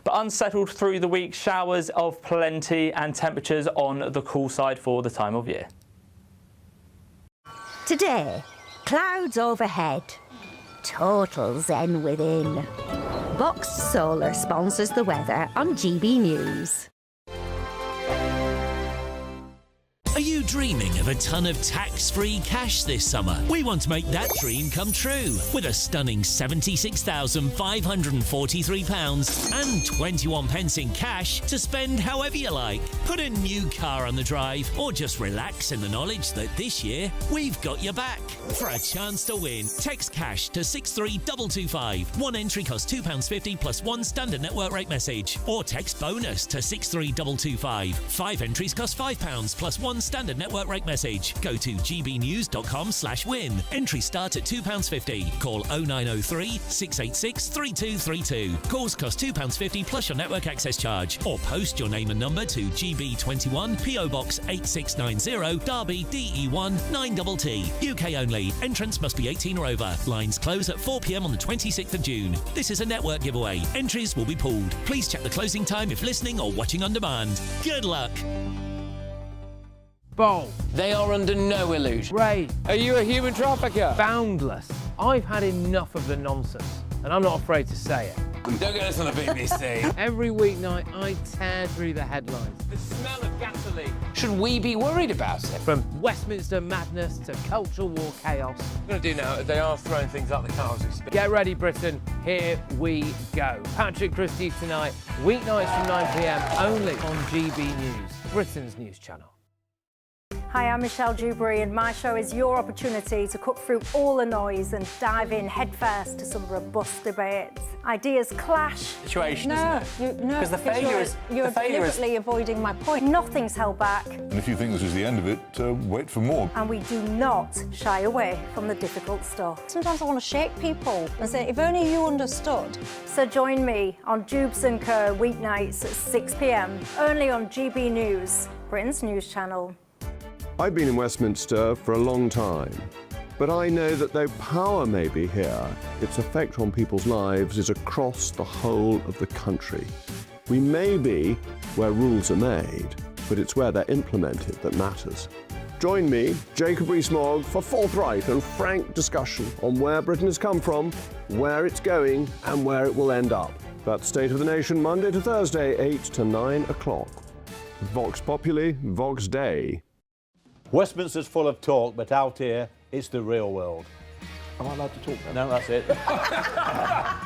but unsettled through the week. Showers of plenty and temperatures on the cool side for the time of year. Today, clouds overhead. Total zen within. Vox Solar sponsors the weather on GB News. Are you dreaming of a ton of tax-free cash this summer? We want to make that dream come true with a stunning £76,543 and 21 pence in cash to spend however you like. Put a new car on the drive or just relax in the knowledge that this year we've got your back. For a chance to win, text cash to 63225. One entry costs £2.50 plus one standard network rate message. Or text bonus to 63225. 5 entries cost £5 plus one standard network rate message. Go to gbnews.com/win. Entries start at £2.50. Call 0903 686 3232. Calls cost £2.50 plus your network access charge. Or post your name and number to GB21 PO Box 8690 Derby DE1 9TT. UK only. Entrance must be 18 or over. Lines close at 4 p.m. on the 26th of June. This is a network giveaway. Entries will be pooled. Please check the closing time if listening or watching on demand. Good luck. Bold. They are under no illusion. Brave. Are you a human trafficker? Boundless. I've had enough of the nonsense, and I'm not afraid to say it. Don't get this on the BBC. Every weeknight, I tear through the headlines. The smell of gasoline. Should we be worried about it? From Westminster madness to cultural war chaos. What I'm going to do now is they are throwing things out the car as we speak. Get ready, Britain. Here we go. Patrick Christie tonight, weeknights from 9 p.m, only on GB News, Britain's news channel. Hi, I'm Michelle Dewberry, and my show is your opportunity to cut through all the noise and dive in headfirst to some robust debates. Ideas clash. Situation, No, isn't it? Because the failure is... You're deliberately avoiding my point. Nothing's held back. And if you think this is the end of it, wait for more. And we do not shy away from the difficult stuff. Sometimes I want to shake people and say, if only you understood. So join me on Jubes & Co. weeknights at 6 p.m, only on GB News, Britain's news channel. I've been in Westminster for a long time, but I know that though power may be here, its effect on people's lives is across the whole of the country. We may be where rules are made, but it's where they're implemented that matters. Join me, Jacob Rees-Mogg, for forthright and frank discussion on where Britain has come from, where it's going, and where it will end up. That's State of the Nation, Monday to Thursday, 8 to 9 o'clock. Vox Populi, Vox Dei. Westminster's full of talk, but out here, it's the real world. Am I allowed to talk then? No, that's it.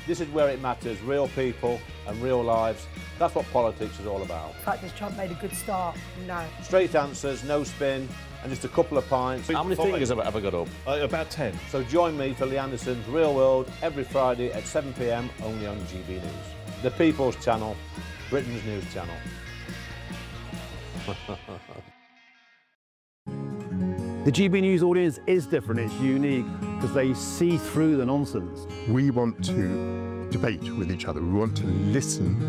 This is where it matters, real people and real lives. That's what politics is all about. In fact, has Trump made a good start? No. Straight answers, no spin, and just a couple of pints. How many fingers have I ever got up? About 10. So join me for Lee Anderson's Real World every Friday at 7 p.m, only on GB News. The People's Channel, Britain's news channel. The GB News audience is different, it's unique, because they see through the nonsense. We want to debate with each other, we want to listen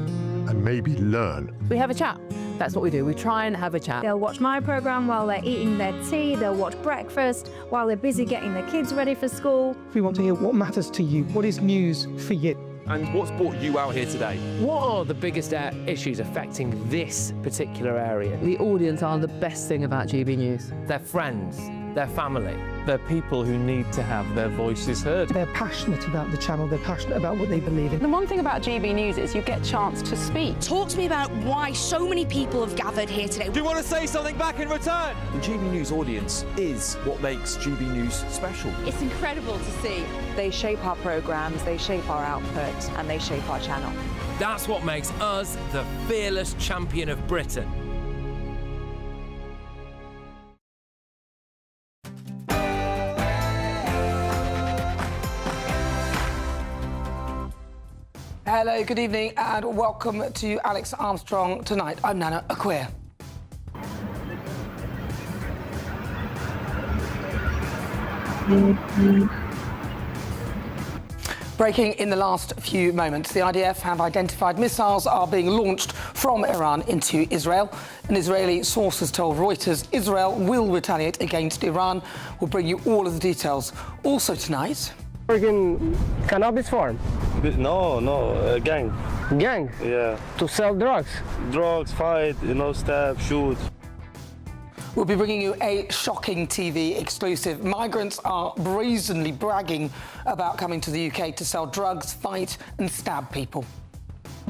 and maybe learn. We have a chat, that's what we do, we try and have a chat. They'll watch my programme while they're eating their tea, they'll watch breakfast while they're busy getting their kids ready for school. We want to hear what matters to you, what is news for you. And what's brought you out here today? What are the biggest issues affecting this particular area? The audience are the best thing about GB News. Their friends, their family. They're people who need to have their voices heard. They're passionate about the channel, they're passionate about what they believe in. The one thing about GB News is you get a chance to speak. Talk to me about why so many people have gathered here today. Do you want to say something back in return? The GB News audience is what makes GB News special. It's incredible to see. They shape our programmes, they shape our output, and they shape our channel. That's what makes us the fearless champion of Britain. Hello, good evening, and welcome to Alex Armstrong Tonight. I'm Nana Acquia. Breaking in the last few moments, the IDF have identified missiles are being launched from Iran into Israel. An Israeli source has told Reuters Israel will retaliate against Iran. We'll bring you all of the details. Also tonight, Working cannabis farm? No, gang. Gang? Yeah. To sell drugs? Drugs, fight, stab, shoot. We'll be bringing you a shocking TV exclusive. Migrants are brazenly bragging about coming to the UK to sell drugs, fight and stab people.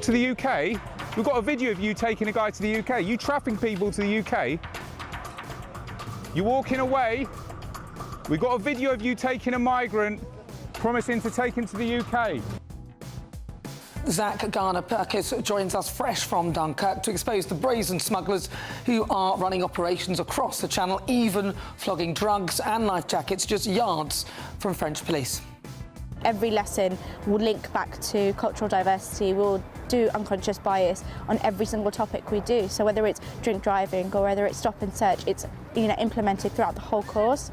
To the UK? We've got a video of you taking a guy to the UK. You trafficking people to the UK. You're walking away. We've got a video of you taking a migrant, promising to take him to the UK. Zach Garner-Perkis joins us fresh from Dunkirk to expose the brazen smugglers who are running operations across the Channel, even flogging drugs and life jackets just yards from French police. Every lesson will link back to cultural diversity. We'll do unconscious bias on every single topic we do. So whether it's drink driving or whether it's stop and search, it's implemented throughout the whole course.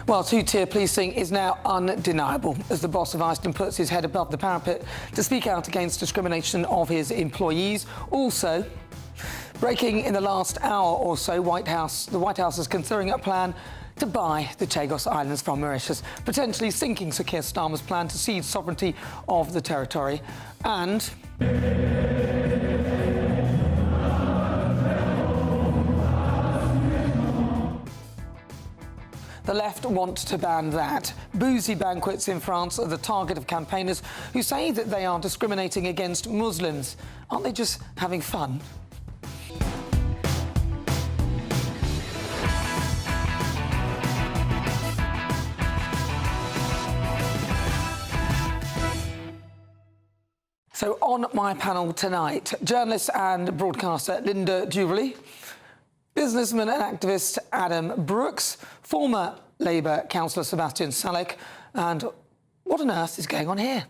Well, two-tier policing is now undeniable as the boss of Iceland puts his head above the parapet to speak out against discrimination of his employees. Also, breaking in the last hour or so, the White House is considering a plan to buy the Chagos Islands from Mauritius, potentially sinking Sir Keir Starmer's plan to cede sovereignty of the territory. And the left want to ban that. Boozy banquets in France are the target of campaigners who say that they are discriminating against Muslims. Aren't they just having fun? So on my panel tonight, journalist and broadcaster Linda Jubilee, businessman and activist Adam Brooks, former Labour councillor Sebastian Salek, and what on earth is going on here?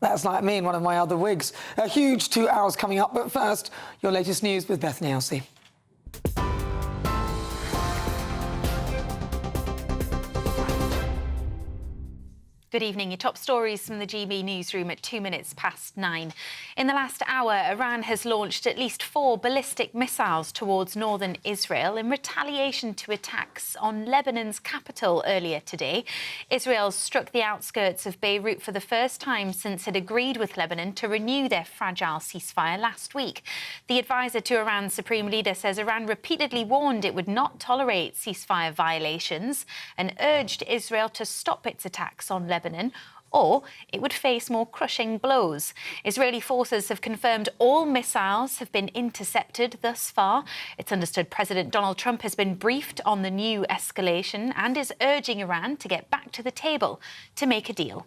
That's like me in one of my other wigs. A huge 2 hours coming up, but first, your latest news with Bethany Elsey. Good evening. Your top stories from the GB newsroom at 9:02. In the last hour, Iran has launched at least 4 ballistic missiles towards northern Israel in retaliation to attacks on Lebanon's capital earlier today. Israel struck the outskirts of Beirut for the first time since it agreed with Lebanon to renew their fragile ceasefire last week. The advisor to Iran's supreme leader says Iran repeatedly warned it would not tolerate ceasefire violations and urged Israel to stop its attacks on Lebanon, or it would face more crushing blows. Israeli forces have confirmed all missiles have been intercepted thus far. It's understood President Donald Trump has been briefed on the new escalation and is urging Iran to get back to the table to make a deal.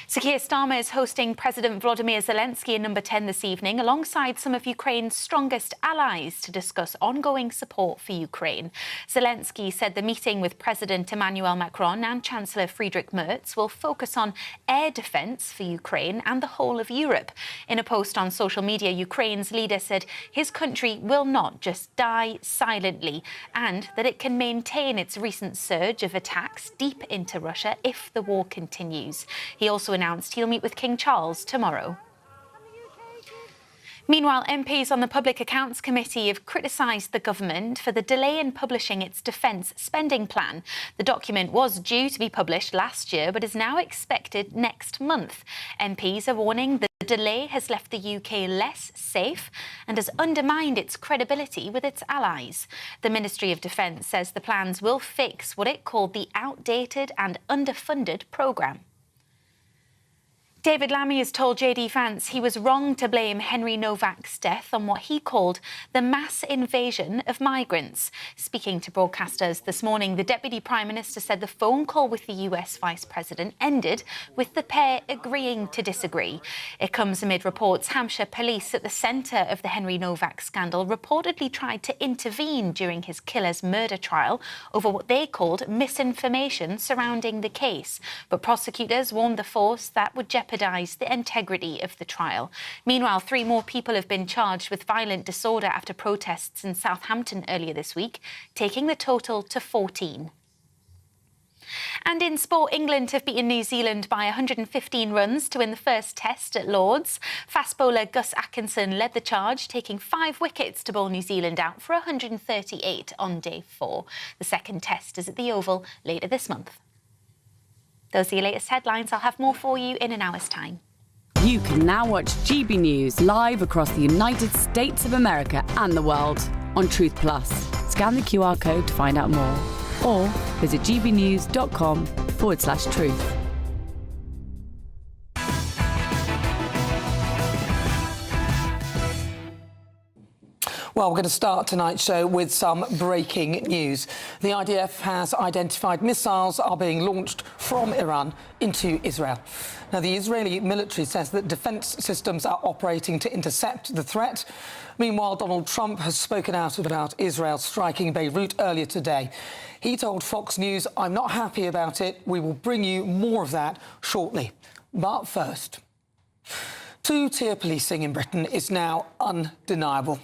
Sir Keir Starmer is hosting President Volodymyr Zelensky in Number 10 this evening, alongside some of Ukraine's strongest allies, to discuss ongoing support for Ukraine. Zelensky said the meeting with President Emmanuel Macron and Chancellor Friedrich Merz will focus on air defence for Ukraine and the whole of Europe. In a post on social media, Ukraine's leader said his country will not just die silently, and that it can maintain its recent surge of attacks deep into Russia if the war continues. He also announced he'll meet with King Charles tomorrow. Meanwhile, MPs on the Public Accounts Committee have criticised the government for the delay in publishing its defence spending plan. The document was due to be published last year, but is now expected next month. MPs are warning the delay has left the UK less safe and has undermined its credibility with its allies. The Ministry of Defence says the plans will fix what it called the outdated and underfunded programme. David Lammy has told JD Vance he was wrong to blame Henry Novak's death on what he called the mass invasion of migrants. Speaking to broadcasters this morning, the Deputy Prime Minister said the phone call with the US Vice President ended with the pair agreeing to disagree. It comes amid reports Hampshire police at the centre of the Henry Novak scandal reportedly tried to intervene during his killer's murder trial over what they called misinformation surrounding the case. But prosecutors warned the force that would jeopardise the integrity of the trial. Meanwhile, 3 more people have been charged with violent disorder after protests in Southampton earlier this week, taking the total to 14. And in sport, England have beaten New Zealand by 115 runs to win the first test at Lord's. Fast bowler Gus Atkinson led the charge, taking 5 wickets to bowl New Zealand out for 138 on day 4. The second test is at the Oval later this month. Those are your latest headlines. I'll have more for you in an hour's time. You can now watch GB News live across the United States of America and the world on Truth Plus. Scan the QR code to find out more or visit gbnews.com/truth. Well, we're going to start tonight's show with some breaking news. The IDF has identified missiles are being launched from Iran into Israel. Now, the Israeli military says that defence systems are operating to intercept the threat. Meanwhile, Donald Trump has spoken out about Israel striking Beirut earlier today. He told Fox News, "I'm not happy about it. We will bring you more of that shortly." But first, 2-tier policing in Britain is now undeniable.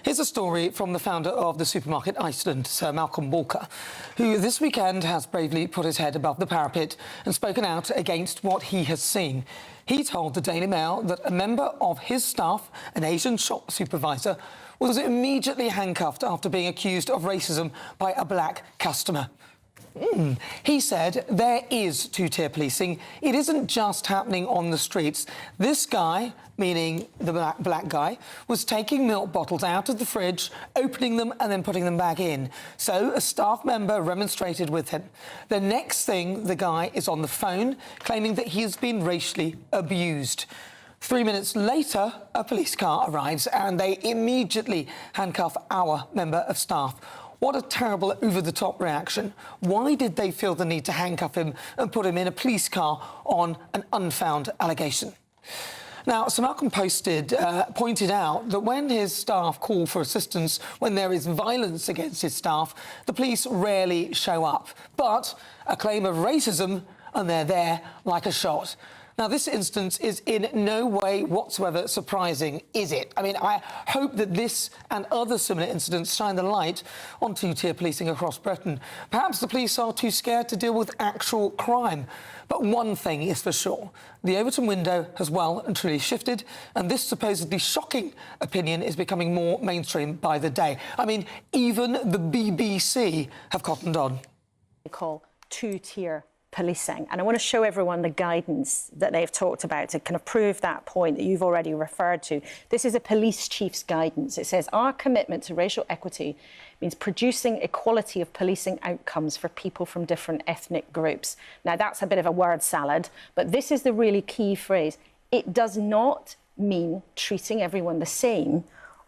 Here's a story from the founder of the supermarket Iceland, Sir Malcolm Walker, who this weekend has bravely put his head above the parapet and spoken out against what he has seen. He told the Daily Mail that a member of his staff, an Asian shop supervisor, was immediately handcuffed after being accused of racism by a black customer. He said there is 2-tier policing. It isn't just happening on the streets. This guy, meaning the black guy, was taking milk bottles out of the fridge, opening them and then putting them back in. So a staff member remonstrated with him. The next thing, the guy is on the phone claiming that he has been racially abused. 3 minutes later, a police car arrives and they immediately handcuff our member of staff. What a terrible over-the-top reaction. Why did they feel the need to handcuff him and put him in a police car on an unfound allegation? Now, Sir Malcolm pointed out that when his staff call for assistance when there is violence against his staff, the police rarely show up. But a claim of racism, and they're there like a shot. Now, this instance is in no way whatsoever surprising, is it? I mean, I hope that this and other similar incidents shine the light on 2-tier policing across Britain. Perhaps the police are too scared to deal with actual crime. But one thing is for sure, the Overton window has well and truly shifted, and this supposedly shocking opinion is becoming more mainstream by the day. I mean, even the BBC have cottoned on. They call 2-tier policing. And I want to show everyone the guidance that they've talked about to kind of prove that point that you've already referred to. This is a police chief's guidance. It says, our commitment to racial equity means producing equality of policing outcomes for people from different ethnic groups. Now, that's a bit of a word salad, but this is the really key phrase. It does not mean treating everyone the same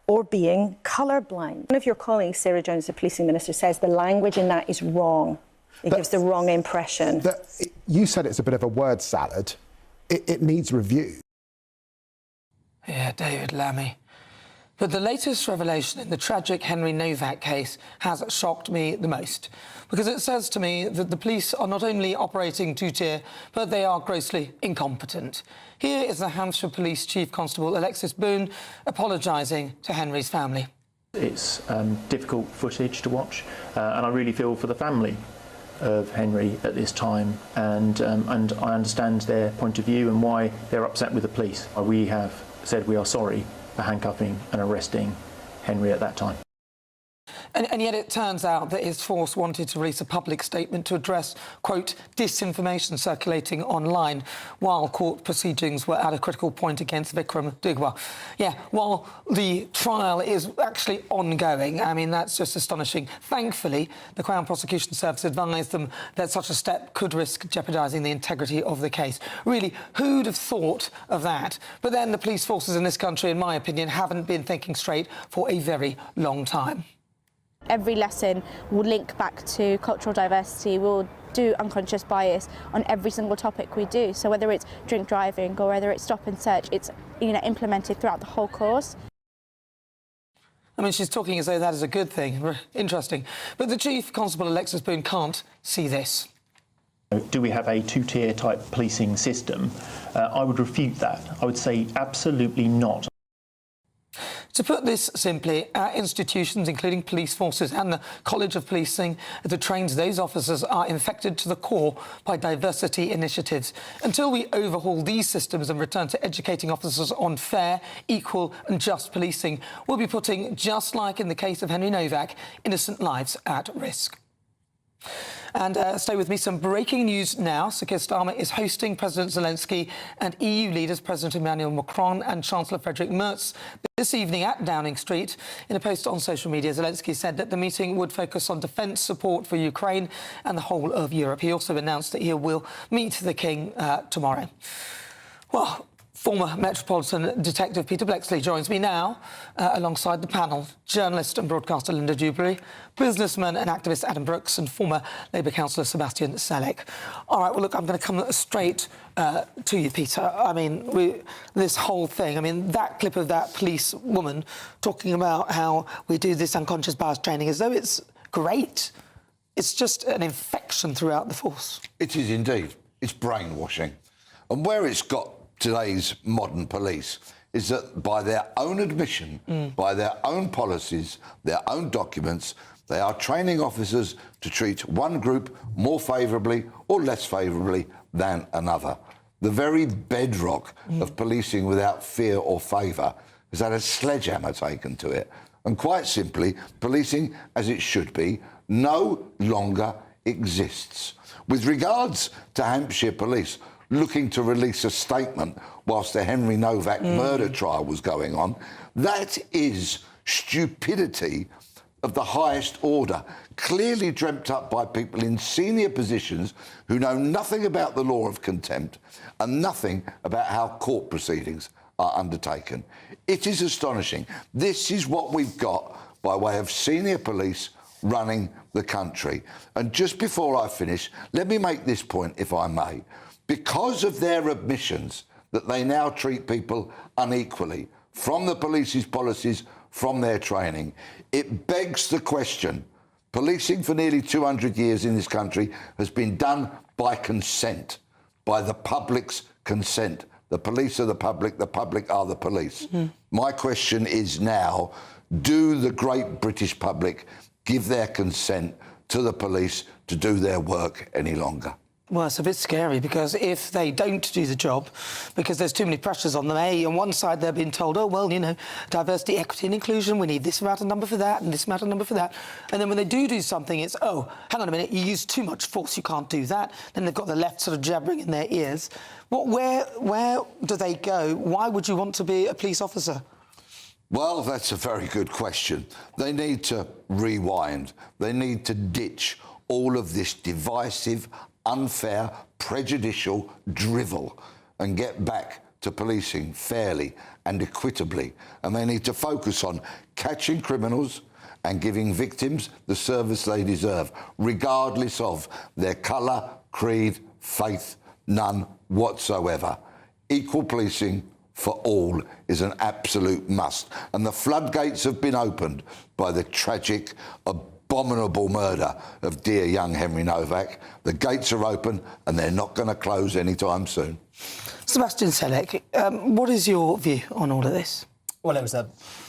or being colourblind. One of your colleagues, Sarah Jones, the policing minister, says the language in that is wrong. It gives the wrong impression. You said it's a bit of a word salad. It needs review. Yeah, David Lammy. But the latest revelation in the tragic Henry Novak case has shocked me the most, because it says to me that the police are not only operating 2-tier, but they are grossly incompetent. Here is the Hampshire Police Chief Constable Alexis Boone apologising to Henry's family. It's difficult footage to watch, and I really feel for the family of Henry at this time, and I understand their point of view and why they're upset with the police. We have said we are sorry for handcuffing and arresting Henry at that time. And yet it turns out that his force wanted to release a public statement to address, quote, disinformation circulating online while court proceedings were at a critical point against Vikram Dugwa. Yeah, while the trial is actually ongoing, I mean, that's just astonishing. Thankfully, the Crown Prosecution Service advised them that such a step could risk jeopardising the integrity of the case. Really, who'd have thought of that? But then the police forces in this country, in my opinion, haven't been thinking straight for a very long time. Every lesson will link back to cultural diversity. We'll do unconscious bias on every single topic we do. So whether it's drink driving or whether it's stop and search, it's implemented throughout the whole course. I mean, she's talking as though that is a good thing. Interesting. But the Chief Constable Alexis Boone can't see this. Do we have a 2-tier type policing system? I would refute that. I would say absolutely not. To put this simply, our institutions, including police forces and the College of Policing that trains those officers, are infected to the core by diversity initiatives. Until we overhaul these systems and return to educating officers on fair, equal and just policing, we'll be putting, just like in the case of Henry Novak, innocent lives at risk. And stay with me, some breaking news now. Sir Keir Starmer is hosting President Zelensky and EU leaders President Emmanuel Macron and Chancellor Friedrich Merz this evening at Downing Street. In a post on social media, Zelensky said that the meeting would focus on defence support for Ukraine and the whole of Europe. He also announced that he will meet the King tomorrow. Well, former Metropolitan Detective Peter Bleksley joins me now alongside the panel. Journalist and broadcaster Linda Dewberry, businessman and activist Adam Brooks and former Labour councillor Sebastian Selleck. All right, well, look, I'm going to come straight to you, Peter. I mean, this whole thing, I mean, that clip of that police woman talking about how we do this unconscious bias training as though it's great. It's just an infection throughout the force. It is indeed. It's brainwashing. And where it's got today's modern police is that by their own admission, by their own policies, their own documents, they are training officers to treat one group more favourably or less favourably than another. The very bedrock of policing without fear or favour has had a sledgehammer taken to it. And quite simply, policing as it should be no longer exists. With regards to Hampshire Police, looking to release a statement whilst the Henry Novak murder trial was going on, that is stupidity of the highest order, clearly dreamt up by people in senior positions who know nothing about the law of contempt and nothing about how court proceedings are undertaken. It is astonishing. This is what we've got by way of senior police running the country. And just before I finish, let me make this point, if I may. Because of their admissions that they now treat people unequally, from the police's policies, from their training, it begs the question. Policing for nearly 200 years in this country has been done by consent, by the public's consent. The police are the public are the police. My question is now, do the great British public give their consent to the police to do their work any longer? Well, it's a bit scary because if they don't do the job, because there's too many pressures on them, on one side they're being told, oh, well, you know, diversity, equity and inclusion, we need this amount of number for that and this amount of number for that. And then when they do something, it's, oh, hang on a minute, you use too much force, you can't do that. Then they've got the left sort of jabbering in their ears. Where do they go? Why would you want to be a police officer? Well, that's a very good question. They need to rewind. They need to ditch all of this divisive, unfair, prejudicial drivel and get back to policing fairly and equitably. And they need to focus on catching criminals and giving victims the service they deserve, regardless of their colour, creed, faith, none whatsoever. Equal policing for all is an absolute must. And the floodgates have been opened by the tragic, abominable murder of dear young Henry Novak. The gates are open and they're not going to close anytime soon. Sebastian Selleck, what is your view on all of this? Well,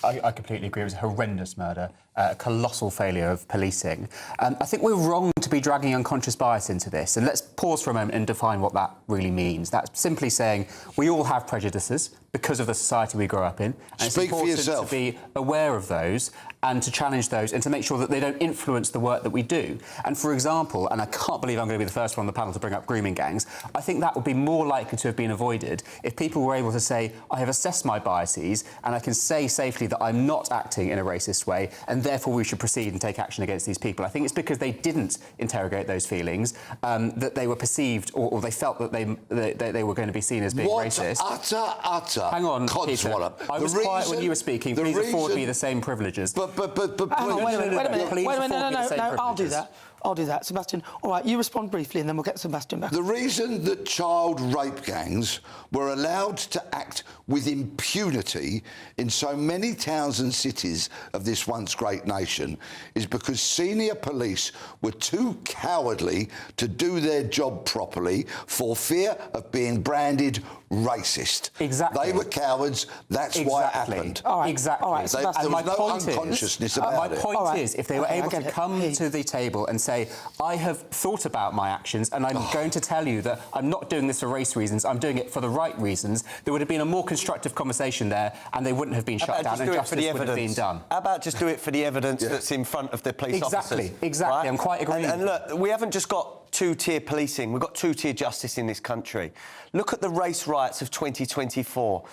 I completely agree. It was a horrendous murder, a colossal failure of policing. I think we're wrong to be dragging unconscious bias into this. And let's pause for a moment and define what that really means. That's simply saying we all have prejudices because of the society we grow up in. And Speak for yourself. It's important to be aware of those and to challenge those and to make sure that they don't influence the work that we do. And for example, and I can't believe I'm going to be the first one on the panel to bring up grooming gangs, I think that would be more likely to have been avoided if people were able to say, I have assessed my biases and I can say safely that I'm not acting in a racist way and therefore we should proceed and take action against these people. I think it's because they didn't interrogate those feelings that they were perceived or they felt that they were going to be seen as being racist. Utter Hang on, Peter. I was quiet when you were speaking. Please afford me the same privileges. But Wait a minute, I'll do that. I'll do that. Sebastian, all right, you respond briefly and then we'll get Sebastian back. The reason that child rape gangs were allowed to act with impunity in so many towns and cities of this once great nation is because senior police were too cowardly to do their job properly for fear of being branded racist. Exactly. They were cowards. That's why it happened. All right. Exactly. All right, There was no unconsciousness about it. My point is, if they were able to come to the table and say, I have thought about my actions and I'm going to tell you that I'm not doing this for race reasons, I'm doing it for the right reasons, there would have been a more constructive conversation there and they wouldn't have been shut down and justice would have been done. How about just do it for the evidence that's in front of the police officers? Exactly. Right? I'm quite agreeing. And look, we haven't just got two-tier policing, we've got two-tier justice in this country. Look at the race riots of 2024.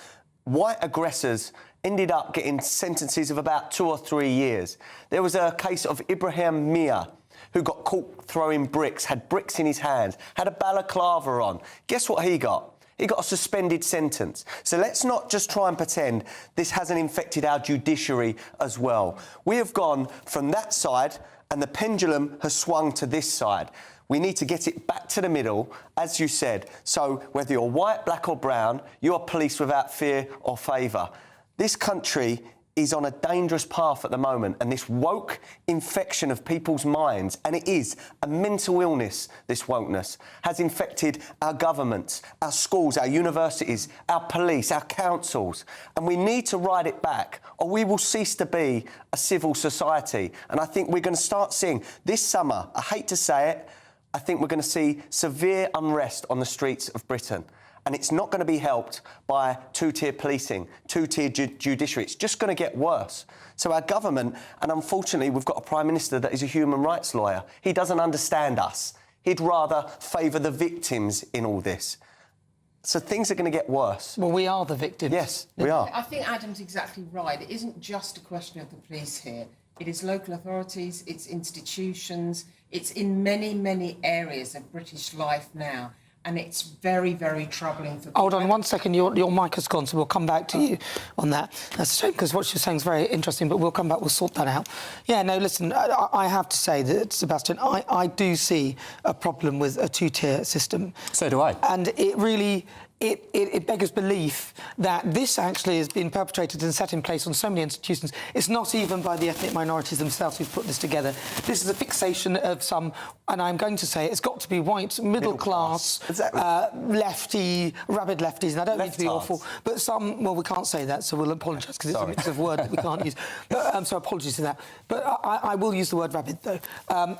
White aggressors ended up getting sentences of about 2 or 3 years. There was a case of Ibrahim Mia, who got caught throwing bricks, had bricks in his hands, had a balaclava on. Guess what he got? He got a suspended sentence. So let's not just try and pretend this hasn't infected our judiciary as well. We have gone from that side and the pendulum has swung to this side. We need to get it back to the middle, as you said. So whether you're white, black or brown, you are policed without fear or favour. This country is on a dangerous path at the moment, and this woke infection of people's minds, and it is a mental illness, this wokeness, has infected our governments, our schools, our universities, our police, our councils, and we need to ride it back, or we will cease to be a civil society. And I think we're going to start seeing this summer, I hate to say it, I think we're going to see severe unrest on the streets of Britain. And it's not going to be helped by two-tier policing, two-tier judiciary. It's just going to get worse. So our government, and unfortunately we've got a Prime Minister that is a human rights lawyer, he doesn't understand us. He'd rather favour the victims in all this. So things are going to get worse. Well, we are the victims. Yes, we are. I think Adam's exactly right. It isn't just a question of the police here. It is local authorities, it's institutions, it's in many, many areas of British life now. And it's very, very troubling for people. Hold on 1 second, your mic has gone, so we'll come back to you on that. That's a shame, because what you're saying is very interesting, but we'll come back, we'll sort that out. Yeah, no, listen, I have to say that, Sebastian, I do see a problem with a two-tier system. So do I. And it really... It beggars belief that this actually has been perpetrated and set in place on so many institutions. It's not even by the ethnic minorities themselves who've put this together. This is a fixation of some, and I'm going to say it's got to be white, middle class, exactly. Lefty, rabid lefties, and I don't mean to be awful, but some, well, we can't say that, so we'll apologise, because it's a mix of word that we can't use. But, so apologies for that. But I will use the word rabid, though. No,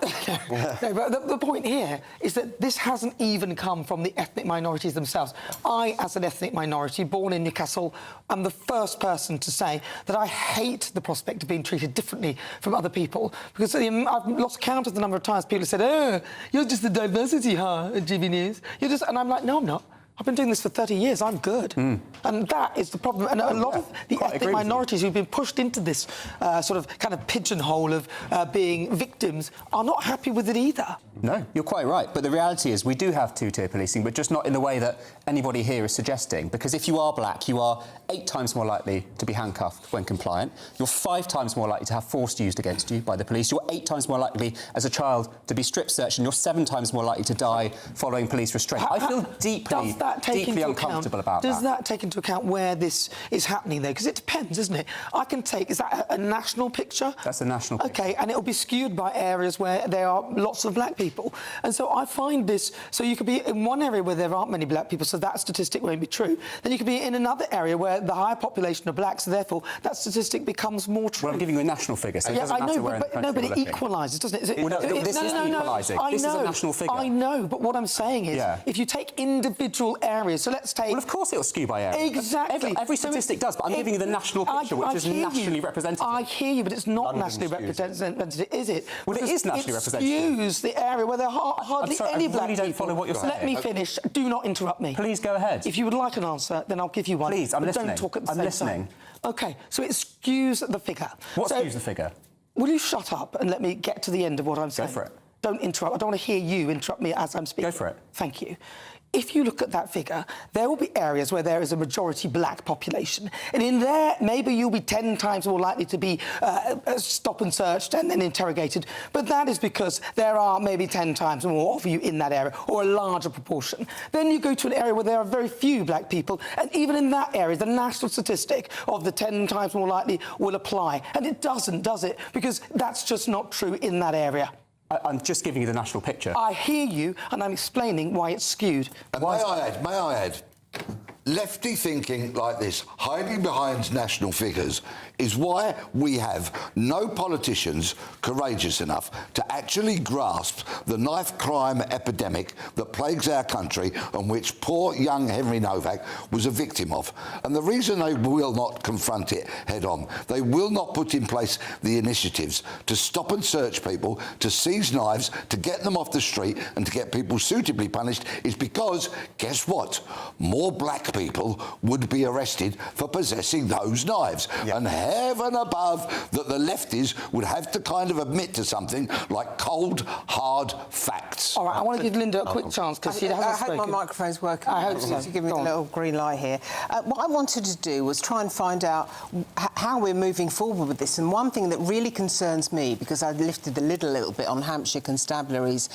but the point here is that this hasn't even come from the ethnic minorities themselves. I, as an ethnic minority, born in Newcastle, am the first person to say that I hate the prospect of being treated differently from other people, because I've lost count of the number of times people have said, oh, you're just the diversity, huh, at GBNews. You're just... And I'm like, no, I'm not. I've been doing this for 30 years. I'm good. And that is the problem. And a lot of the ethnic minorities who've been pushed into this sort of kind of pigeonhole of being victims are not happy with it either. No, you're quite right. But the reality is we do have two-tier policing, but just not in the way that anybody here is suggesting. Because if you are black, you are 8 times more likely to be handcuffed when compliant. You're 5 times more likely to have force used against you by the police. You're 8 times more likely as a child to be strip-searched, and you're 7 times more likely to die following police restraint. I feel deeply uncomfortable about that. Does that take into account where this is happening, though? Because it depends, isn't it? I can take... Is that a national picture? That's a national picture. OK, and it'll be skewed by areas where there are lots of black people. And so I find this... So you could be in one area where there aren't many black people, so that statistic won't be true. Then you could be in another area where the higher population are black, so therefore that statistic becomes more true. Well, I'm giving you a national figure, so it doesn't matter where in the country but it equalises, doesn't it? This isn't equalising. This is a national figure. I know, but what I'm saying is, if you take individual areas, so let's take... Well, of course it'll skew by area. Exactly. Every statistic does, but I'm giving you the national picture, which is nationally representative. I hear you, but it's not nationally representative, is it? Well, it is nationally representative. It skews the area where there are hardly any black people. I really don't follow what you're saying. Let me finish. Do not interrupt me. Please go ahead. If you would like an answer, then I'll give you one. Please, I'm listening. Don't talk at the same listening. time. OK, so it skews the figure. What skews the figure? Will you shut up and let me get to the end of what I'm saying? Go for it. don't interrupt. I don't want to hear you interrupt me as I'm speaking. Go for it. Thank you. If you look at that figure, there will be areas where there is a majority black population. And in there, maybe you'll be 10 times more likely to be stop and searched and then interrogated. But that is because there are maybe 10 times more of you in that area, or a larger proportion. Then you go to an area where there are very few black people, and even in that area, the national statistic of the 10 times more likely will apply. And it doesn't, does it? Because that's just not true in that area. I'm just giving you the national picture. I hear you, and I'm explaining why it's skewed. And may I add, lefty thinking like this, hiding behind national figures, is why we have no politicians courageous enough to actually grasp the knife crime epidemic that plagues our country and which poor young Henry Novak was a victim of. And the reason they will not confront it head on, they will not put in place the initiatives to stop and search people, to seize knives, to get them off the street and to get people suitably punished, is because, guess what? More black people would be arrested for possessing those knives. Yep. And heaven above that the lefties would have to kind of admit to something like cold, hard facts. All right, I want to give Linda a quick chance because she hasn't spoken. I hope my microphone's working. I hope so. To give me a little green light here. What I wanted to do was try and find out how we're moving forward with this. And one thing that really concerns me, because I lifted the lid a little bit on Hampshire Constabulary's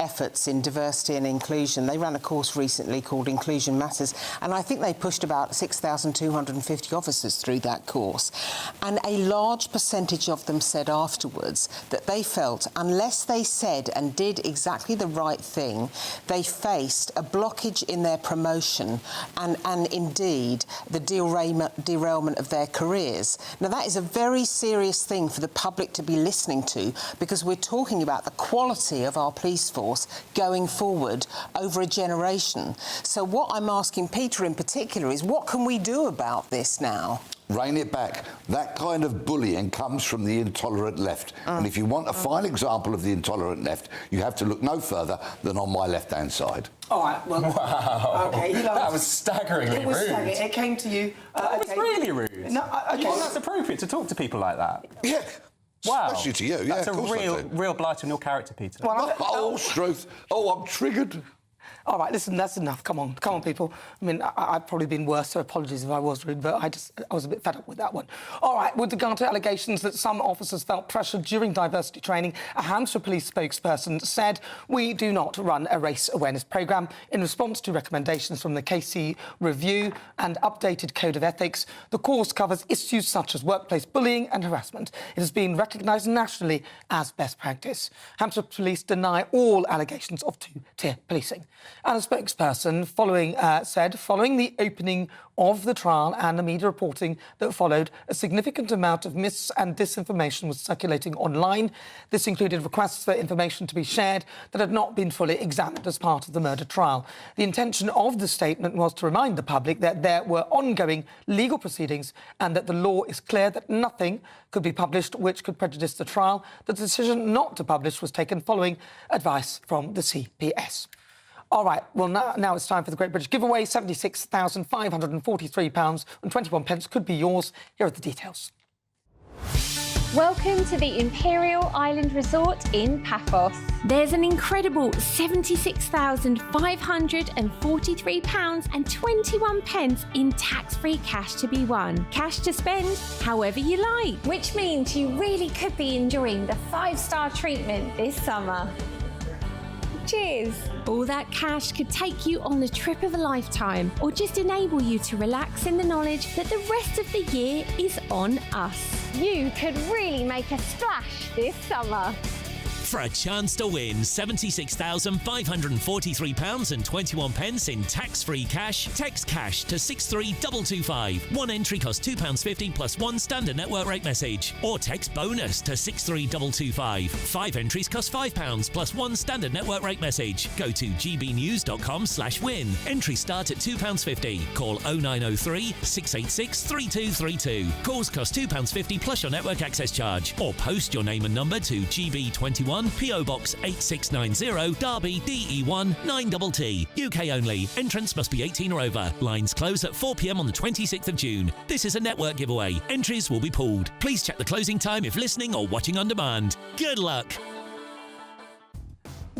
efforts in diversity and inclusion. They ran a course recently called Inclusion Matters, and I think they pushed about 6,250 officers through that course. And a large percentage of them said afterwards that they felt unless they said and did exactly the right thing, they faced a blockage in their promotion and indeed the derailment of their careers. Now, that is a very serious thing for the public to be listening to, because we're talking about the quality of our police force going forward over a generation. So what I'm asking Peter in particular is, what can we do about this now? Rein it back. That kind of bullying comes from the intolerant left. And if you want a fine example of the intolerant left, you have to look no further than on my left-hand side. All right, well... Wow. OK, that was staggeringly rude. It was staggering. It came to you... That was really rude. No, OK. You think that's appropriate to talk to people like that? Yeah. Wow. Especially to you, yeah, That's of course a real blight on your character, Peter. Well, Struth. Oh, I'm triggered. All right, listen, that's enough. Come on, people. I mean, I've probably been worse, so apologies if I was rude, but I was a bit fed up with that one. All right, with regard to allegations that some officers felt pressured during diversity training, a Hampshire police spokesperson said, "We do not run a race awareness programme." In response to recommendations from the KC Review and updated Code of Ethics, the course covers issues such as workplace bullying and harassment. It has been recognised nationally as best practice. Hampshire police deny all allegations of two-tier policing. And a spokesperson said, following the opening of the trial and the media reporting that followed, a significant amount of mis- and disinformation was circulating online. This included requests for information to be shared that had not been fully examined as part of the murder trial. The intention of the statement was to remind the public that there were ongoing legal proceedings and that the law is clear that nothing could be published which could prejudice the trial. The decision not to publish was taken following advice from the CPS. All right, well, now it's time for the Great British Giveaway. £76,543.21 could be yours. Here are the details. Welcome to the Imperial Island Resort in Paphos. There's an incredible £76,543.21 in tax-free cash to be won. Cash to spend however you like, which means you really could be enjoying the 5-star treatment this summer. Cheers! All that cash could take you on the trip of a lifetime, or just enable you to relax in the knowledge that the rest of the year is on us. You could really make a splash this summer. For a chance to win £76,543.21 in tax-free cash, text cash to 63225. One entry costs £2.50 plus one standard network rate message. Or text bonus to 63225. 5 entries cost £5 plus one standard network rate message. Go to gbnews.com/win. Entries start at £2.50. Call 0903 686 3232. Calls cost £2.50 plus your network access charge. Or post your name and number to GB21 PO Box 8690 Derby DE1 9TT. UK only. Entrance must be 18 or over. Lines close at 4 p.m. on the 26th of June. This is a network giveaway. Entries will be pulled. Please check the closing time if listening or watching on demand. Good luck.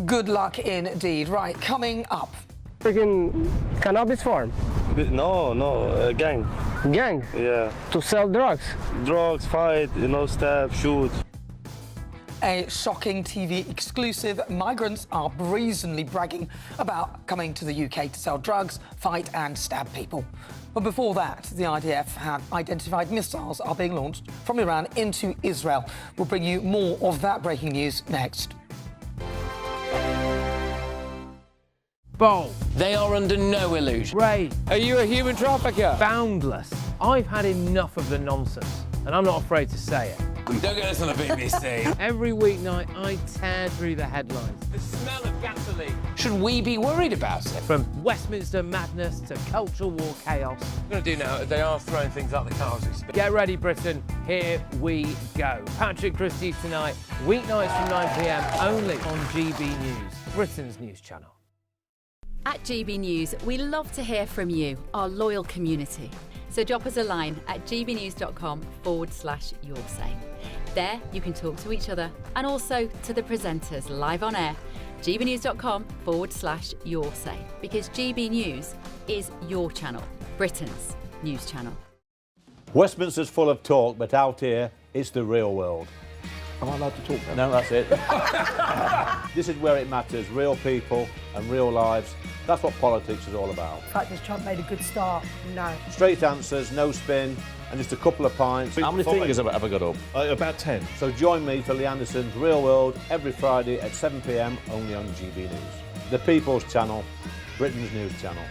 Good luck indeed. Right, coming up. Freaking cannabis farm. No, gang. Gang? Yeah. To sell drugs? Drugs, fight, stab, shoot. A shocking TV exclusive. Migrants are brazenly bragging about coming to the UK to sell drugs, fight and stab people. But before that, the IDF have identified missiles are being launched from Iran into Israel. We'll bring you more of that breaking news next. Bold. They are under no illusion. Ray. Are you a human trafficker? Boundless. I've had enough of the nonsense, and I'm not afraid to say it. Don't get this on the BBC. Every weeknight, I tear through the headlines. The smell of gasoline. Should we be worried about it? From Westminster madness to cultural war chaos. What I'm going to do now is they are throwing things out the car as we speak. Get ready, Britain. Here we go. Patrick Christie tonight, weeknights from 9 p.m. only on GB News, Britain's news channel. At GB News, we love to hear from you, our loyal community. So drop us a line at gbnews.com/yoursay. There you can talk to each other and also to the presenters live on air. gbnews.com/yoursay, because GB News is your channel, Britain's news channel. Westminster's full of talk, but out here, it's the real world. Am I allowed to talk then? No, that's it. This is where it matters, real people and real lives. That's what politics is all about. In fact, has Trump made a good start? No. Straight answers, no spin, and just a couple of pints. How many fingers have I got up? About 10. So join me for Lee Anderson's Real World every Friday at 7 p.m. only on GB News. The People's Channel, Britain's news channel.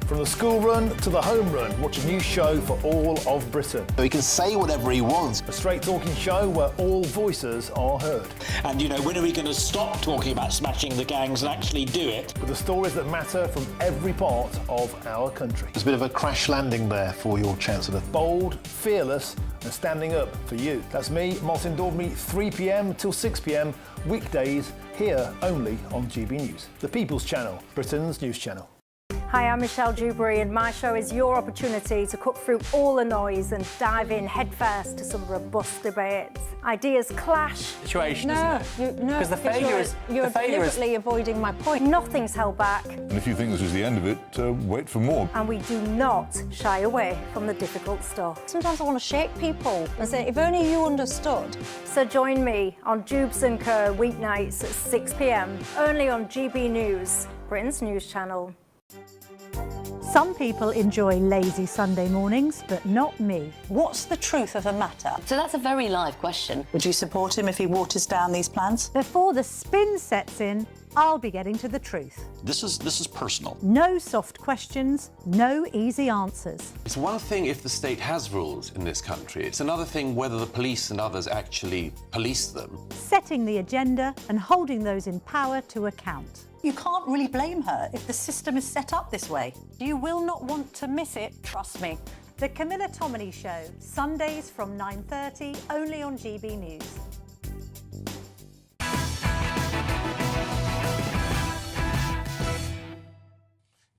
From the school run to the home run, watch a new show for all of Britain. So he can say whatever he wants. A straight talking show where all voices are heard. And, when are we going to stop talking about smashing the gangs and actually do it? With the stories that matter from every part of our country. There's a bit of a crash landing there for your Chancellor. Bold, fearless and standing up for you. That's me, Martin Daubney, 3 p.m. till 6 p.m. weekdays, here only on GB News. The People's Channel, Britain's news channel. Hi, I'm Michelle Dewberry and my show is your opportunity to cut through all the noise and dive in headfirst to some robust debates. Ideas clash. Situation, isn't it? Because the failure is... You're deliberately avoiding my point. Nothing's held back. And if you think this is the end of it, wait for more. And we do not shy away from the difficult stuff. Sometimes I want to shake people and say, if only you understood. So join me on Jubes & Co weeknights at 6 p.m. only on GB News, Britain's news channel. Some people enjoy lazy Sunday mornings, but not me. What's the truth of the matter? So that's a very live question. Would you support him if he waters down these plans? Before the spin sets in, I'll be getting to the truth. This is personal. No soft questions, no easy answers. It's one thing if the state has rules in this country. It's another thing whether the police and others actually police them. Setting the agenda and holding those in power to account. You can't really blame her if the system is set up this way. You will not want to miss it, trust me. The Camilla Tominey Show, Sundays from 9:30, only on GB News.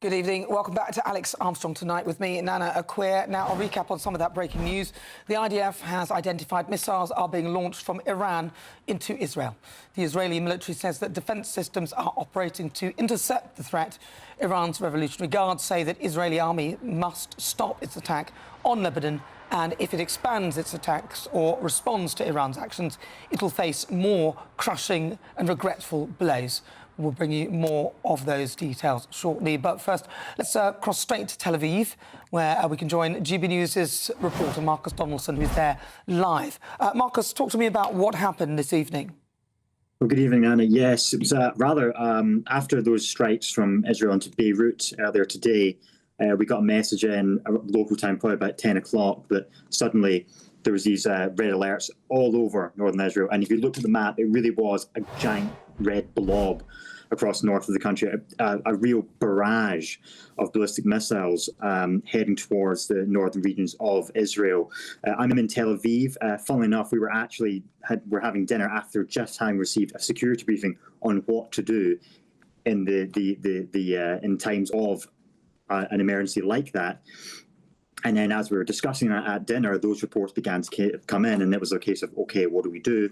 Good evening. Welcome back to Alex Armstrong Tonight with me, Nana Akweer. Now, I'll recap on some of that breaking news. The IDF has identified missiles are being launched from Iran into Israel. The Israeli military says that defence systems are operating to intercept the threat. Iran's Revolutionary Guards say that Israeli army must stop its attack on Lebanon, and if it expands its attacks or responds to Iran's actions, it will face more crushing and regretful blows. We'll bring you more of those details shortly. But first, let's cross straight to Tel Aviv, where we can join GB News' reporter Marcus Donaldson, who's there live. Marcus, talk to me about what happened this evening. Well, good evening, Anna. Yes, it was rather after those strikes from Israel into Beirut earlier today, we got a message in local time, probably about 10 o'clock, that suddenly there was these red alerts all over northern Israel. And if you looked at the map, it really was a giant red blob across north of the country, a real barrage of ballistic missiles heading towards the northern regions of Israel. I'm in Tel Aviv. Funnily enough, we were having dinner after just having received a security briefing on what to do in in times of an emergency like that. And then as we were discussing that at dinner, those reports began to come in, and it was a case of, OK, what do we do?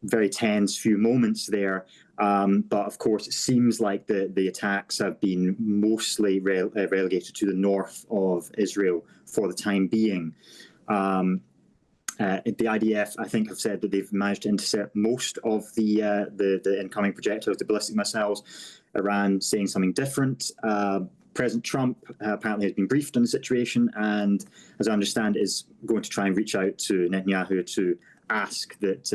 Very tense few moments there. But of course, it seems like the attacks have been mostly relegated to the north of Israel for the time being. The IDF, I think, have said that they've managed to intercept most of the incoming projectiles, the ballistic missiles. Iran saying something different. President Trump apparently has been briefed on the situation, and as I understand, is going to try and reach out to Netanyahu to ask that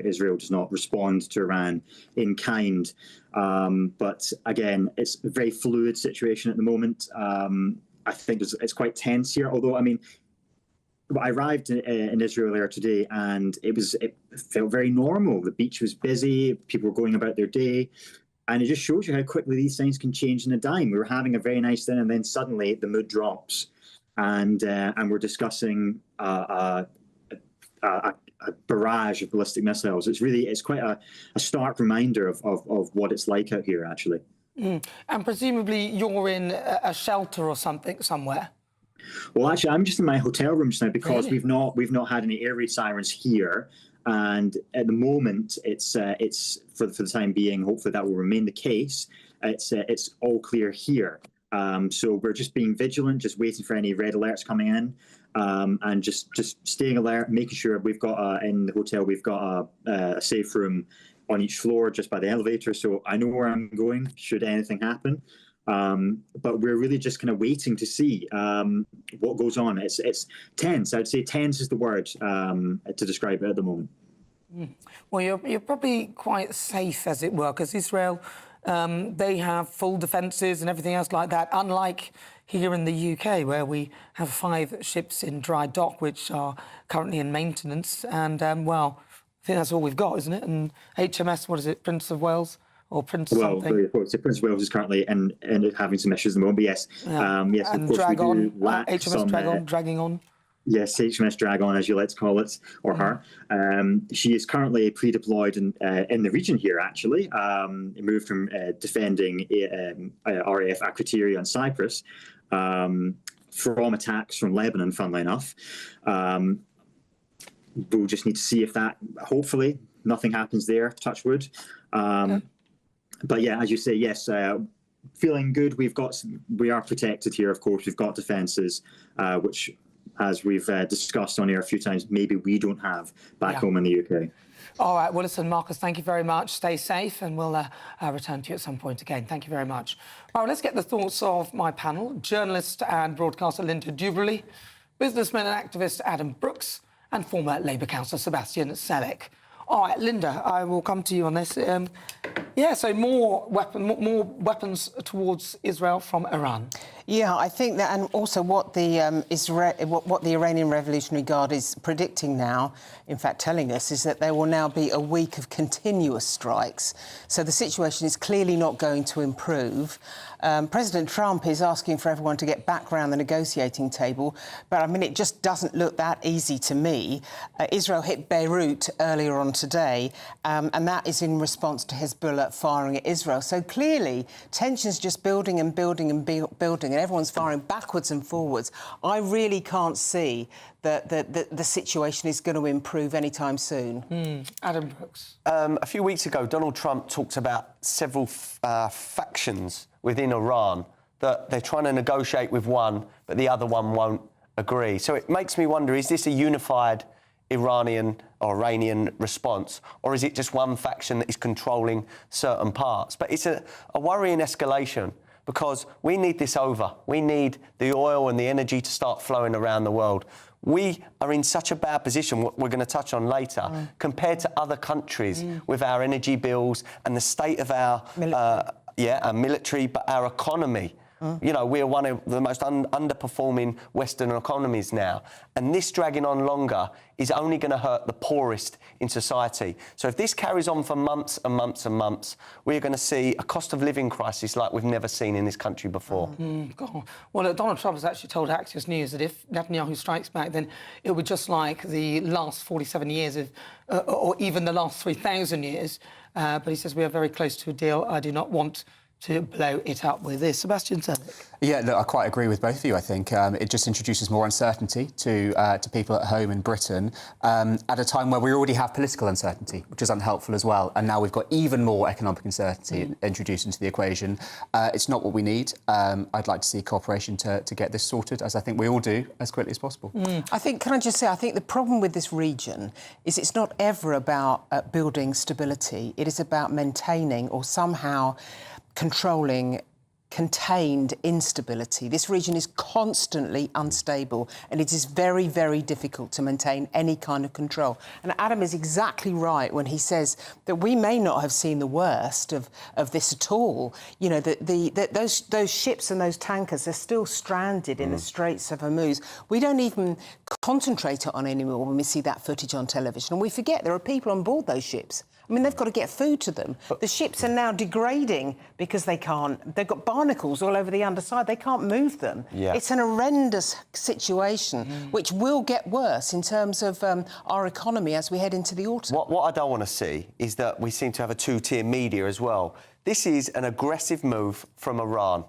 Israel does not respond to Iran in kind. But again, it's a very fluid situation at the moment. I think it's quite tense here. Although, I mean, I arrived in Israel earlier today, and it felt very normal. The beach was busy. People were going about their day. And it just shows you how quickly these things can change in a dime. We were having a very nice dinner, and then suddenly the mood drops, and we're discussing a barrage of ballistic missiles. It's quite a stark reminder of what it's like out here, actually. And presumably you're in a shelter or something somewhere. Well, actually, I'm just in my hotel room just now because Really? we've not had any air raid sirens here. And at the moment, it's for the time being. Hopefully, that will remain the case. It's all clear here. So we're just being vigilant, just waiting for any red alerts coming in, and just staying alert, making sure we've got in the hotel we've got a safe room on each floor, just by the elevator. So I know where I'm going should anything happen. But we're really just kind of waiting to see what goes on. It's tense. I'd say tense is the word to describe it at the moment. Well, you're probably quite safe, as it were, because Israel, they have full defences and everything else like that, unlike here in the UK, where we have 5 ships in dry dock, which are currently in maintenance. And, well, I think that's all we've got, isn't it? And HMS, what is it, Prince of Wales? Or Prince something. Well, of course, Prince of Wales is currently and having some issues at the moment. But yes, yes, and of course Dragon, we do lack HMS some. dragging on. Yes, HMS Dragon, as you like to call it, or her. She is currently pre-deployed in the region here. Actually, moved from defending RAF Akrotiri on Cyprus from attacks from Lebanon. Funnily enough, we'll just need to see if that. Hopefully, nothing happens there. Touch wood. But yeah, as you say, yes, feeling good. We are protected here, of course. We've got defences, which, as we've discussed on air a few times, maybe we don't have back home in the UK. All right. Well, listen, Marcus, thank you very much. Stay safe, and we'll return to you at some point again. Thank you very much. All right, let's get the thoughts of my panel: journalist and broadcaster Linda Duberly, businessman and activist Adam Brooks, and former Labour councillor Sebastian Selleck. All right, Linda, I will come to you on this. So more weapons towards Israel from Iran. Yeah, I think that, and also what the Iranian Revolutionary Guard is predicting now, in fact telling us, is that there will now be a week of continuous strikes. So the situation is clearly not going to improve. President Trump is asking for everyone to get back around the negotiating table, but I mean, it just doesn't look that easy to me. Israel hit Beirut earlier on today, and that is in response to Hezbollah firing at Israel. So clearly, tensions just building and building and building, and everyone's firing backwards and forwards. I really can't see that the situation is going to improve anytime soon. Adam Brooks. A few weeks ago, Donald Trump talked about several factions within Iran, that they're trying to negotiate with one, but the other one won't agree. So it makes me wonder, is this a unified Iranian response, or is it just one faction that is controlling certain parts? But it's a worrying escalation, because we need this over. We need the oil and the energy to start flowing around the world. We are in such a bad position, what we're going to touch on later, compared to other countries with our energy bills and the state of our our military, but our economy. You know, we're one of the most underperforming Western economies now. And this dragging on longer is only going to hurt the poorest in society. So if this carries on for months and months and months, we're going to see a cost of living crisis like we've never seen in this country before. God. Well, Donald Trump has actually told Axios News that if Netanyahu strikes back, then it would be just like the last 47 years of, or even the last 3,000 years. But he says we are very close to a deal. I do not want to blow it up with this. Sebastian Selleck. Yeah, look, I quite agree with both of you. I think it just introduces more uncertainty to people at home in Britain at a time where we already have political uncertainty, which is unhelpful as well. And now we've got even more economic uncertainty introduced into the equation. It's not what we need. I'd like to see cooperation to get this sorted, as I think we all do, as quickly as possible. I think, can I just say, I think the problem with this region is it's not ever about building stability. It is about maintaining or somehow controlling contained instability. This region is constantly unstable and it is very, very difficult to maintain any kind of control. And Adam is exactly right when he says that we may not have seen the worst of this at all. You know, those ships and those tankers are still stranded in the Straits of Hormuz. We don't even concentrate on it anymore when we see that footage on television. And we forget there are people on board those ships. I mean, they've got to get food to them. The ships are now degrading because they've got barnacles all over the underside. They can't move them. Yeah. It's an horrendous situation, which will get worse in terms of our economy as we head into the autumn. What I don't want to see is that we seem to have a two-tier media as well. This is an aggressive move from Iran.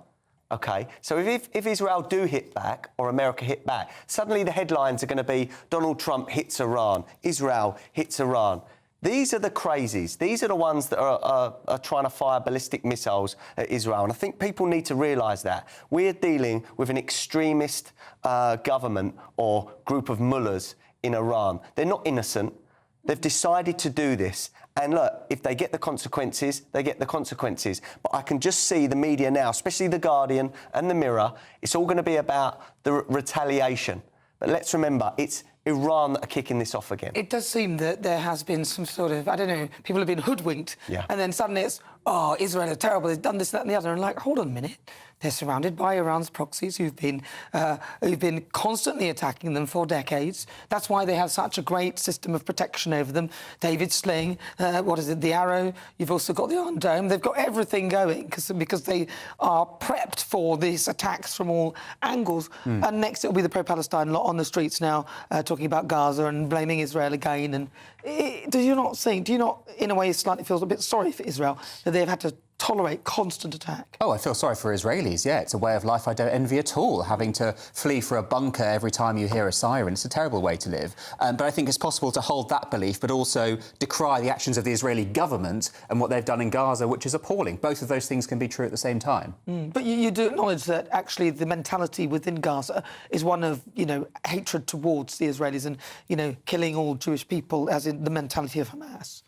OK, so if Israel do hit back or America hit back, suddenly the headlines are going to be Donald Trump hits Iran, Israel hits Iran. These are the crazies. These are the ones that are trying to fire ballistic missiles at Israel. And I think people need to realise that. We're dealing with an extremist government or group of mullahs in Iran. They're not innocent. They've decided to do this. And look, if they get the consequences, they get the consequences. But I can just see the media now, especially The Guardian and The Mirror, it's all going to be about the retaliation. But let's remember, it's Iran that are kicking this off again. It does seem that there has been some sort of, I don't know, people have been hoodwinked. Yeah. And then suddenly it's, oh, Israel is terrible, they've done this, that and the other. And like, hold on a minute. They're surrounded by Iran's proxies who've been constantly attacking them for decades. That's why they have such a great system of protection over them. David's sling, the arrow. You've also got the Iron Dome. They've got everything going because they are prepped for these attacks from all angles. And next it'll be the pro-Palestine lot on the streets now talking about Gaza and blaming Israel again. And do you not, in a way, slightly feel a bit sorry for Israel that they've had to tolerate constant attack? Oh, I feel sorry for Israelis, yeah. It's a way of life I don't envy at all, having to flee for a bunker every time you hear a siren. It's a terrible way to live. But I think it's possible to hold that belief, but also decry the actions of the Israeli government and what they've done in Gaza, which is appalling. Both of those things can be true at the same time. But you do acknowledge that actually the mentality within Gaza is one of, hatred towards the Israelis and, killing all Jewish people, as in the mentality of Hamas.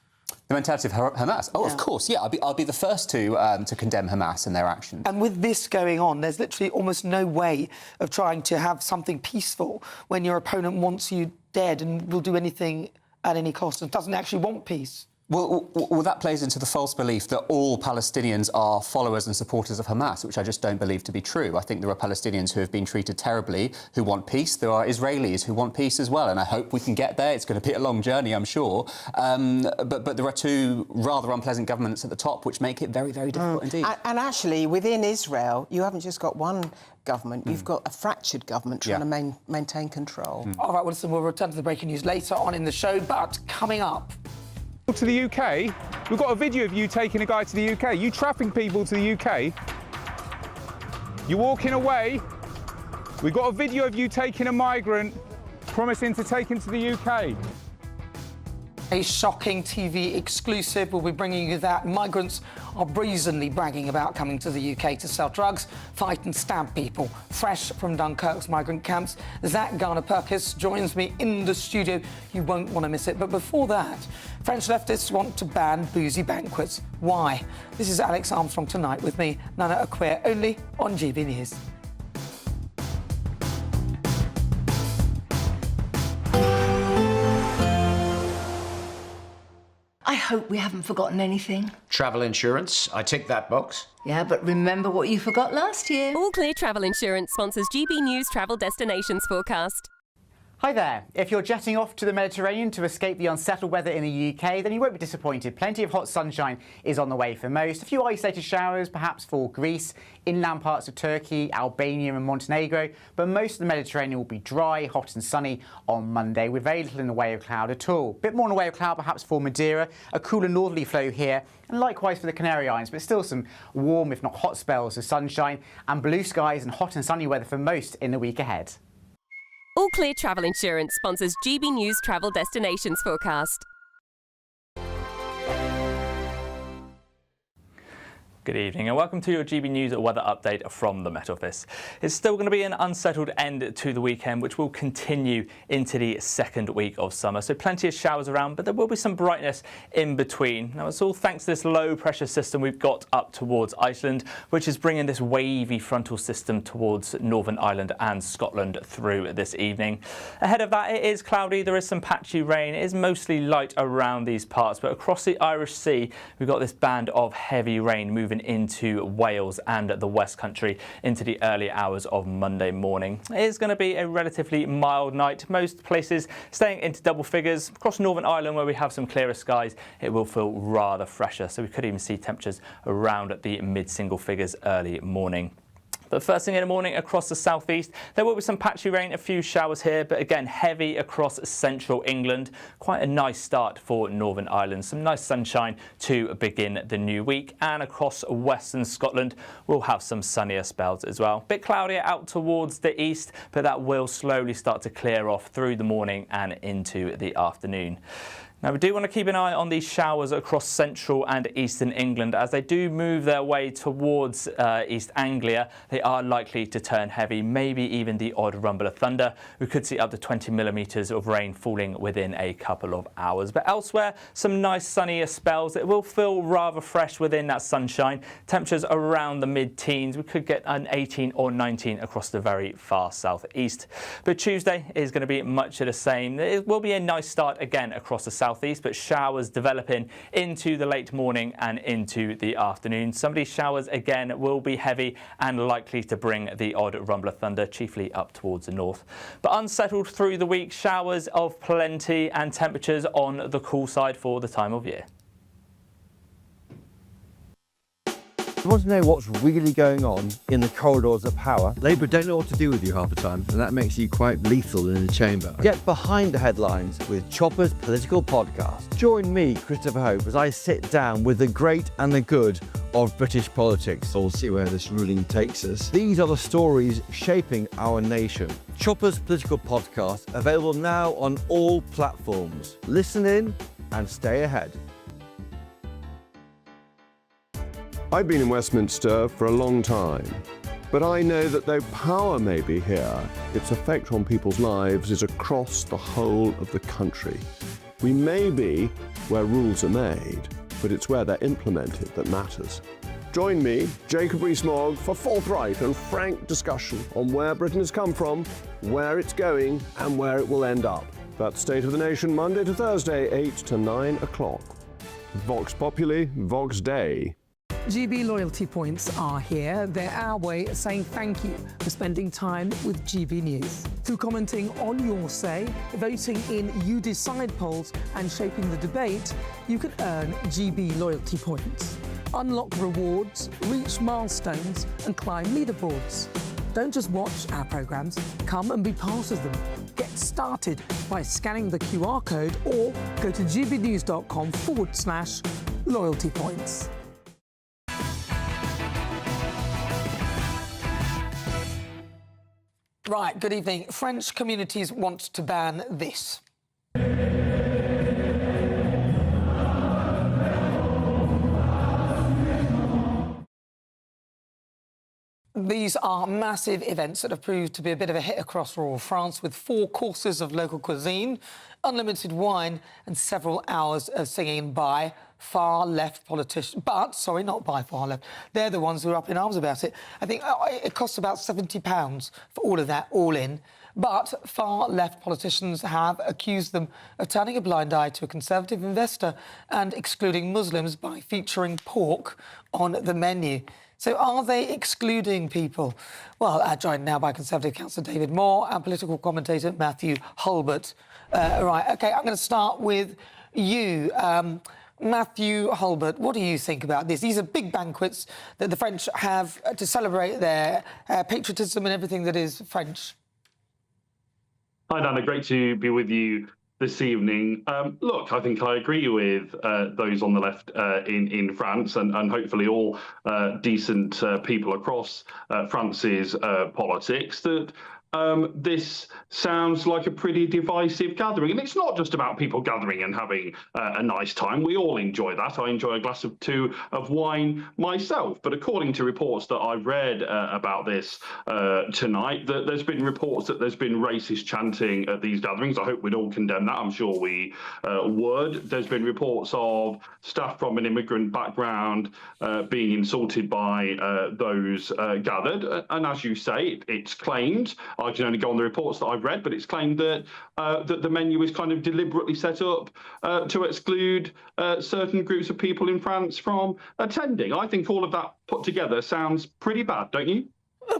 The mentality of Hamas? Oh, yeah. Of course, yeah. I'll be the first to condemn Hamas and their actions. And with this going on, there's literally almost no way of trying to have something peaceful when your opponent wants you dead and will do anything at any cost and doesn't actually want peace. Well, that plays into the false belief that all Palestinians are followers and supporters of Hamas, which I just don't believe to be true. I think there are Palestinians who have been treated terribly, who want peace. There are Israelis who want peace as well, and I hope we can get there. It's going to be a long journey, I'm sure. But there are two rather unpleasant governments at the top, which make it very, very difficult indeed. And actually, within Israel, you haven't just got one government, you've got a fractured government trying to maintain control. All right, well, listen, we'll return to the breaking news later on in the show, but coming up... To the UK, we've got a video of you taking a guy to the UK. You trafficking people to the UK. You're walking away. We've got a video of you taking a migrant, promising to take him to the UK. A shocking TV exclusive. We'll be bringing you that. Migrants are brazenly bragging about coming to the UK to sell drugs, fight and stab people. Fresh from Dunkirk's migrant camps, Zach Garner-Perkis joins me in the studio. You won't want to miss it. But before that, French leftists want to ban boozy banquets. Why? This is Alex Armstrong tonight with me, Nana Akwe, only on GB News. I hope we haven't forgotten anything. Travel insurance, I tick that box. Yeah, but remember what you forgot last year. All Clear Travel Insurance sponsors GB News Travel Destinations Forecast. Hi there. If you're jetting off to the Mediterranean to escape the unsettled weather in the UK, then you won't be disappointed. Plenty of hot sunshine is on the way for most. A few isolated showers, perhaps for Greece, inland parts of Turkey, Albania and Montenegro. But most of the Mediterranean will be dry, hot and sunny on Monday, with very little in the way of cloud at all. A bit more in the way of cloud perhaps for Madeira, a cooler northerly flow here, and likewise for the Canary Islands, but still some warm, if not hot spells of sunshine and blue skies and hot and sunny weather for most in the week ahead. All Clear Travel Insurance sponsors GB News Travel Destinations Forecast. Good evening and welcome to your GB News weather update from the Met Office. It's still going to be an unsettled end to the weekend, which will continue into the second week of summer. So plenty of showers around, but there will be some brightness in between. Now, it's all thanks to this low pressure system we've got up towards Iceland, which is bringing this wavy frontal system towards Northern Ireland and Scotland through this evening. Ahead of that, it is cloudy. There is some patchy rain. It is mostly light around these parts, but across the Irish Sea, we've got this band of heavy rain moving into Wales and the West Country into the early hours of Monday morning. It is going to be a relatively mild night. Most places staying into double figures. Across Northern Ireland, where we have some clearer skies, it will feel rather fresher. So we could even see temperatures around the mid-single figures early morning. But first thing in the morning across the southeast, there will be some patchy rain, a few showers here, but again heavy across central England. Quite a nice start for Northern Ireland. Some nice sunshine to begin the new week. And across western Scotland, we'll have some sunnier spells as well. Bit cloudier out towards the east, but that will slowly start to clear off through the morning and into the afternoon. Now, we do want to keep an eye on these showers across central and eastern England. As they do move their way towards East Anglia, they are likely to turn heavy, maybe even the odd rumble of thunder. We could see up to 20 millimetres of rain falling within a couple of hours. But elsewhere, some nice sunnier spells. It will feel rather fresh within that sunshine. Temperatures around the mid-teens. We could get an 18 or 19 across the very far southeast. But Tuesday is going to be much of the same. It will be a nice start again across the southeast, but showers developing into the late morning and into the afternoon. Some of these showers again will be heavy and likely to bring the odd rumble of thunder, chiefly up towards the north. But unsettled through the week, showers of plenty and temperatures on the cool side for the time of year. You want to know what's really going on in the corridors of power? Labour don't know what to do with you half the time, and that makes you quite lethal in the chamber. Get behind the headlines with Chopper's Political Podcast. Join me, Christopher Hope, as I sit down with the great and the good of British politics. We'll see where this ruling takes us. These are the stories shaping our nation. Chopper's Political Podcast, available now on all platforms. Listen in and stay ahead. I've been in Westminster for a long time, but I know that though power may be here, its effect on people's lives is across the whole of the country. We may be where rules are made, but it's where they're implemented that matters. Join me, Jacob Rees-Mogg, for forthright and frank discussion on where Britain has come from, where it's going, and where it will end up. That's State of the Nation, Monday to Thursday, 8 to 9 o'clock. Vox Populi, Vox Dei. GB loyalty points are here. They're our way of saying thank you for spending time with GB News. Through commenting on your say, voting in You Decide polls and shaping the debate, you can earn GB loyalty points. Unlock rewards, reach milestones and climb leaderboards. Don't just watch our programmes, come and be part of them. Get started by scanning the QR code or go to gbnews.com/loyalty points. Right, good evening. French communities want to ban this. These are massive events that have proved to be a bit of a hit across rural France, with 4 courses of local cuisine, unlimited wine and several hours of singing by far-left politicians. But, sorry, not by far-left. They're the ones who are up in arms about it. I think it costs about £70 for all of that, all in. But far-left politicians have accused them of turning a blind eye to a Conservative investor and excluding Muslims by featuring pork on the menu. So are they excluding people? Well, joined now by Conservative councillor David Moore and political commentator Matthew Hulbert. Right, OK, I'm going to start with you. Matthew Hulbert, what do you think about this? These are big banquets that the French have to celebrate their patriotism and everything that is French. Hi, Nana. Great to be with you this evening. Look, I think I agree with those on the left in France and hopefully all decent people across France's politics that this sounds like a pretty divisive gathering. And it's not just about people gathering and having a nice time. We all enjoy that. I enjoy a glass of two of wine myself. But according to reports that I've read about this tonight, that there's been reports that there's been racist chanting at these gatherings. I hope we'd all condemn that. I'm sure we would. There's been reports of staff from an immigrant background being insulted by those gathered. And as you say, it's claimed, I can only go on the reports that I've read, but it's claimed that that the menu is kind of deliberately set up to exclude certain groups of people in France from attending. I think all of that put together sounds pretty bad, don't you?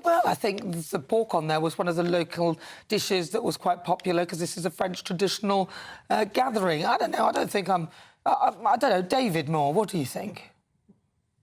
Well, I think the pork on there was one of the local dishes that was quite popular because this is a French traditional gathering. I don't know. I don't think I don't know. David Moore, what do you think?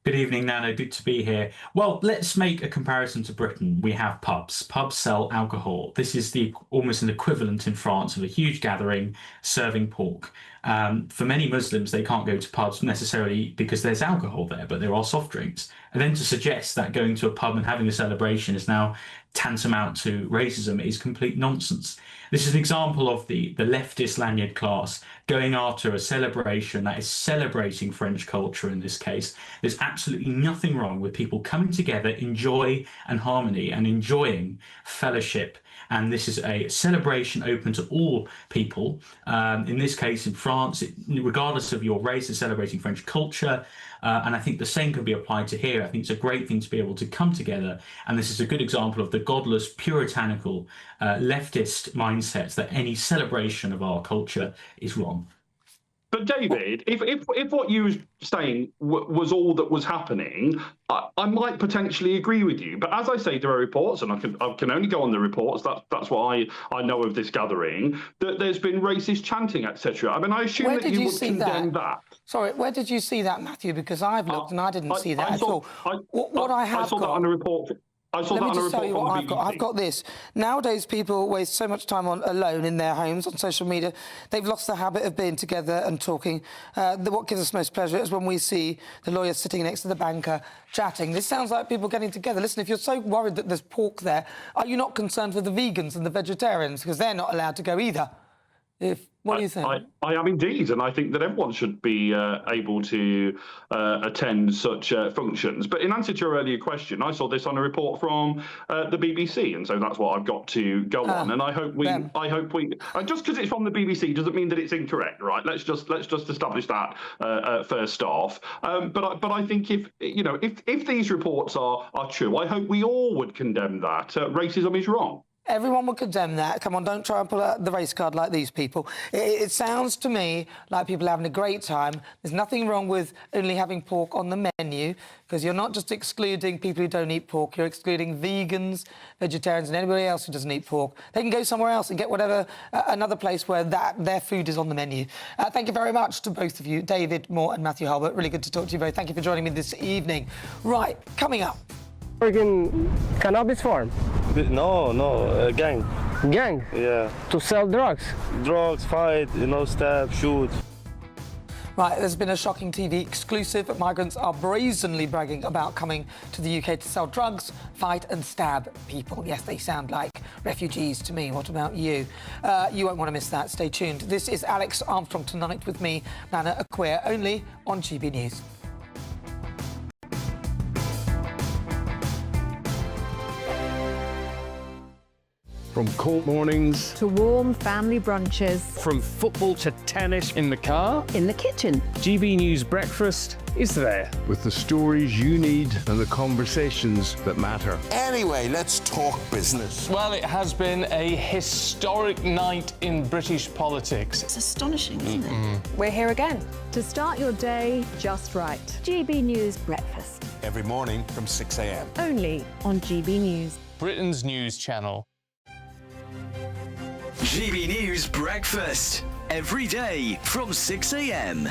Good evening, Nano. Good to be here. Well, let's make a comparison to Britain. We have pubs. Pubs sell alcohol. This is almost an equivalent in France of a huge gathering serving pork. For many Muslims, they can't go to pubs necessarily because there's alcohol there, but there are soft drinks. And then to suggest that going to a pub and having a celebration is now tantamount to racism is complete nonsense. This is an example of the leftist lanyard class going after a celebration that is celebrating French culture in this case. There's absolutely nothing wrong with people coming together in joy and harmony and enjoying fellowship. And this is a celebration open to all people. In this case, in France, regardless of your race, is celebrating French culture. And I think the same can be applied to here. I think it's a great thing to be able to come together. And this is a good example of the godless, puritanical, leftist mindsets that any celebration of our culture is wrong. But David, if what you were saying was all that was happening, I might potentially agree with you. But as I say, there are reports, and I can only go on the reports. That's what I know of this gathering. That there's been racist chanting, etc. I mean, I assume that you would condemn that. Sorry, where did you see that, Matthew? Because I've looked and I didn't see that at all. What I have I saw got that on a report. Let me just tell you what I've got. I've got this. Nowadays, people waste so much time alone in their homes on social media. They've lost the habit of being together and talking. What gives us most pleasure is when we see the lawyer sitting next to the banker chatting. This sounds like people getting together. Listen, if you're so worried that there's pork there, are you not concerned with the vegans and the vegetarians? Because they're not allowed to go either. What do you think? I am indeed, and I think that everyone should be able to attend such functions. But in answer to your earlier question, I saw this on a report from the BBC, and so that's what I've got to go on. And I hope we just because it's from the BBC doesn't mean that it's incorrect, right? Let's just establish that first off. But I think if these reports are true, I hope we all would condemn that. Racism is wrong. Everyone would condemn that. Come on, don't try and pull out the race card like these people. It sounds to me like people are having a great time. There's nothing wrong with only having pork on the menu, because you're not just excluding people who don't eat pork, you're excluding vegans, vegetarians and anybody else who doesn't eat pork. They can go somewhere else and get whatever, another place where their food is on the menu. Thank you very much to both of you, David Moore and Matthew Hulbert. Really good to talk to you both. Thank you for joining me this evening. Right, coming up. Working cannabis farm? No, gang. Gang? Yeah. To sell drugs? Drugs, fight, stab, shoot. Right, there's been a shocking TV exclusive. Migrants are brazenly bragging about coming to the UK to sell drugs, fight and stab people. Yes, they sound like refugees to me. What about you? You won't want to miss that. Stay tuned. This is Alex Armstrong tonight with me, Nana Akua, only on GB News. From cold mornings to warm family brunches. From football to tennis in the car. In the kitchen. GB News Breakfast is there. With the stories you need and the conversations that matter. Anyway, let's talk business. Well, it has been a historic night in British politics. It's astonishing, isn't it? We're here again to start your day just right. GB News Breakfast. Every morning from 6 a.m. Only on GB News. Britain's news channel. GB News Breakfast. Every day from 6 a.m.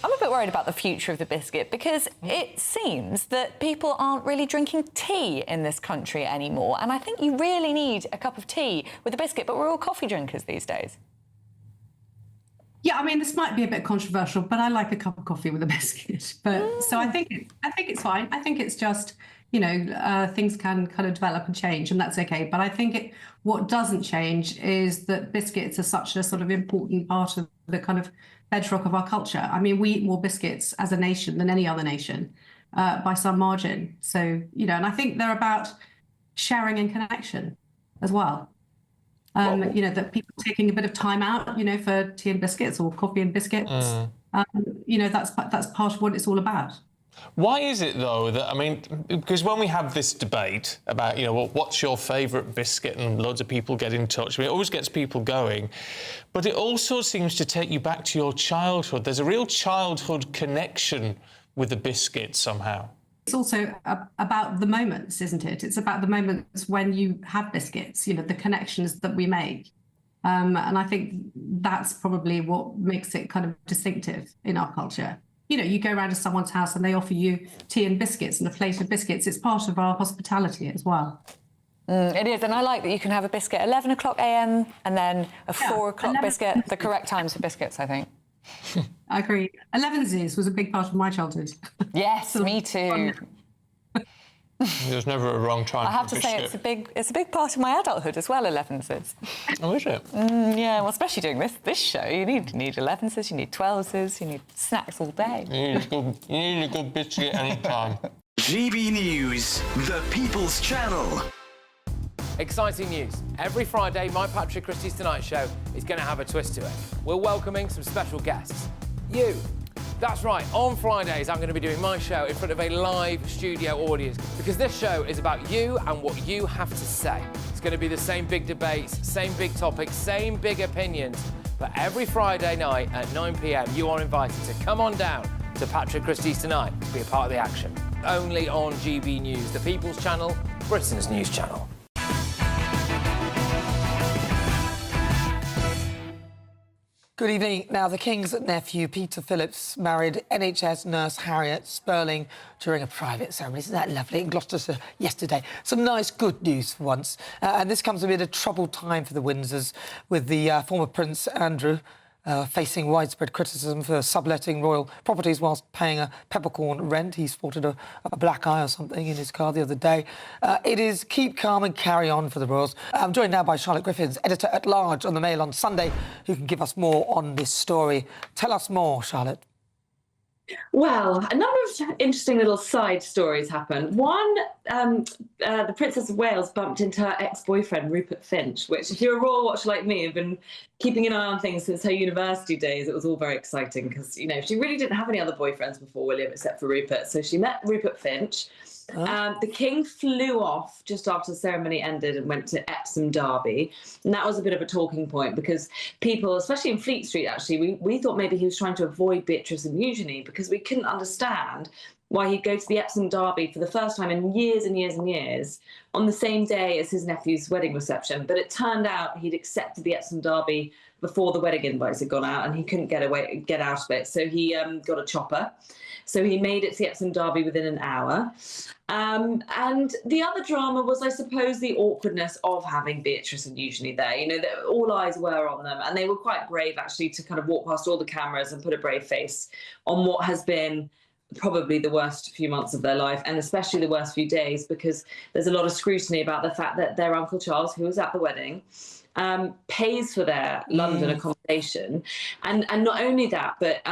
I'm a bit worried about the future of the biscuit because it seems that people aren't really drinking tea in this country anymore. And I think you really need a cup of tea with a biscuit, but we're all coffee drinkers these days. Yeah, I mean, this might be a bit controversial, but I like a cup of coffee with a biscuit. But so I think it's fine. I think it's just, you know, things can kind of develop and change, and that's okay. But I think what doesn't change is that biscuits are such a sort of important part of the kind of bedrock of our culture. I mean, we eat more biscuits as a nation than any other nation by some margin. So, you know, and I think they're about sharing and connection as well. You know, that people taking a bit of time out, you know, for tea and biscuits or coffee and biscuits. You know, that's part of what it's all about. Why is it, though, that, I mean, because when we have this debate about, you know, what's your favourite biscuit, and loads of people get in touch, I mean, it always gets people going, but it also seems to take you back to your childhood. There's a real childhood connection with the biscuit somehow. It's also about the moments, isn't it? It's about the moments when you have biscuits, you know, the connections that we make. And I think that's probably what makes it kind of distinctive in our culture. You know, you go around to someone's house and they offer you tea and biscuits and a plate of biscuits. It's part of our hospitality as well. It is, and I like that you can have a biscuit at 11 o'clock a.m. and then a 4 o'clock biscuit, the correct times for biscuits, I think. I agree. 11s was a big part of my childhood. Yes, me too. There's never a wrong time. I have to say it's a big part of my adulthood as well. 11s. Oh, is it? Yeah, well, especially doing this show, you need 11s, you need 12s, you need snacks all day. You need a good biscuit anytime. GB News, the People's Channel. Exciting news. Every Friday, my Patrick Christie's Tonight Show is going to have a twist to it. We're welcoming some special guests. You. That's right, on Fridays I'm going to be doing my show in front of a live studio audience because this show is about you and what you have to say. It's going to be the same big debates, same big topics, same big opinions. But every Friday night at 9 p.m, you are invited to come on down to Patrick Christie's Tonight to be a part of the action. Only on GB News, the People's Channel, Britain's news channel. Good evening. Now, the King's nephew, Peter Phillips, married NHS nurse Harriet Sperling during a private ceremony. Isn't that lovely? In Gloucestershire yesterday. Some nice, good news for once. And this comes amid a troubled time for the Windsors, with the former Prince Andrew facing widespread criticism for subletting royal properties whilst paying a peppercorn rent. He sported a black eye or something in his car the other day. It is keep calm and carry on for the royals. I'm joined now by Charlotte Griffiths, editor-at-large on the Mail on Sunday, who can give us more on this story. Tell us more, Charlotte. Well, a number of interesting little side stories happened. One, the Princess of Wales bumped into her ex-boyfriend, Rupert Finch, which, if you're a royal watcher like me, have been keeping an eye on things since her university days. It was all very exciting because, you know, she really didn't have any other boyfriends before William, except for Rupert. So she met Rupert Finch. The King flew off just after the ceremony ended and went to Epsom Derby. And that was a bit of a talking point because people, especially in Fleet Street, actually, we thought maybe he was trying to avoid Beatrice and Eugenie because we couldn't understand why he'd go to the Epsom Derby for the first time in years and years and years on the same day as his nephew's wedding reception. But it turned out he'd accepted the Epsom Derby before the wedding invites had gone out and he couldn't get out of it. So he got a chopper. So he made it to the Epsom Derby within an hour. And the other drama was, I suppose, the awkwardness of having Beatrice and Eugenie there. You know, all eyes were on them, and they were quite brave, actually, to kind of walk past all the cameras and put a brave face on what has been probably the worst few months of their life, and especially the worst few days, because there's a lot of scrutiny about the fact that their Uncle Charles, who was at the wedding, pays for their London accommodation. And not only that, but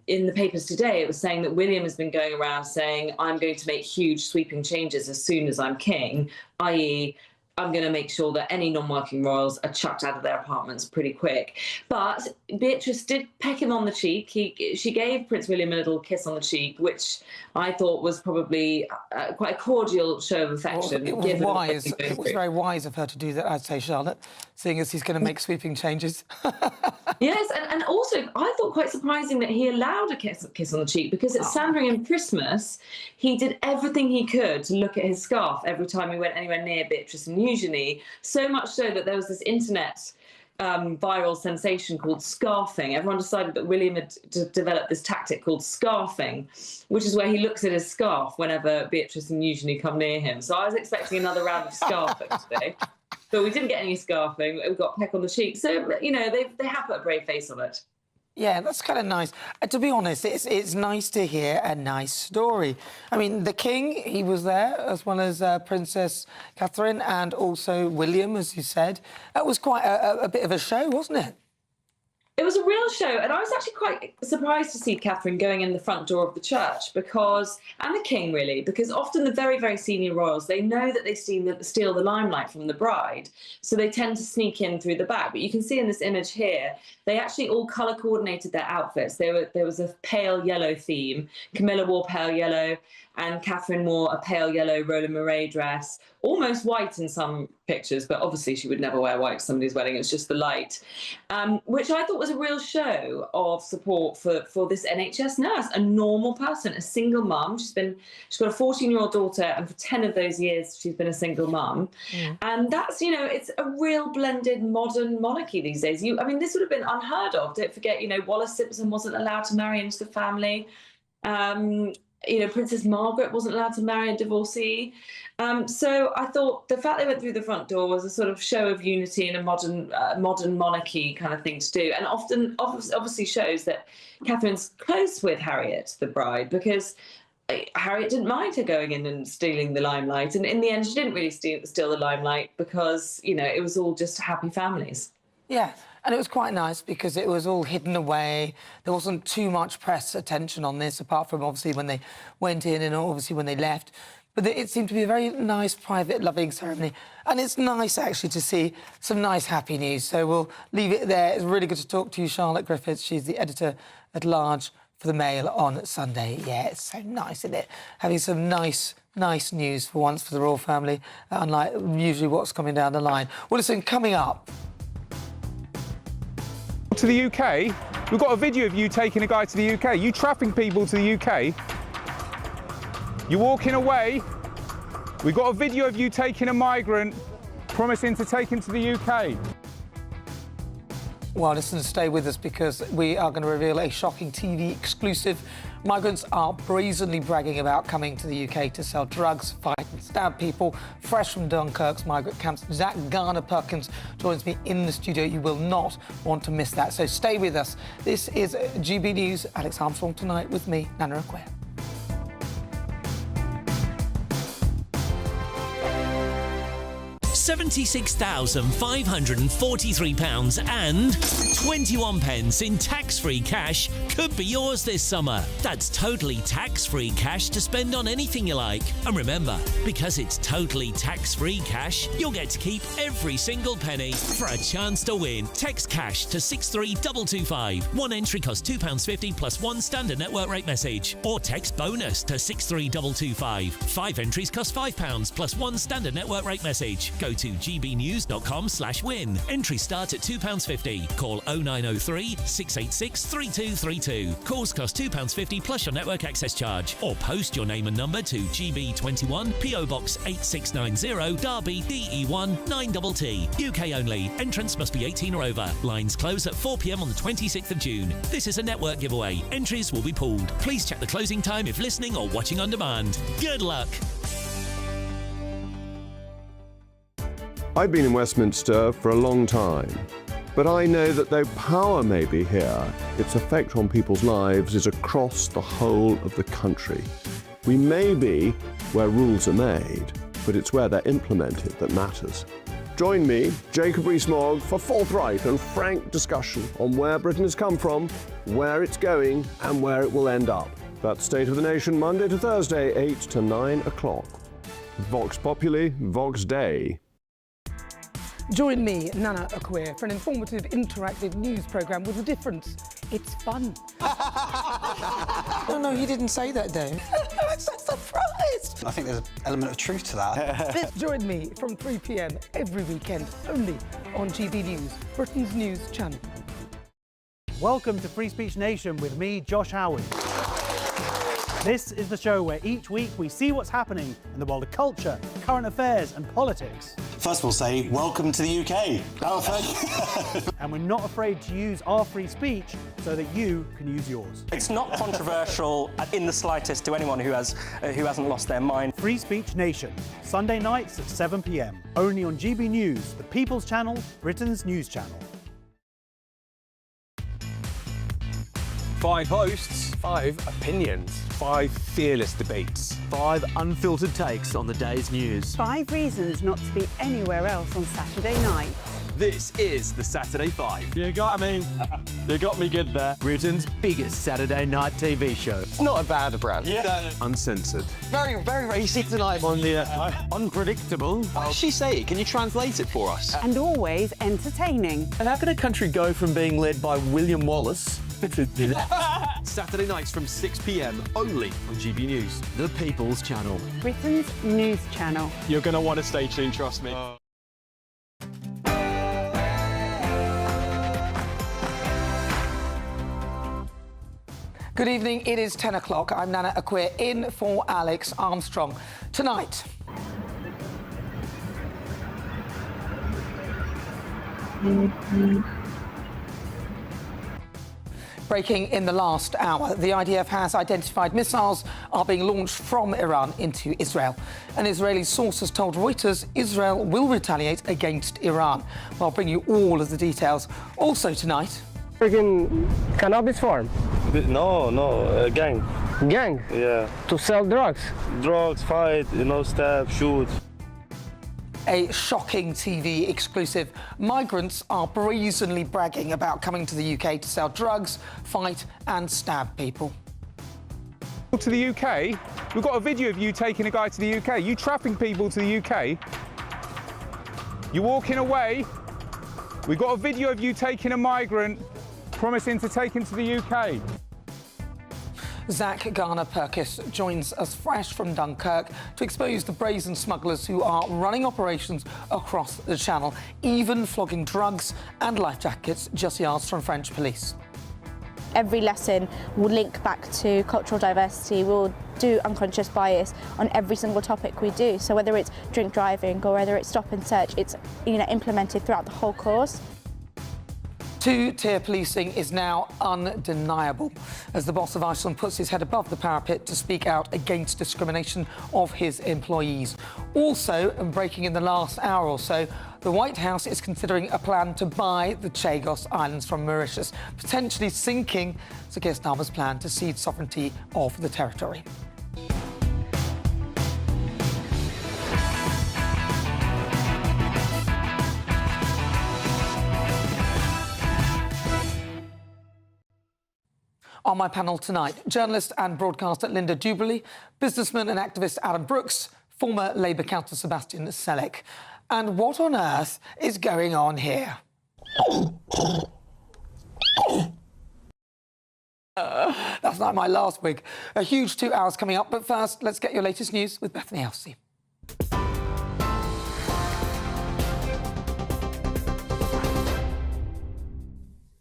in the papers today, it was saying that William has been going around saying, I'm going to make huge sweeping changes as soon as I'm king, i.e., I'm going to make sure that any non-working royals are chucked out of their apartments pretty quick. But Beatrice did peck him on the cheek. She gave Prince William a little kiss on the cheek, which I thought was probably quite a cordial show of affection. Well, it was wise. It was very wise of her to do that, I'd say, Charlotte, seeing as he's going to make sweeping changes. Yes, and also I thought quite surprising that he allowed a kiss on the cheek, because at Sandringham Christmas, he did everything he could to look at his scarf every time he went anywhere near Beatrice and Eugenie, so much so that there was this internet viral sensation called scarfing. Everyone decided that William had developed this tactic called scarfing, which is where he looks at his scarf whenever Beatrice and Eugenie come near him. So I was expecting another round of scarfing today. But we didn't get any scarfing. We got peck on the cheek. So, you know, they have put a brave face on it. Yeah, that's kind of nice. To be honest, it's nice to hear a nice story. I mean, the King, he was there, as well as Princess Catherine and also William, as you said. It was quite a bit of a show, wasn't it? It was a real show, and I was actually quite surprised to see Catherine going in the front door of the church, and the King really, because often the very, very senior royals, they know that they steal the limelight from the bride, so they tend to sneak in through the back. But you can see in this image here, they actually all colour coordinated their outfits. There was a pale yellow theme. Camilla wore pale yellow, and Catherine wore a pale yellow Roland Mouret dress, almost white in some pictures, but obviously she would never wear white at somebody's wedding. It's just the light, which I thought was a real show of support for this NHS nurse, a normal person, a single mum. She's got a 14-year-old daughter, and for 10 of those years she's been a single mum. And that's, you know, it's a real blended modern monarchy these days. I mean, this would have been unheard of. Don't forget, you know, Wallace Simpson wasn't allowed to marry into the family. You know, Princess Margaret wasn't allowed to marry a divorcee. So I thought the fact they went through the front door was a sort of show of unity and a modern monarchy kind of thing to do. And often, obviously shows that Catherine's close with Harriet, the bride, because Harriet didn't mind her going in and stealing the limelight. And in the end, she didn't really steal the limelight because, you know, it was all just happy families. Yeah. And it was quite nice because it was all hidden away. There wasn't too much press attention on this, apart from obviously when they went in and obviously when they left. But it seemed to be a very nice, private, loving ceremony. And it's nice, actually, to see some nice, happy news. So we'll leave it there. It's really good to talk to you, Charlotte Griffiths. She's the editor-at-large for the Mail on Sunday. Yeah, it's so nice, isn't it? Having some nice news for once for the royal family, unlike usually what's coming down the line. Well, listen, coming up... To the UK, we've got a video of you taking a guy to the UK. You trafficking people to the UK. You're walking away. We've got a video of you taking a migrant, promising to take him to the UK. Well, listen, stay with us because we are going to reveal a shocking TV exclusive. Migrants are brazenly bragging about coming to the UK to sell drugs, fight and stab people. Fresh from Dunkirk's migrant camps, Zach Garner-Perkins joins me in the studio. You will not want to miss that, so stay with us. This is GB News. Alex Armstrong tonight with me, Nana Aquare. £76,543 and 21 pence in tax-free cash could be yours this summer. That's totally tax-free cash to spend on anything you like. And remember, because it's totally tax-free cash, you'll get to keep every single penny. For a chance to win, text cash to 63225. One entry costs £2.50 plus one standard network rate message. Or text bonus to 63225. 5 entries cost £5 plus one standard network rate message. Go to gbnews.com/win. Entry start at £2.50. Call 0903 686 3232. Calls cost £2.50 plus your network access charge. Or post your name and number to GB21 PO Box 8690 Derby DE1 9TT. UK only. Entrance must be 18 or over. Lines close at 4 p.m. on the 26th of June. This is a network giveaway. Entries will be pooled. Please check the closing time if listening or watching on demand. Good luck. I've been in Westminster for a long time, but I know that though power may be here, its effect on people's lives is across the whole of the country. We may be where rules are made, but it's where they're implemented that matters. Join me, Jacob Rees-Mogg, for forthright and frank discussion on where Britain has come from, where it's going, and where it will end up. That's State of the Nation, Monday to Thursday, 8 to 9 o'clock. Vox Populi, Vox Dei. Join me, Nana Akweer, for an informative, interactive news programme with a difference. It's fun. No, he didn't say that, Dave. I'm so surprised. I think there's an element of truth to that. Join me from 3 p.m. every weekend, only on GB News, Britain's news channel. Welcome to Free Speech Nation with me, Josh Howard. This is the show where each week we see what's happening in the world of culture, current affairs and politics. First we'll say, welcome to the UK. Oh, thank you. And we're not afraid to use our free speech so that you can use yours. It's not controversial in the slightest to anyone who hasn't lost their mind. Free Speech Nation, Sunday nights at 7 p.m. Only on GB News, the People's Channel, Britain's news channel. 5 hosts, 5 opinions, 5 fearless debates, 5 unfiltered takes on the day's news. 5 reasons not to be anywhere else on Saturday night. This is the Saturday 5. You got me good there. Britain's biggest Saturday night TV show. It's not a bad brand. Yeah. Uncensored. Very, very racy tonight. On the unpredictable. What did she say? Can you translate it for us? And always entertaining. And how can a country go from being led by William Wallace Saturday nights from 6 p.m. only on GB News, the People's Channel. Britain's news channel. You're going to want to stay tuned, trust me. Good evening, it is 10 o'clock. I'm Nana Akweer, in for Alex Armstrong. Tonight, breaking in the last hour, the IDF has identified missiles are being launched from Iran into Israel. An Israeli source has told Reuters Israel will retaliate against Iran. I'll bring you all of the details. Also tonight, Freaking cannabis farm. No, gang. Gang? Yeah. To sell drugs? Drugs, fight, stab, shoot. a shocking TV exclusive. Migrants are brazenly bragging about coming to the UK to sell drugs, fight and stab people. To the UK? We've got a video of you taking a guy to the UK. You trafficking people to the UK. You're walking away. We've got a video of you taking a migrant, promising to take him to the UK. Zach Garner-Perkis joins us fresh from Dunkirk to expose the brazen smugglers who are running operations across the Channel, even flogging drugs and life jackets just yards from French police. Every lesson will link back to cultural diversity. We'll do unconscious bias on every single topic we do. So whether it's drink driving or whether it's stop and search, it's implemented throughout the whole course. Two-tier policing is now undeniable as the boss of Iceland puts his head above the parapet to speak out against discrimination of his employees. Also, and breaking in the last hour or so, the White House is considering a plan to buy the Chagos Islands from Mauritius, potentially sinking Sir Keir Starmer's plan to cede sovereignty of the territory. On my panel tonight, journalist and broadcaster Linda Jubilee, businessman and activist Adam Brooks, former Labour councillor Sebastian Selleck. And what on earth is going on here? That's like my last wig. A huge 2 hours coming up, but first, let's get your latest news with Bethany Elsey.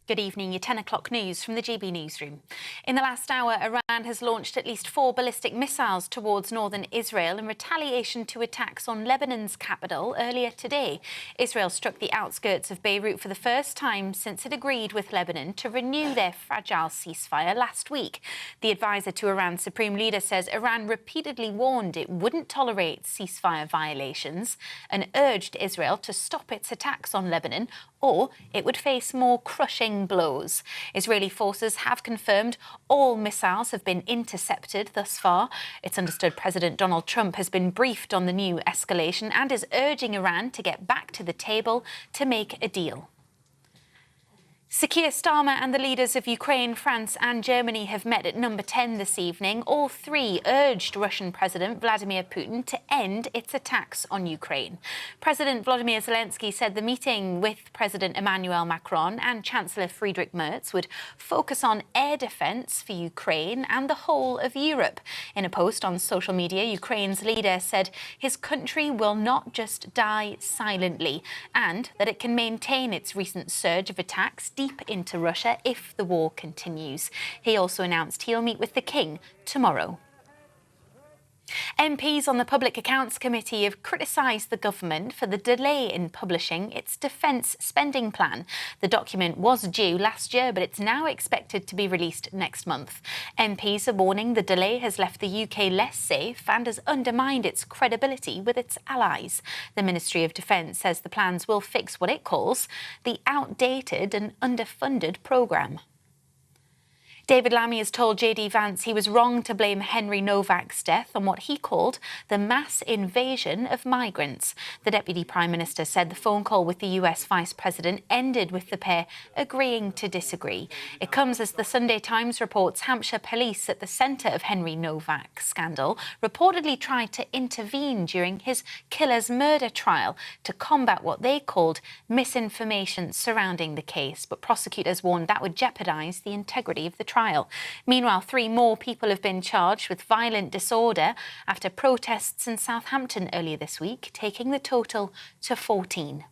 Good evening, your 10 o'clock news from the GB newsroom. In the last hour, Iran has launched at least 4 ballistic missiles towards northern Israel in retaliation to attacks on Lebanon's capital earlier today. Israel struck the outskirts of Beirut for the first time since it agreed with Lebanon to renew their fragile ceasefire last week. The advisor to Iran's supreme leader says Iran repeatedly warned it wouldn't tolerate ceasefire violations and urged Israel to stop its attacks on Lebanon or it would face more crushing blows. Israeli forces have confirmed all missiles have been intercepted thus far. It's understood President Donald Trump has been briefed on the new escalation and is urging Iran to get back to the table to make a deal. Sir Keir Starmer and the leaders of Ukraine, France and Germany have met at number 10 this evening. All three urged Russian President Vladimir Putin to end its attacks on Ukraine. President Volodymyr Zelensky said the meeting with President Emmanuel Macron and Chancellor Friedrich Merz would focus on air defence for Ukraine and the whole of Europe. In a post on social media, Ukraine's leader said his country will not just die silently and that it can maintain its recent surge of attacks deep into Russia if the war continues. He also announced he'll meet with the King tomorrow. MPs on the Public Accounts Committee have criticised the government for the delay in publishing its defence spending plan. The document was due last year, but it's now expected to be released next month. MPs are warning the delay has left the UK less safe and has undermined its credibility with its allies. The Ministry of Defence says the plans will fix what it calls the outdated and underfunded programme. David Lammy has told JD Vance he was wrong to blame Henry Novak's death on what he called the mass invasion of migrants. The Deputy Prime Minister said the phone call with the US Vice President ended with the pair agreeing to disagree. It comes as the Sunday Times reports Hampshire police at the centre of Henry Novak's scandal reportedly tried to intervene during his killer's murder trial to combat what they called misinformation surrounding the case, but prosecutors warned that would jeopardise the integrity of the trial. Meanwhile, 3 more people have been charged with violent disorder after protests in Southampton earlier this week, taking the total to 14.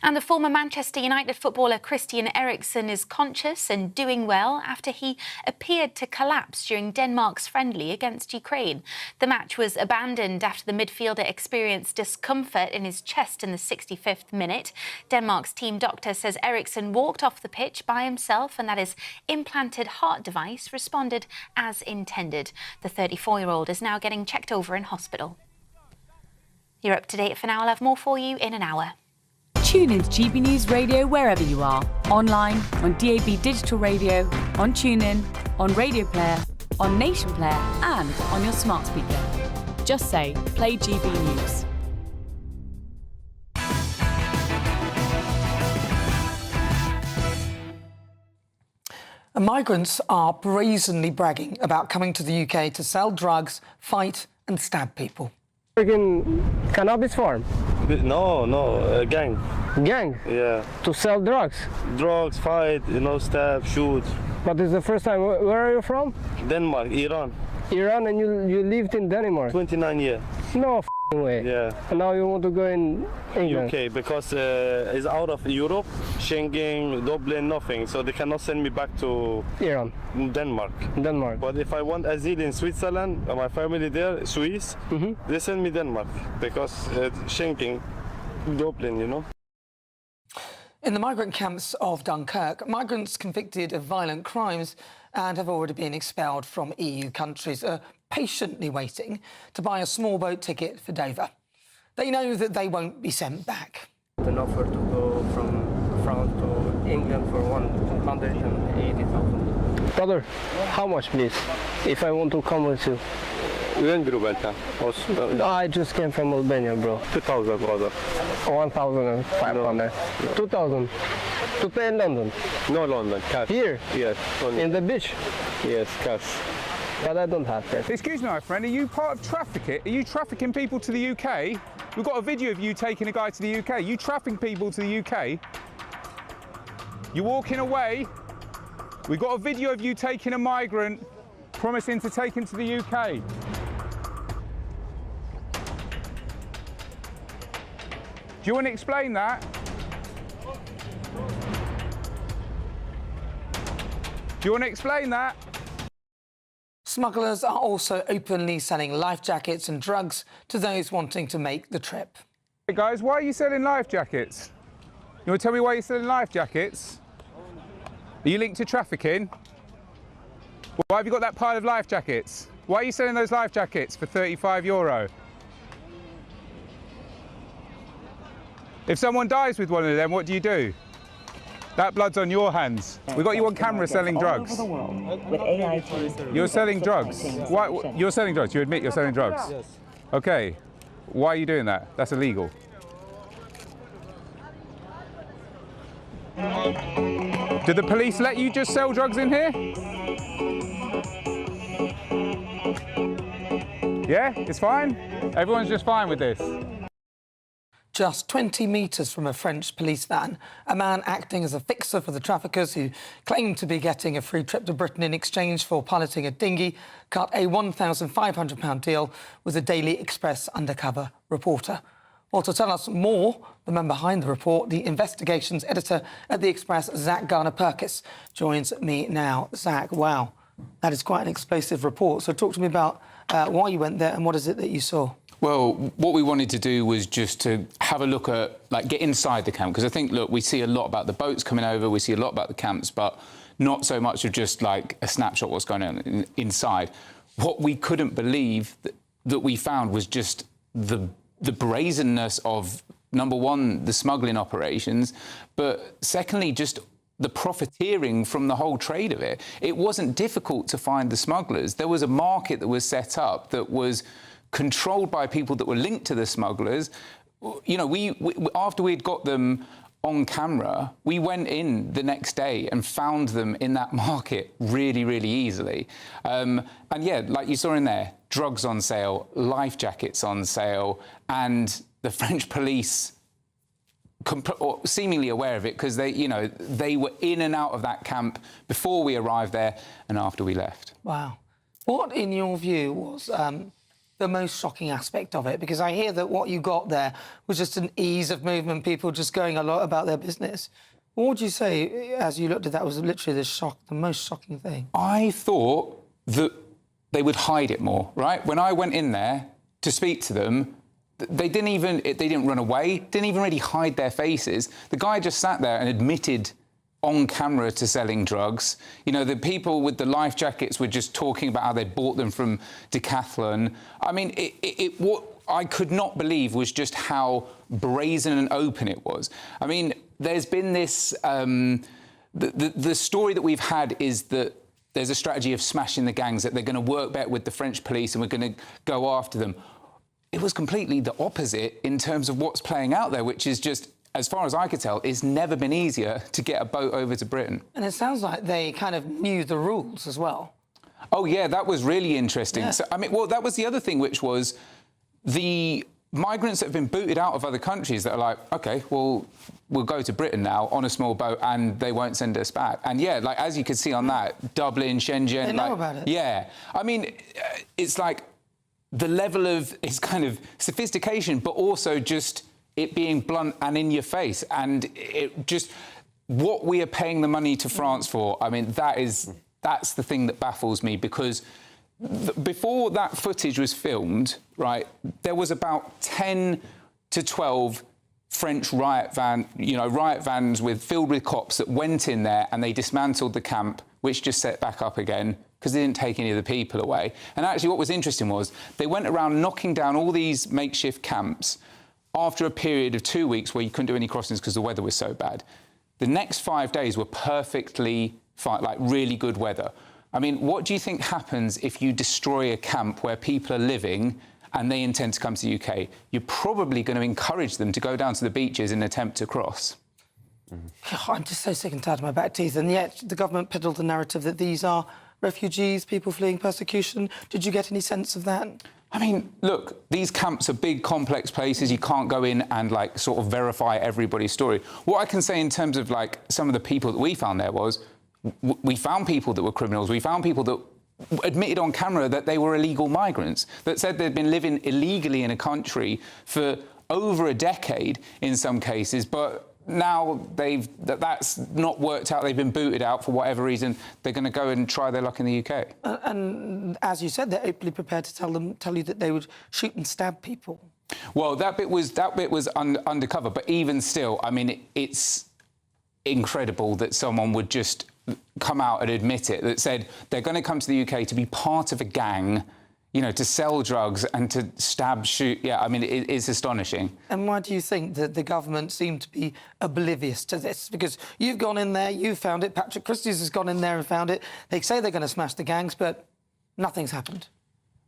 And the former Manchester United footballer Christian Eriksen is conscious and doing well after he appeared to collapse during Denmark's friendly against Ukraine. The match was abandoned after the midfielder experienced discomfort in his chest in the 65th minute. Denmark's team doctor says Eriksen walked off the pitch by himself and that his implanted heart device responded as intended. The 34-year-old is now getting checked over in hospital. You're up to date for now. I'll have more for you in an hour. Tune in to GB News Radio wherever you are. Online, on DAB digital radio, on TuneIn, on Radio Player, on Nation Player and on your smart speaker. Just say, play GB News. Migrants are brazenly bragging about coming to the UK to sell drugs, fight and stab people. Cannabis farm? No, gang. Gang? Yeah. To sell drugs? Drugs, fight, stab, shoot. But it's the first time. Where are you from? Denmark, Iran. Iran, and you lived in Denmark? 29 years. No way. Yeah. And now you want to go in England? UK, because it's out of Europe, Schengen, Dublin, nothing. So they cannot send me back to Iran. Denmark. Denmark. But if I want asylum in Switzerland, my family there, Swiss, they send me Denmark because Schengen, Dublin, In the migrant camps of Dunkirk, migrants convicted of violent crimes and have already been expelled from EU countries are patiently waiting to buy a small boat ticket for Dover. They know that they won't be sent back. An offer to go from France to England for 180,000. Brother, how much, please, if I want to come with you? I just came from Albania, bro. 2,000, brother. 1,500. 2,000. To pay in London? No London, cash. Here? Yes. Only. In the beach? Yes, cash. But I don't have cash. Excuse me, my friend, are you part of trafficking? Are you trafficking people to the UK? We've got a video of you taking a guy to the UK. You trafficking people to the UK? You're walking away. We've got a video of you taking a migrant, promising to take him to the UK. Do you want to explain that? Do you want to explain that? Smugglers are also openly selling life jackets and drugs to those wanting to make the trip. Hey guys, why are you selling life jackets? You want to tell me why you're selling life jackets? Are you linked to trafficking? Why have you got that pile of life jackets? Why are you selling those life jackets for €35? If someone dies with one of them, what do you do? That blood's on your hands. We got you on camera selling drugs. You're selling drugs. Why? You're selling drugs. You admit you're selling drugs. Yes. Okay. Why are you doing that? That's illegal. Do the police let you just sell drugs in here? Yeah, it's fine? Everyone's just fine with this? Just 20 metres from a French police van, a man acting as a fixer for the traffickers who claimed to be getting a free trip to Britain in exchange for piloting a dinghy cut a £1,500 deal with a Daily Express undercover reporter. Well, to tell us more, the man behind the report, the investigations editor at the Express, Zach Garner-Perkis, joins me now. Zach, wow, that is quite an explosive report. So talk to me about why you went there and what is it that you saw? Well, what we wanted to do was just to have a look at, like, get inside the camp, because I think, look, we see a lot about the boats coming over, we see a lot about the camps, but not so much of just, like, a snapshot of what's going on inside. What we couldn't believe that we found was just the brazenness of, number one, the smuggling operations, but secondly, just the profiteering from the whole trade of it. It wasn't difficult to find the smugglers. There was a market that was set up that was controlled by people that were linked to the smugglers. You know, we after we'd got them on camera, we went in the next day and found them in that market really, really easily. And yeah, like you saw in there, drugs on sale, life jackets on sale, and the French police seemingly aware of it because they were in and out of that camp before we arrived there and after we left. Wow. What, in your view, was the most shocking aspect of it? Because I hear that what you got there was just an ease of movement, people just going a lot about their business. What would you say, as you looked at that, was literally the most shocking thing? I thought that they would hide it more, right? When I went in there to speak to them, they didn't run away, didn't even really hide their faces. The guy just sat there and admitted on camera to selling drugs. You know, the people with the life jackets were just talking about how they'd bought them from Decathlon. I mean, what I could not believe was just how brazen and open it was. I mean, there's been this... the story that we've had is that there's a strategy of smashing the gangs, that they're going to work better with the French police and we're going to go after them. It was completely the opposite in terms of what's playing out there, which is just, as far as I could tell, it's never been easier to get a boat over to Britain. And it sounds like they kind of knew the rules as well. Oh, yeah, that was really interesting. Yeah. So, I mean, well, that was the other thing, which was the migrants that have been booted out of other countries that are like, OK, well, we'll go to Britain now on a small boat and they won't send us back. And, yeah, like, as you could see on that, Dublin, Shenzhen... They know about it. Yeah. I mean, it's like the level of, it's kind of sophistication, but also just it being blunt and in your face. And it just, what we are paying the money to France for, I mean, that's the thing that baffles me, because before that footage was filmed, right, there was about 10 to 12 French riot vans filled with cops that went in there and they dismantled the camp, which just set back up again because they didn't take any of the people away. And actually what was interesting was they went around knocking down all these makeshift camps after a period of 2 weeks where you couldn't do any crossings because the weather was so bad. The next 5 days were perfectly fine, like really good weather. I mean, what do you think happens if you destroy a camp where people are living and they intend to come to the UK? You're probably going to encourage them to go down to the beaches in an attempt to cross. I'm just so sick and tired of my back teeth, and yet the government peddled the narrative that these are refugees, people fleeing persecution. Did you get any sense of that? I mean, look, these camps are big, complex places. You can't go in and, like, sort of verify everybody's story. What I can say in terms of, like, some of the people that we found there was we found people that were criminals. We found people that admitted on camera that they were illegal migrants, that said they'd been living illegally in a country for over a decade in some cases, but now that's not worked out. They've been booted out for whatever reason. They're going to go and try their luck in the UK. And as you said, they're openly prepared to tell you that they would shoot and stab people. Well, that bit was undercover, but even still, I mean, it's incredible that someone would just come out and admit it, that said they're going to come to the UK to be part of a gang, you know, to sell drugs and to stab, shoot. Yeah, I mean, it is astonishing. And why do you think that the government seemed to be oblivious to this? Because you've gone in there, you found it, Patrick Christys has gone in there and found it. They say they're going to smash the gangs, but nothing's happened.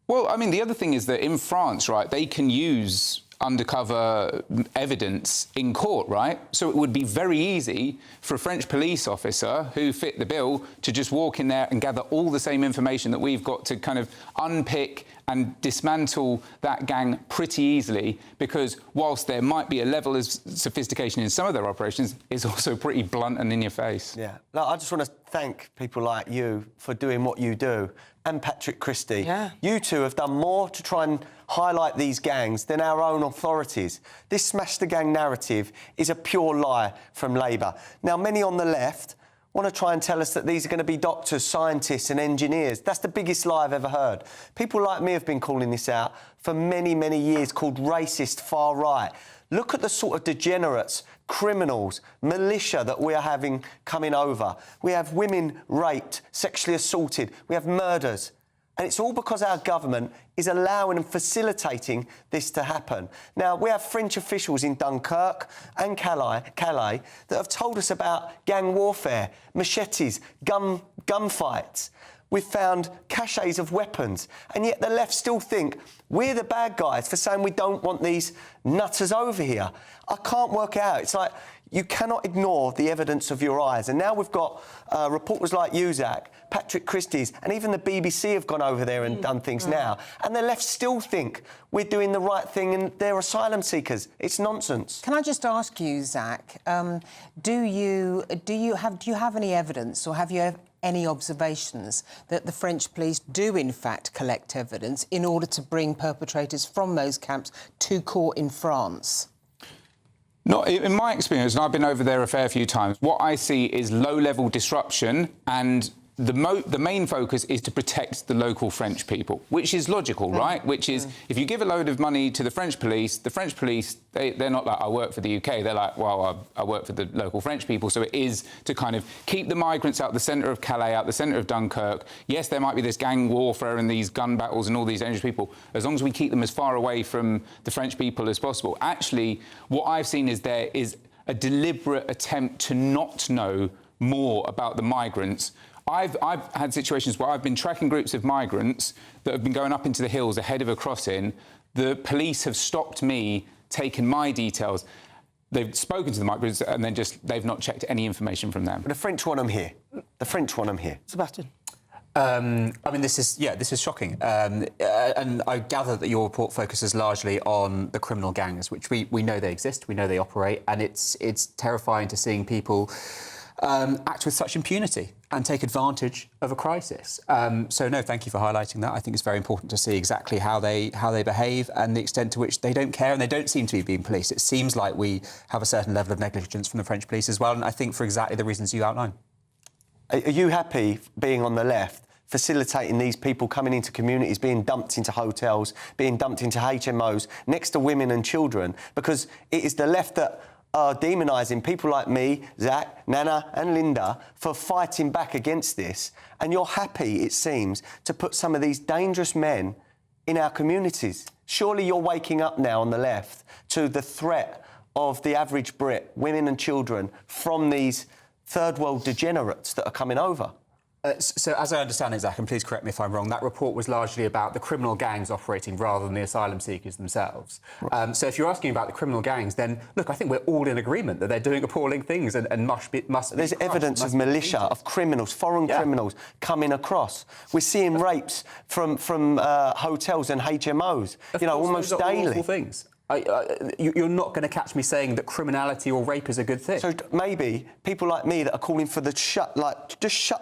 Well, I mean, the other thing is that in France, right, they can use undercover evidence in court, right? So it would be very easy for a French police officer who fit the bill to just walk in there and gather all the same information that we've got to kind of unpick and dismantle that gang pretty easily, because whilst there might be a level of sophistication in some of their operations, it's also pretty blunt and in your face. Yeah. Look, I just want to thank people like you for doing what you do, and Patrick Christie. Yeah. You two have done more to try and highlight these gangs than our own authorities. This smash the gang narrative is a pure lie from Labour. Now, many on the left want to try and tell us that these are going to be doctors, scientists and engineers. That's the biggest lie I've ever heard. People like me have been calling this out for many, many years, called racist far right. Look at the sort of degenerates, criminals, militia that we are having coming over. We have women raped, sexually assaulted. We have murders. And it's all because our government is allowing and facilitating this to happen. Now, we have French officials in Dunkirk and Calais that have told us about gang warfare, machetes, gunfights. We've found caches of weapons, and yet the left still think we're the bad guys for saying we don't want these nutters over here. I can't work out. It's like you cannot ignore the evidence of your eyes. And now we've got reporters like you, Zach, Patrick Christie's, and even the BBC have gone over there and done things now. And the left still think we're doing the right thing and they're asylum seekers. It's nonsense. Can I just ask you, Zach, do you have any evidence, or have you any observations that the French police do in fact collect evidence in order to bring perpetrators from those camps to court in France? Not in my experience, and I've been over there a fair few times, what I see is low-level disruption, and the main focus is to protect the local French people, which is logical, right? Which is, if you give a load of money to the French police, they're not like, I work for the UK. They're like, well, I work for the local French people. So it is to kind of keep the migrants out the centre of Calais, out the centre of Dunkirk. Yes, there might be this gang warfare and these gun battles and all these dangerous people, as long as we keep them as far away from the French people as possible. Actually, what I've seen is there is a deliberate attempt to not know more about the migrants. I've had situations where I've been tracking groups of migrants that have been going up into the hills ahead of a crossing. The police have stopped me, taken my details. They've spoken to the migrants and then they've not checked any information from them. The French want them here. The French want them here. Sebastian. I mean, this is shocking. And I gather that your report focuses largely on the criminal gangs, which we know they exist, we know they operate, and it's terrifying to seeing people act with such impunity and take advantage of a crisis. So, no, thank you for highlighting that. I think it's very important to see exactly how they behave and the extent to which they don't care and they don't seem to be being policed. It seems like we have a certain level of negligence from the French police as well, and I think for exactly the reasons you outline. Are you happy being on the left, facilitating these people coming into communities, being dumped into hotels, being dumped into HMOs, next to women and children? Because it is the left that are demonising people like me, Zach, Nana and Linda for fighting back against this. And you're happy, it seems, to put some of these dangerous men in our communities. Surely you're waking up now on the left to the threat of the average Brit, women and children, from these third world degenerates that are coming over. So, as I understand it, Zach, and please correct me if I'm wrong, that report was largely about the criminal gangs operating rather than the asylum seekers themselves. Right. So if you're asking about the criminal gangs, then, look, I think we're all in agreement that they're doing appalling things and must be There's evidence of militia, of criminals, foreign criminals coming across. We're seeing rapes from hotels and HMOs, almost daily. Awful things. You're not going to catch me saying that criminality or rape is a good thing. So maybe people like me that are calling for just shut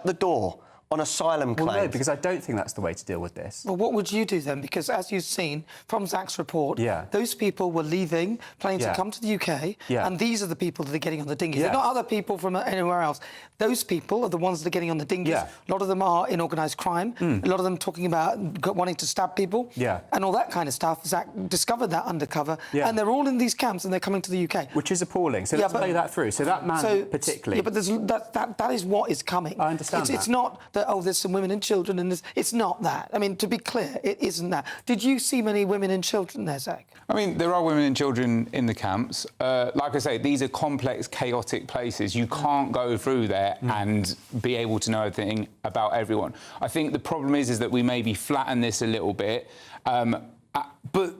the door on asylum claims. Well, no, because I don't think that's the way to deal with this. Well, what would you do then? Because as you've seen from Zach's report, those people were leaving, planning to come to the UK, and these are the people that are getting on the dinghies. They're not other people from anywhere else. Those people are the ones that are getting on the dinghies. A lot of them are in organised crime. A lot of them talking about wanting to stab people and all that kind of stuff. Zach discovered that undercover, and they're all in these camps and they're coming to the UK. Which is appalling. So let's play that through. So that man particularly... Yeah, but that is what is coming. I understand that. It's not that, there's some women and children in this. It's not that. I mean, to be clear, it isn't that. Did you see many women and children there, Zach? I mean, there are women and children in the camps. Like I say, these are complex, chaotic places. You can't go through there and be able to know everything about everyone. I think the problem is that we maybe flatten this a little bit. But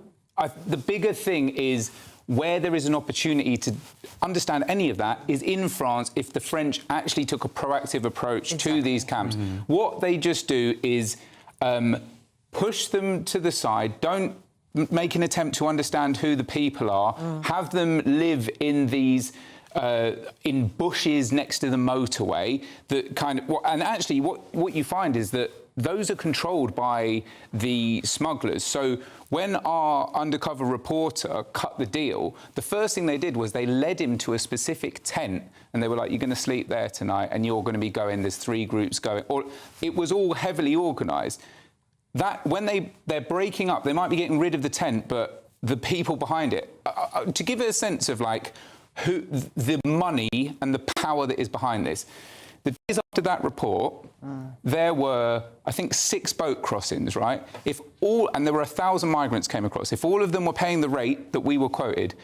the bigger thing is where there is an opportunity to understand any of that is in France if the French actually took a proactive approach to these camps. What they just do is push them to the side, don't make an attempt to understand who the people are, have them live in these in bushes next to the motorway, that kind of, and actually what you find is that those are controlled by the smugglers. So when our undercover reporter cut the deal, the first thing they did was they led him to a specific tent and they were like, you're going to sleep there tonight and you're going to be going, there's 3 groups going. Or it was all heavily organised. That when they're breaking up, they might be getting rid of the tent, but the people behind it, to give it a sense of like who the money and the power that is behind this. The days after that report, there were, I think, 6 boat crossings, right? And there were 1,000 migrants came across. If all of them were paying the rate that we were quoted,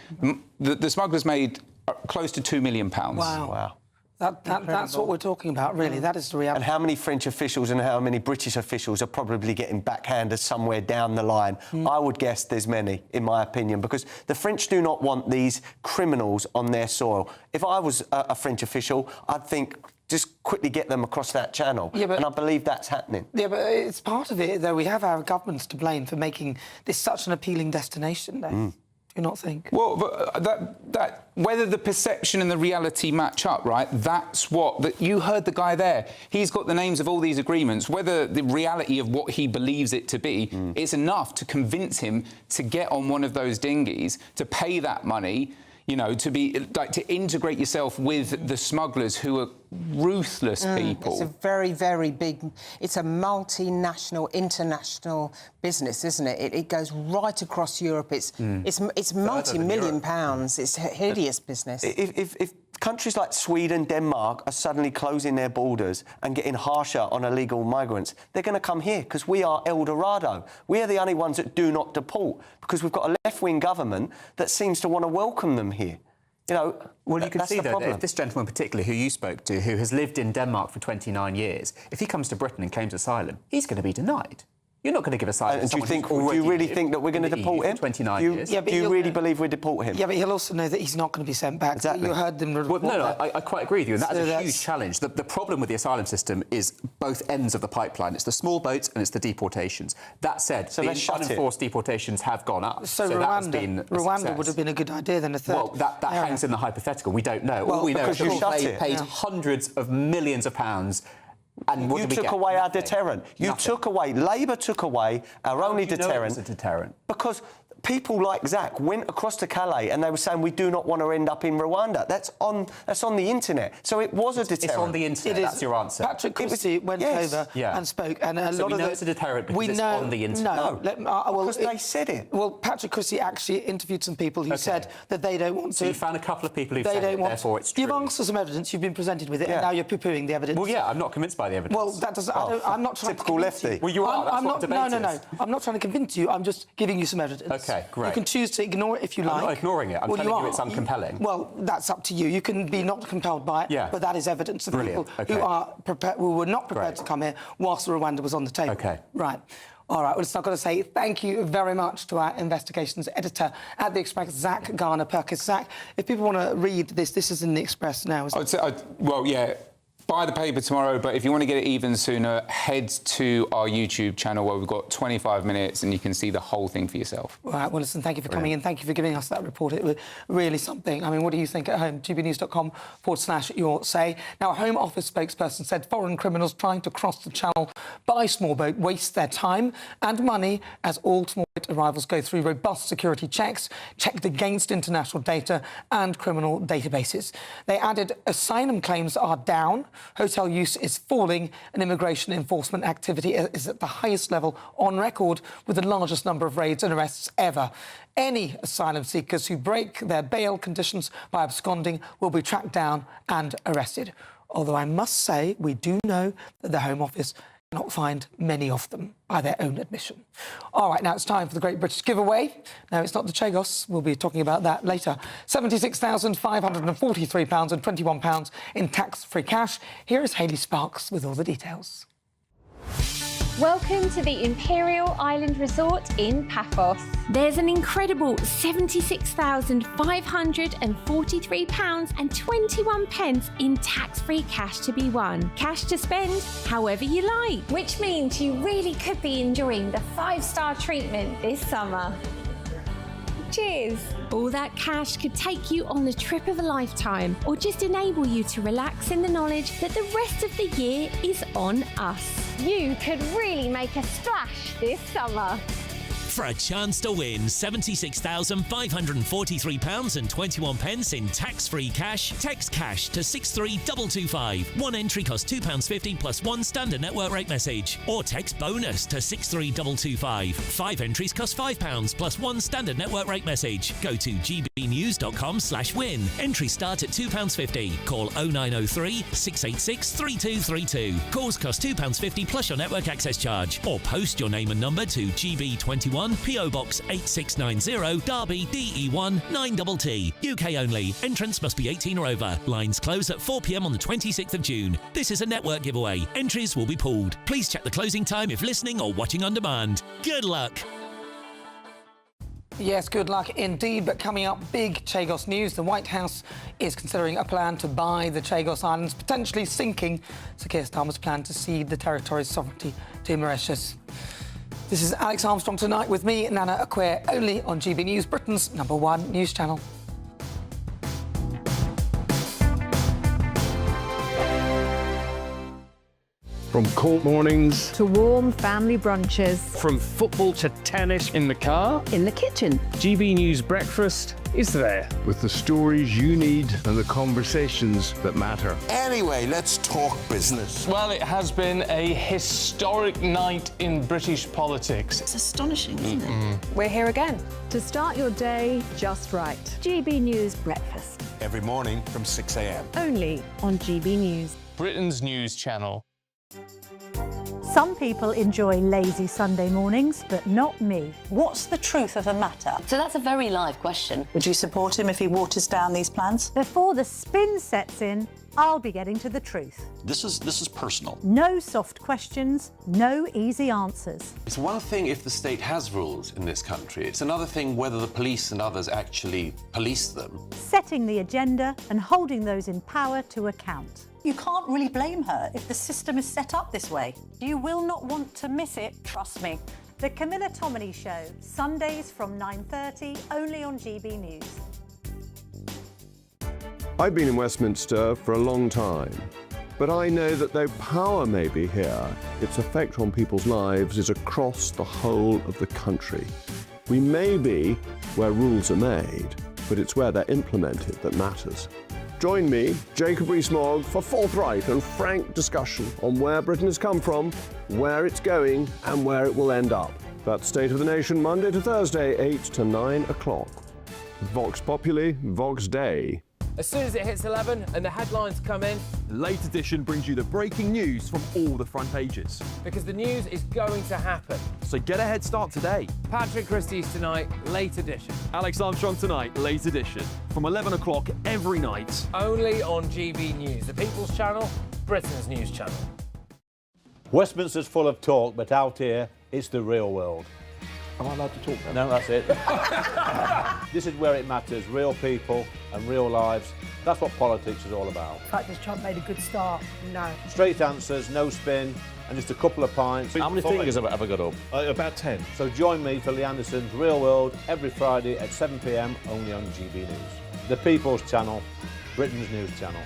the smugglers made close to £2 million. Wow. That's what we're talking about, really. That is the reality. And how many French officials and how many British officials are probably getting backhanded somewhere down the line? I would guess there's many, in my opinion, because the French do not want these criminals on their soil. If I was a French official, I'd think, just quickly get them across that channel. Yeah, and I believe that's happening. Yeah, but it's part of it, though. We have our governments to blame for making this such an appealing destination, though. Do you not think? Well, but whether the perception and the reality match up, right? That's what... you heard the guy there. He's got the names of all these agreements. Whether the reality of what he believes it to be is enough to convince him to get on one of those dinghies, to pay that money, you know, to integrate yourself with the smugglers who are ruthless people. It's a very, very big... It's a multinational, international business, isn't it? It goes right across Europe. It's multi-million pounds. It's a hideous business. If countries like Sweden, Denmark are suddenly closing their borders and getting harsher on illegal migrants, they're going to come here because we are El Dorado. We are the only ones that do not deport because we've got a left-wing government that seems to want to welcome them here. You know, well, you can that's see, the though, problem. that if this gentleman particularly, who you spoke to, who has lived in Denmark for 29 years, if he comes to Britain and claims asylum, he's going to be denied. You're not going to give asylum to someone who's already do you really think that we're going to deport him? 29 years. Do you really believe we deport him? Yeah, but he'll also know that he's not going to be sent back. Exactly. You heard them report I quite agree with you, and that is a huge challenge. The problem with the asylum system is both ends of the pipeline. It's the small boats and it's the deportations. That said, the unenforced deportations have gone up. So Rwanda would have been a good idea then, a third. Well, that hangs in the hypothetical. We don't know. All we know is that they paid hundreds of millions of pounds. And you took away our deterrent. Labour took away our only deterrent. It was a deterrent? Because people like Zach went across to Calais and they were saying we do not want to end up in Rwanda. That's on the internet. So it was a deterrent. It's on the internet. That's your answer. Patrick Christie went over and spoke, and a lot of it's a deterrent because it's on the internet. Because they said it. Well, Patrick Christie actually interviewed some people who said that they don't want to. So you found a couple of people who said it, therefore it's true. You've answered some evidence. You've been presented with it, and now you're poo-pooing the evidence. Well, yeah, I'm not convinced by the evidence. Well, that doesn't. I'm not trying typical to lefty. Well, you are. That's what debate is. No. I'm not trying to convince you. I'm just giving you some evidence. Okay, great. You can choose to ignore it if you like. I'm not ignoring it. I'm telling you it's uncompelling. Well, that's up to you. You can be not compelled by it, but that is evidence of people who were not prepared to come here whilst Rwanda was on the table. Okay. Right. All right, well, it's not going to say thank you very much to our investigations editor at The Express, Zach Garner-Perkins. Zach, if people want to read this is in The Express now, isn't it? Well, yeah. Buy the paper tomorrow, but if you want to get it even sooner, head to our YouTube channel where we've got 25 minutes and you can see the whole thing for yourself. All right, well, listen, thank you for coming in. Thank you for giving us that report. It was really something. I mean, what do you think at home? gbnews.com/your say. Now, a Home Office spokesperson said foreign criminals trying to cross the channel by small boat waste their time and money as all small boat arrivals go through robust security checks, checked against international data and criminal databases. They added asylum claims are down, hotel use is falling, and immigration enforcement activity is at the highest level on record, with the largest number of raids and arrests ever. Any asylum seekers who break their bail conditions by absconding will be tracked down and arrested. Although I must say, we do know that the Home Office cannot find many of them, by their own admission. All right, now it's time for the Great British Giveaway. No, it's not the Chagos. We'll be talking about that later. £76,543 and £21 in tax-free cash. Here is Hayley Sparks with all the details. Welcome to the Imperial Island Resort in Paphos. There's an incredible £76,543.21 in tax-free cash to be won. Cash to spend however you like. Which means you really could be enjoying the 5-star treatment this summer. Cheers! All that cash could take you on the trip of a lifetime, or just enable you to relax in the knowledge that the rest of the year is on us. You could really make a splash this summer. For a chance to win £76,543.21 in tax-free cash, text cash to 63225. One entry costs £2.50 plus one standard network rate message. Or text bonus to 63225. 5 entries cost £5 plus one standard network rate message. Go to gbnews.com/win. Entries start at £2.50. Call 0903 686 3232. Calls cost £2.50 plus your network access charge. Or post your name and number to GB21 PO Box 8690 Derby DE1 9TT. UK only. Entrance must be 18 or over. Lines close at 4 p.m. on the 26th of June. This is a network giveaway. Entries will be pooled. Please check the closing time if listening or watching on demand. Good luck. Yes, good luck indeed. But coming up, big Chagos news. The White House is considering a plan to buy the Chagos Islands, potentially sinking Sir Keir Starmer's plan to cede the territory's sovereignty to Mauritius. This is Alex Armstrong tonight with me, Nana Acquare, only on GB News, Britain's #1 news channel. From cold mornings to warm family brunches, from football to tennis in the car, in the kitchen. GB News Breakfast is there. With the stories you need and the conversations that matter. Anyway, let's talk business. Well, it has been a historic night in British politics. It's astonishing, isn't it? We're here again to start your day just right. GB News Breakfast. Every morning from 6 a.m. Only on GB News. Britain's news channel. Some people enjoy lazy Sunday mornings, but not me. What's the truth of the matter? So that's a very live question. Would you support him if he waters down these plans? Before the spin sets in, I'll be getting to the truth. This is personal. No soft questions, no easy answers. It's one thing if the state has rules in this country. It's another thing whether the police and others actually police them. Setting the agenda and holding those in power to account. You can't really blame her if the system is set up this way. You will not want to miss it, trust me. The Camilla Tominey Show, Sundays from 9:30, only on GB News. I've been in Westminster for a long time, but I know that though power may be here, its effect on people's lives is across the whole of the country. We may be where rules are made, but it's where they're implemented that matters. Join me, Jacob Rees-Mogg, for forthright and frank discussion on where Britain has come from, where it's going, and where it will end up. That's State of the Nation, Monday to Thursday, 8 to 9 o'clock. Vox Populi, Vox Dei. As soon as it hits 11 and the headlines come in, The Late Edition brings you the breaking news from all the front pages. because the news is going to happen. So get a head start today. Patrick Christie's Tonight, Late Edition. Alex Armstrong Tonight, Late Edition. From 11 o'clock every night. Only on GB News, the People's Channel, Britain's news channel. Westminster's full of talk, but out here, it's the real world. Am I allowed to talk now? No, that's it. This is where it matters, real people and real lives. That's what politics is all about. In fact, has Trump made a good start? No. Straight answers, no spin, and just a couple of pints. How many fingers have I got up? About 10. So join me for Lee Anderson's Real World every Friday at 7 p.m. only on GB News. The People's Channel, Britain's news channel.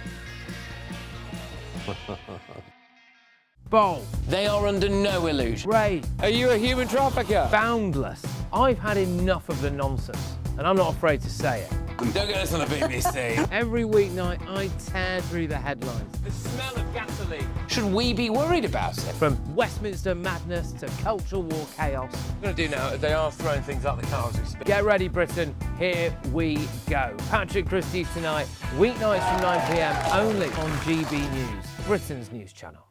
Bold. They are under no illusion. Ray, are you a human trafficker? Boundless. I've had enough of the nonsense, and I'm not afraid to say it. Don't get us on the BBC. Every weeknight, I tear through the headlines. The smell of gasoline. Should we be worried about it? From Westminster madness to cultural war chaos. We're going to do now, they are throwing things out the car as we speak. Get ready, Britain. Here we go. Patrick Christie's Tonight, weeknights from 9 p.m. only on GB News, Britain's news channel.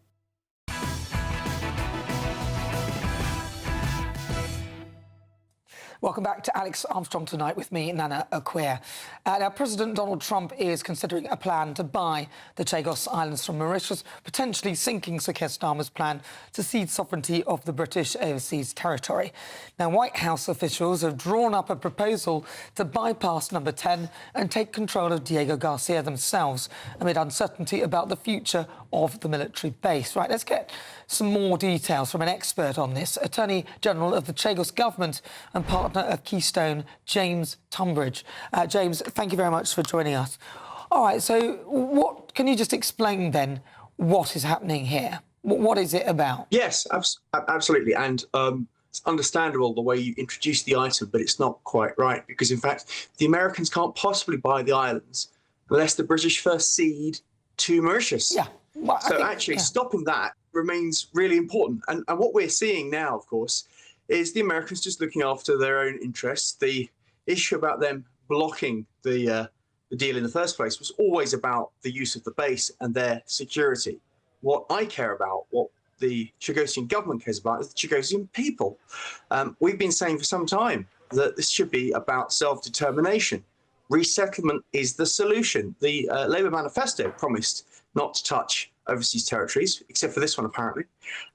Welcome back to Alex Armstrong tonight with me, Nana Okwia. Now, President Donald Trump is considering a plan to buy the Chagos Islands from Mauritius, potentially sinking Sir Keir Starmer's plan to cede sovereignty of the British overseas territory. Now, White House officials have drawn up a proposal to bypass Number 10 and take control of Diego Garcia themselves amid uncertainty about the future of the military base. Right, let's get some more details from an expert on this. Attorney General of the Chagos government and partner of Keystone, James Tunbridge. James, thank you very much for joining us. All right, so what can you just explain then what is happening here? What is it about? Yes, absolutely. And it's understandable the way you introduce the item, but it's not quite right because, in fact, the Americans can't possibly buy the islands unless the British first cede to Mauritius. Yeah. Well, stopping that remains really important. And what we're seeing now, of course, is the Americans just looking after their own interests. The issue about them blocking the deal in the first place was always about the use of the base and their security. What I care about, what the Chagosian government cares about, is the Chagosian people. We've been saying for some time that this should be about self-determination. Resettlement is the solution. The Labour manifesto promised not to touch overseas territories, except for this one, apparently.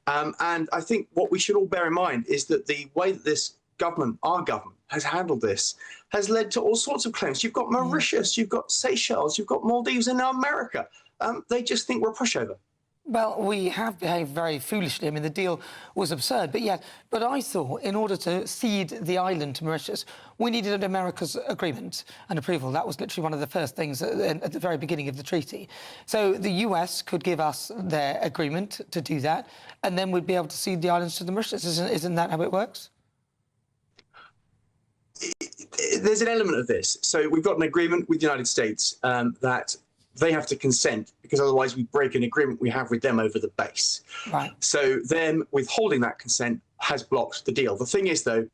And I think what we should all bear in mind is that the way that this government, our government, has handled this has led to all sorts of claims. You've got Mauritius, you've got Seychelles, you've got Maldives, and now America. They just think we're a pushover. Well, we have behaved very foolishly. I mean, the deal was absurd. But I thought in order to cede the island to Mauritius, we needed America's agreement and approval. That was literally one of the first things at the very beginning of the treaty. So the US could give us their agreement to do that, and then we'd be able to cede the islands to the Mauritius. Isn't that how it works? There's an element of this. So we've got an agreement with the United States that they have to consent because otherwise we break an agreement we have with them over the base. Right. So them withholding that consent has blocked the deal. The thing is, though,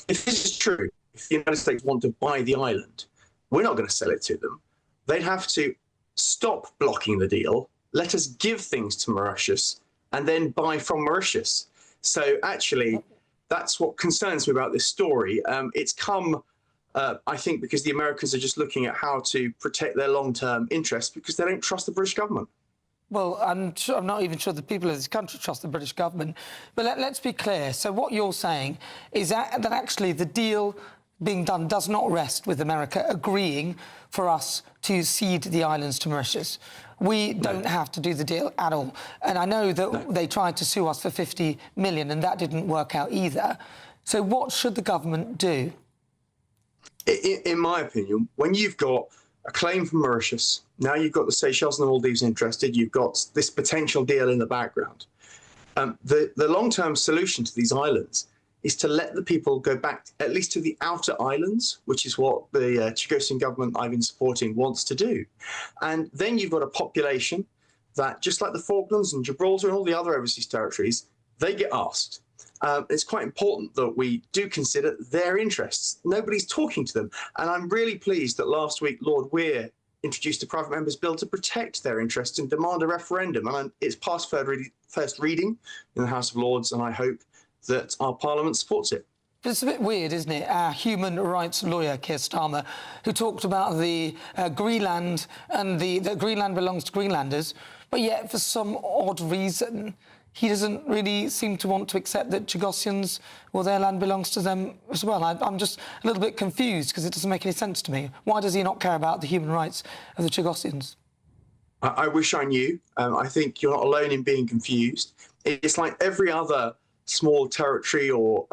if this is true, if the United States want to buy the island, we're not going to sell it to them. They'd have to stop blocking the deal, let us give things to Mauritius, and then buy from Mauritius. So actually, that's what concerns me about this story. It's come... I think because the Americans are just looking at how to protect their long-term interests because they don't trust the British government. Well, I'm not even sure the people of this country trust the British government. But let's be clear. So what you're saying is that actually the deal being done does not rest with America agreeing for us to cede the islands to Mauritius. We don't have to do the deal at all. And I know that they tried to sue us for 50 million and that didn't work out either. So what should the government do? In my opinion, when you've got a claim from Mauritius, now you've got the Seychelles and the Maldives interested, you've got this potential deal in the background. The long-term solution to these islands is to let the people go back at least to the outer islands, which is what the Chagosian government I've been supporting wants to do. And then you've got a population that, just like the Falklands and Gibraltar and all the other overseas territories, they get asked. It's quite important that we do consider their interests. Nobody's talking to them. And I'm really pleased that last week Lord Weir introduced a private member's bill to protect their interests and demand a referendum. And it's passed first reading in the House of Lords, and I hope that our Parliament supports it. But it's a bit weird, isn't it? Our human rights lawyer, Keir Starmer, who talked about the Greenland and that Greenland belongs to Greenlanders, but yet for some odd reason he doesn't really seem to want to accept that Chagosians, well, their land belongs to them as well. I'm just a little bit confused because it doesn't make any sense to me. Why does he not care about the human rights of the Chagosians? I wish I knew. I think you're not alone in being confused. It's like every other small territory or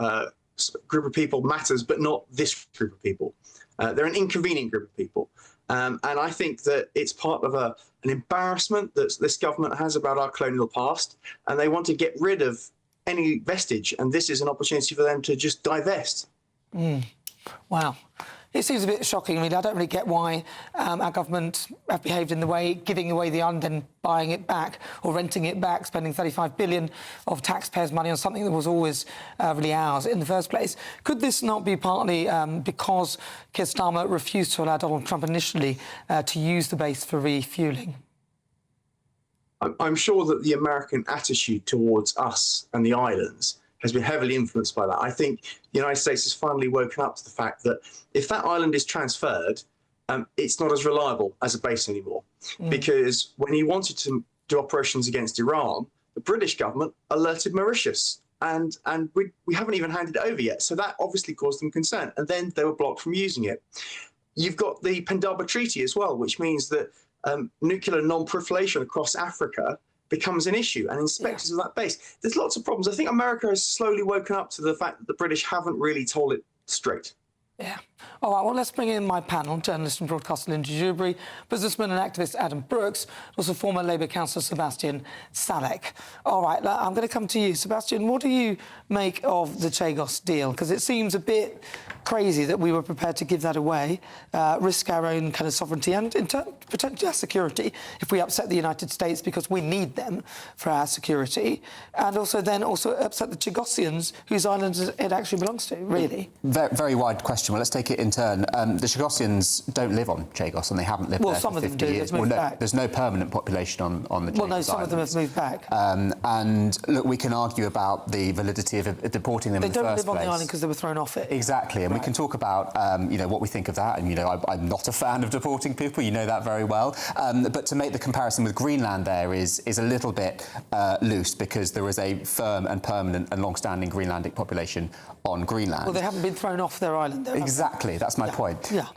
group of people matters, but not this group of people. They're an inconvenient group of people. And I think that it's part of an embarrassment that this government has about our colonial past, and they want to get rid of any vestige, and this is an opportunity for them to just divest. Wow. It seems a bit shocking. I mean, I don't really get why our government have behaved in the way, giving away the island and buying it back or renting it back, spending 35 billion of taxpayers' money on something that was always really ours in the first place. Could this not be partly because Keir Starmer refused to allow Donald Trump initially to use the base for refuelling? I'm sure that the American attitude towards us and the islands has been heavily influenced by that. I think the United States has finally woken up to the fact that if that island is transferred, it's not as reliable as a base anymore. Because when he wanted to do operations against Iran, the British government alerted Mauritius, and we haven't even handed it over yet. So that obviously caused them concern, and then they were blocked from using it. You've got the Pendaba Treaty as well, which means that nuclear non-proliferation across Africa becomes an issue, and inspectors of that base. There's lots of problems. I think America has slowly woken up to the fact that the British haven't really told it straight. Yeah. All right, well, let's bring in my panel, journalist and broadcaster Linda Dewberry, businessman and activist Adam Brooks, also former Labour councillor Sebastian Salek. All right, I'm going to come to you. Sebastian, what do you make of the Chagos deal? Because it seems a bit crazy that we were prepared to give that away, risk our own kind of sovereignty and, in turn, potentially our security if we upset the United States because we need them for our security, and also upset the Chagosians, whose island it actually belongs to, really. Very wide question. Well, let's take it in turn. The Chagosians don't live on Chagos, and they haven't lived there for 50 years. Well, back. There's no permanent population on the Chagos Well, no, some Islands. of them have moved back. And look, we can argue about the validity of deporting them in the first place. They don't live on the island because they were thrown off it. Exactly, and we can talk about what we think of that. And I'm not a fan of deporting people. You know that very well. But to make the comparison with Greenland, there is a little bit loose, because there is a firm and permanent and long-standing Greenlandic population on Greenland. Well, they haven't been thrown off their island. Exactly, that's my point. Yeah.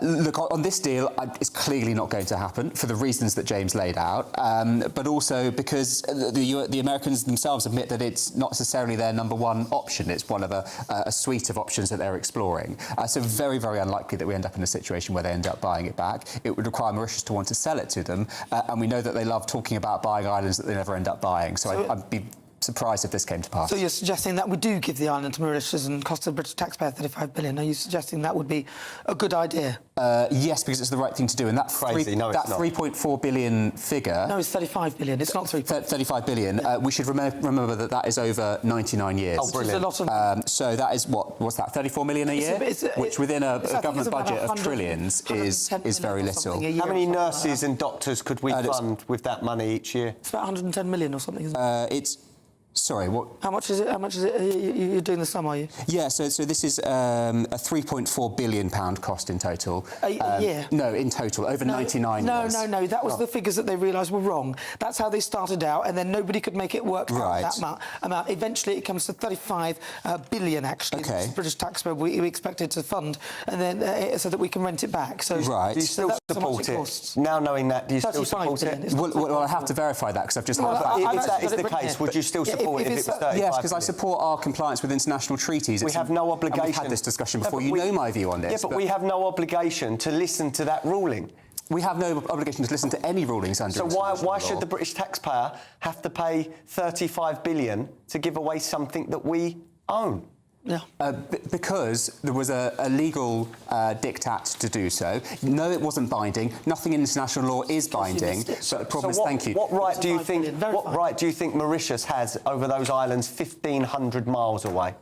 Look, on this deal, it's clearly not going to happen for the reasons that James laid out, but also because the Americans themselves admit that it's not necessarily their number one option. It's one of a suite of options that they're exploring. So very, very unlikely that we end up in a situation where they end up buying it back. It would require Mauritius to want to sell it to them, and we know that they love talking about buying islands that they never end up buying. So I'd be surprised if this came to pass. So you're suggesting that we do give the island to Mauritius and cost the British taxpayer $35 billion. Are you suggesting that would be a good idea? Yes, because it's the right thing to do. And that Crazy. No, that 3.4 billion figure... No, it's 35 billion. It's not 35 billion. Yeah. We should remember that is over 99 years. Oh, brilliant. A lot of... so that is, what's that, 34 million a year? Which within a government budget of trillions is very little. How many nurses and doctors could we fund with that money each year? It's about 110 million or something, isn't it? Sorry, what? How much is it? You're doing the sum, are you? Yeah, so this is a £3.4 billion cost in total. A year? No, in total, over 99 years. No, that was the figures that they realised were wrong. That's how they started out, and then nobody could make it work out that amount. Eventually, it comes to 35 billion, actually, which the British taxpayer we expected to fund, and then so that we can rent it back. So, do you still support it? Now knowing that, do you still support it? Well, I have to verify that, because I've just... If that is the case, would you still support it if it was 35 Yes, because I support our compliance with international treaties. We have no obligation. We've had this discussion before. You know my view on this. Yeah, but we have no obligation to listen to that ruling. We have no obligation to listen to any rulings under international law. So why should the British taxpayer have to pay 35 billion to give away something that we own? Yeah. Because there was a legal diktat to do so. No, it wasn't binding. Nothing in international law is binding. But the problem is, thank you. What right do you think Mauritius has over those islands 1,500 miles away?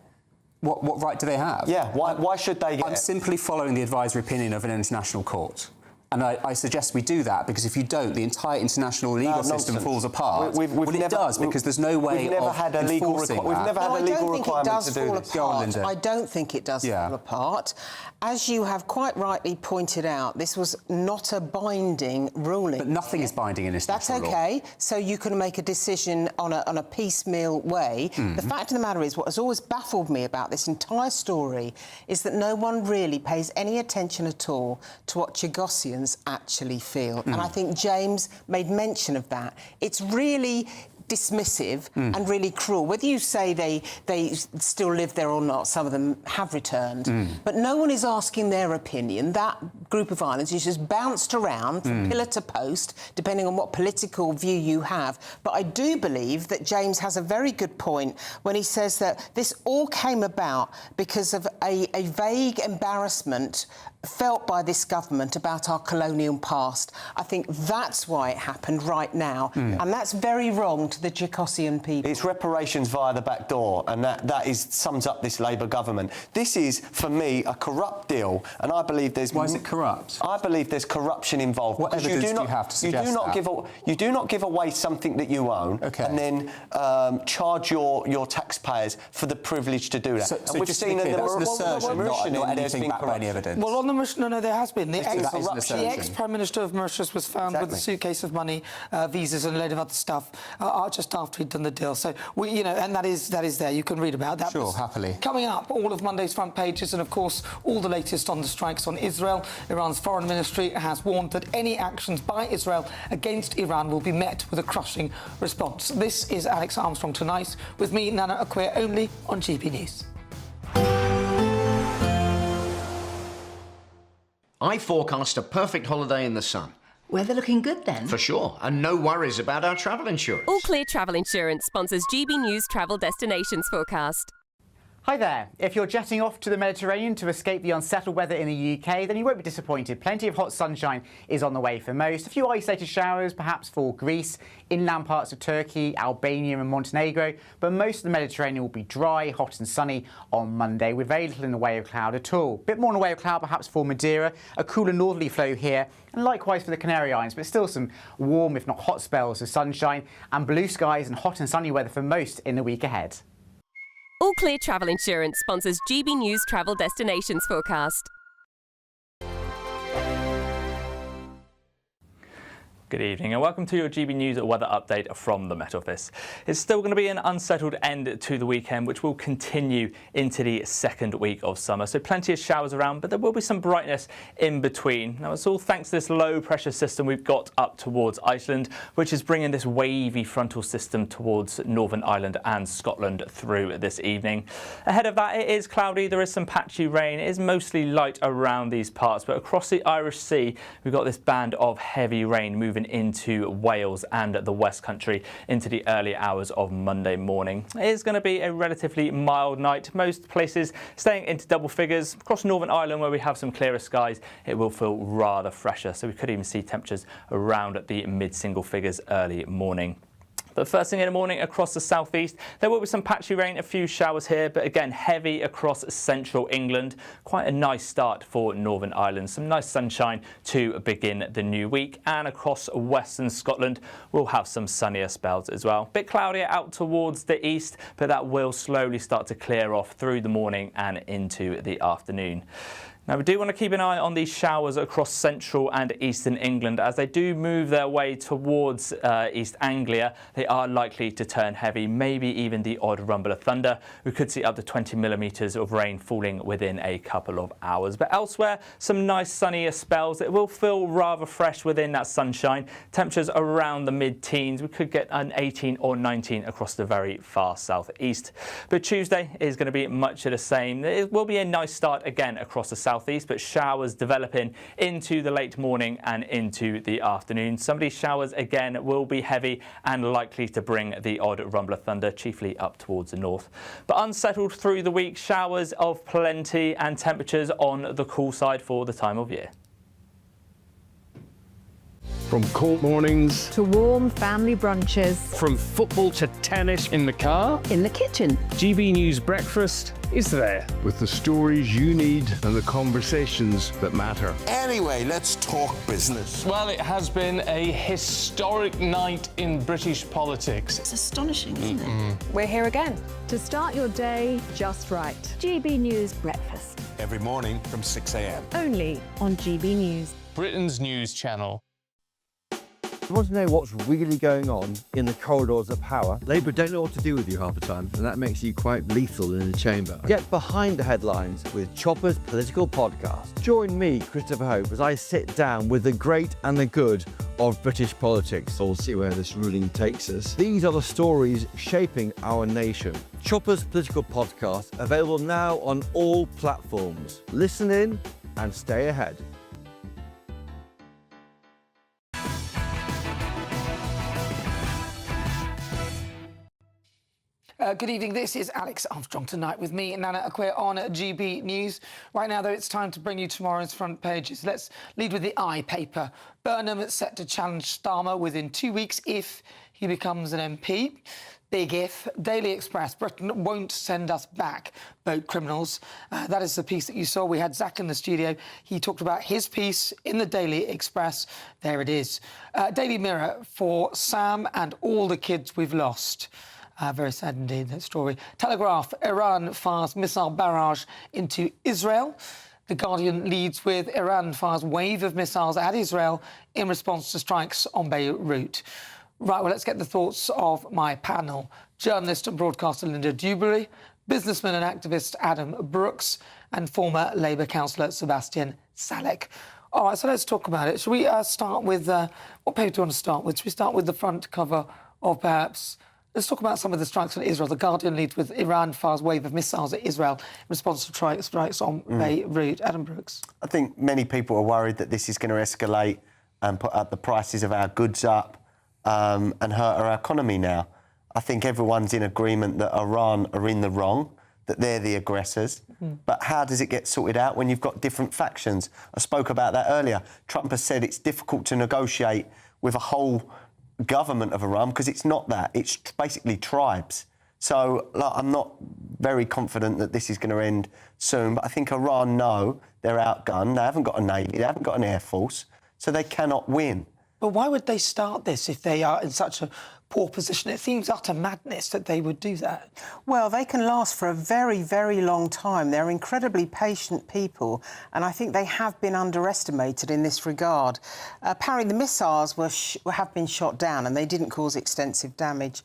What right do they have? Yeah. Why should they get it? I'm simply following the advisory opinion of an international court. And I suggest we do that, because if you don't, the entire international legal system falls apart. It does, because there's no way of enforcing that. We've never had a legal requirement to do this. Go on, Linda. I don't think it does fall apart. As you have quite rightly pointed out, this was not a binding ruling. But nothing is binding in international law. That's OK. So you can make a decision on a piecemeal way. The fact of the matter is, what has always baffled me about this entire story is that no one really pays any attention at all to what Chagosians actually feel. And I think James made mention of that. It's really dismissive and really cruel. Whether you say they still live there or not, some of them have returned, but no one is asking their opinion. That group of islands is just bounced around from pillar to post, depending on what political view you have. But I do believe that James has a very good point when he says that this all came about because of a vague embarrassment felt by this government about our colonial past. I think that's why it happened right now. And that's very wrong to the Jacosian people. It's reparations via the back door, and that sums up this Labour government. This is, for me, a corrupt deal, and I believe there's... Why is it corrupt? I believe there's corruption involved. What evidence do you have to suggest you do not give away something that you own and then charge your taxpayers for the privilege to do that. So we've seen in the assertion, not anything backed by any evidence. Well, on the no, there has been. The ex-Prime Minister of Mauritius was found with a suitcase of money, visas and a load of other stuff just after he'd done the deal. So, and that is there. You can read about that. Sure, happily. Coming up, all of Monday's front pages and, of course, all the latest on the strikes on Israel. Iran's foreign ministry has warned that any actions by Israel against Iran will be met with a crushing response. This is Alex Armstrong Tonight, with me, Nana Akwe, only on GB News. I forecast a perfect holiday in the sun. Weather looking good then? For sure, and no worries about our travel insurance. All Clear Travel Insurance sponsors GB News Travel Destinations Forecast. Hi there. If you're jetting off to the Mediterranean to escape the unsettled weather in the UK, then you won't be disappointed. Plenty of hot sunshine is on the way for most. A few isolated showers, perhaps for Greece, inland parts of Turkey, Albania and Montenegro. But most of the Mediterranean will be dry, hot and sunny on Monday, with very little in the way of cloud at all. A bit more in the way of cloud perhaps for Madeira, a cooler northerly flow here, and likewise for the Canary Islands, but still some warm, if not hot spells of sunshine and blue skies and hot and sunny weather for most in the week ahead. All Clear Travel Insurance sponsors GB News Travel Destinations Forecast. Good evening and welcome to your GB News weather update from the Met Office. It's still going to be an unsettled end to the weekend, which will continue into the second week of summer. So plenty of showers around, but there will be some brightness in between. Now, it's all thanks to this low pressure system we've got up towards Iceland, which is bringing this wavy frontal system towards Northern Ireland and Scotland through this evening. Ahead of that, it is cloudy. There is some patchy rain. It is mostly light around these parts, but across the Irish Sea, we've got this band of heavy rain moving into Wales and the West Country into the early hours of Monday morning. It is going to be a relatively mild night. Most places staying into double figures. Across Northern Ireland, where we have some clearer skies, it will feel rather fresher. So we could even see temperatures around the mid-single figures early morning. But first thing in the morning across the southeast, there will be some patchy rain, a few showers here, but again heavy across central England. Quite a nice start for Northern Ireland. Some nice sunshine to begin the new week. And across western Scotland, we'll have some sunnier spells as well. Bit cloudier out towards the east, but that will slowly start to clear off through the morning and into the afternoon. Now, we do want to keep an eye on these showers across central and eastern England. As they do move their way towards East Anglia, they are likely to turn heavy, maybe even the odd rumble of thunder. We could see up to 20 millimetres of rain falling within a couple of hours. But elsewhere, some nice sunnier spells. It will feel rather fresh within that sunshine. Temperatures around the mid-teens. We could get an 18 or 19 across the very far southeast. But Tuesday is going to be much of the same. It will be a nice start again across the southeast, but showers developing into the late morning and into the afternoon. Some of these showers again will be heavy and likely to bring the odd rumble of thunder, chiefly up towards the north. But unsettled through the week, showers of plenty and temperatures on the cool side for the time of year. From cold mornings to warm family brunches, from football to tennis in the car, in the kitchen, GB News Breakfast is there with the stories you need and the conversations that matter. Anyway, let's talk business. Well, it has been a historic night in British politics. It's astonishing, isn't it? We're here again to start your day just right. GB News Breakfast. Every morning from 6 a.m. Only on GB News. Britain's news channel. You want to know what's really going on in the corridors of power? Labour don't know what to do with you half the time, and that makes you quite lethal in the chamber. Get behind the headlines with Chopper's political podcast. Join me, Christopher Hope, as I sit down with the great and the good of British politics. We'll see where this ruling takes us. These are the stories shaping our nation. Chopper's political podcast, available now on all platforms. Listen in and stay ahead. Good evening. This is Alex Armstrong tonight with me and Nana Akwe on GB News. Right now, though, it's time to bring you tomorrow's front pages. Let's lead with the I paper. Burnham is set to challenge Starmer within 2 weeks if he becomes an MP. Big if. Daily Express. Britain won't send us back boat criminals. That is the piece that you saw. We had Zach in the studio. He talked about his piece in the Daily Express. There it is. Daily Mirror. For Sam and all the kids we've lost. Very sad indeed, that story. Telegraph. Iran fires missile barrage into Israel. The Guardian leads with Iran fires wave of missiles at Israel in response to strikes on Beirut. Right, well, let's get the thoughts of my panel. Journalist and broadcaster Linda Dewberry, businessman and activist Adam Brooks, and former Labour councillor Sebastian Salek. All right, so let's talk about it. Shall we start with... what paper do you want to start with? Shall we start with the front cover of perhaps... Let's talk about some of the strikes on Israel. The Guardian leads with Iran fires wave of missiles at Israel in response to strikes on Beirut. Adam Brooks. I think many people are worried that this is going to escalate and put up the prices of our goods up and hurt our economy now. I think everyone's in agreement that Iran are in the wrong, that they're the aggressors. But how does it get sorted out when you've got different factions? I spoke about that earlier. Trump has said it's difficult to negotiate with a whole government of Iran because it's not that. It's basically tribes. So I'm not very confident that this is going to end soon, but I think Iran know they're outgunned. They haven't got a navy, they haven't got an air force, so they cannot win. But why would they start this if they are in such a poor position? It seems utter madness that they would do that. Well, they can last for a very, very long time. They're incredibly patient people, and I think they have been underestimated in this regard. Apparently, the missiles have been shot down, and they didn't cause extensive damage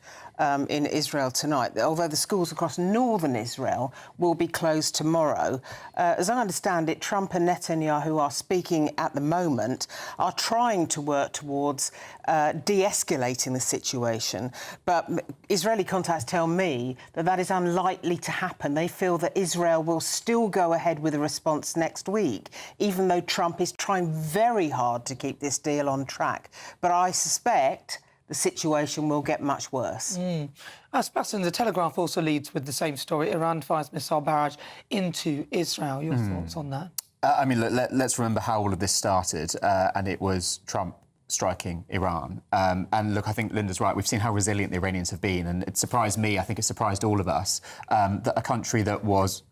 in Israel tonight, although the schools across northern Israel will be closed tomorrow. As I understand it, Trump and Netanyahu are speaking at the moment, are trying to work towards de-escalating the situation. But Israeli contacts tell me that that is unlikely to happen. They feel that Israel will still go ahead with a response next week, even though Trump is trying very hard to keep this deal on track. But I suspect the situation will get much worse. Sebastian, the Telegraph also leads with the same story. Iran fires missile barrage into Israel. Your thoughts on that? I mean, let's remember how all of this started, and it was Trump striking Iran. And look, I think Linda's right. We've seen how resilient the Iranians have been, and it surprised me, I think it surprised all of us, that a country that was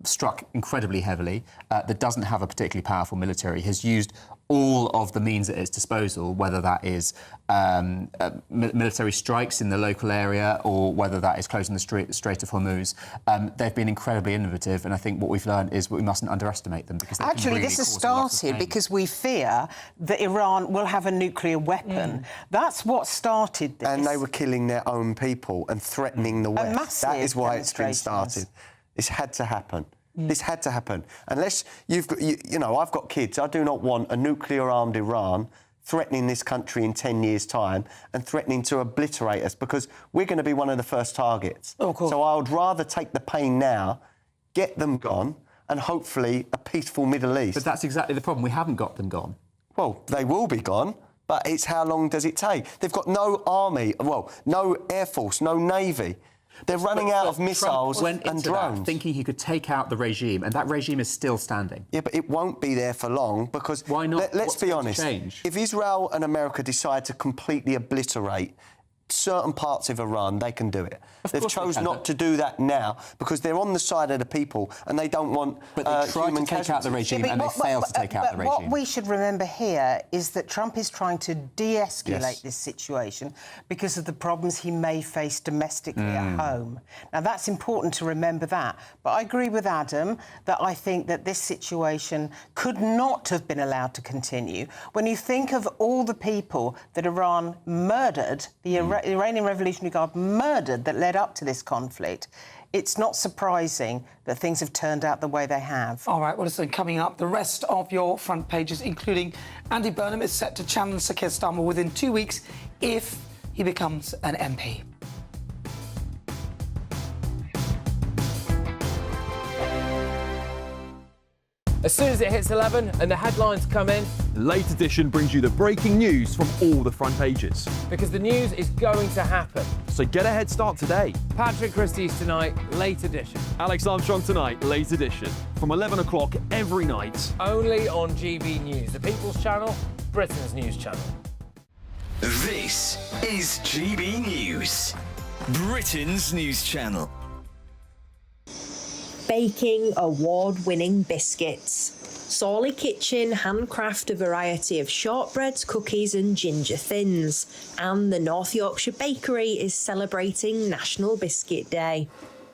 struck incredibly heavily, that doesn't have a particularly powerful military, has used all of the means at its disposal, whether that is military strikes in the local area or whether that is closing the Strait of Hormuz. They've been incredibly innovative, and I think what we've learned is we mustn't underestimate them. Because actually, this has started because we fear that Iran will have a nuclear weapon. That's what started this. And they were killing their own people and threatening the West. That is why it's been started. This had to happen. This had to happen. Unless you've got, you know, I've got kids. I do not want a nuclear-armed Iran threatening this country in 10 years' time and threatening to obliterate us, because we're going to be one of the first targets. Oh, cool. So I would rather take the pain now, get them gone, and hopefully a peaceful Middle East. But that's exactly the problem. We haven't got them gone. Well, they will be gone, but it's how long does it take? They've got no army, well, no air force, no navy. They're running out of missiles Trump went and into drones. That thinking he could take out the regime, and that regime is still standing. Yeah, but it won't be there for long because... Why not? Let's be honest. Change? If Israel and America decide to completely obliterate certain parts of Iran, they can do it. They've chosen not to do that now because they're on the side of the people and they don't want But they tried to take out the regime and they failed to take out the regime. What we should remember here is that Trump is trying to de-escalate this situation because of the problems he may face domestically at home. Now, that's important to remember that. But I agree with Adam that I think that this situation could not have been allowed to continue. When you think of all the people that Iran murdered, the Iranian Revolutionary Guard murdered that led up to this conflict, it's not surprising that things have turned out the way they have. All right, well, listen, coming up, the rest of your front pages, including Andy Burnham is set to challenge Sir Keir Starmer within 2 weeks if he becomes an MP. As soon as it hits 11 and the headlines come in... The Late Edition brings you the breaking news from all the front pages. Because the news is going to happen. So get a head start today. Patrick Christie's Tonight, late edition. Alex Armstrong Tonight, late edition. From 11 o'clock every night. Only on GB News, the People's Channel, Britain's news channel. This is GB News, Britain's news channel. Baking award-winning biscuits. Sawley Kitchen handcraft a variety of shortbreads, cookies and ginger thins. And the North Yorkshire Bakery is celebrating National Biscuit Day.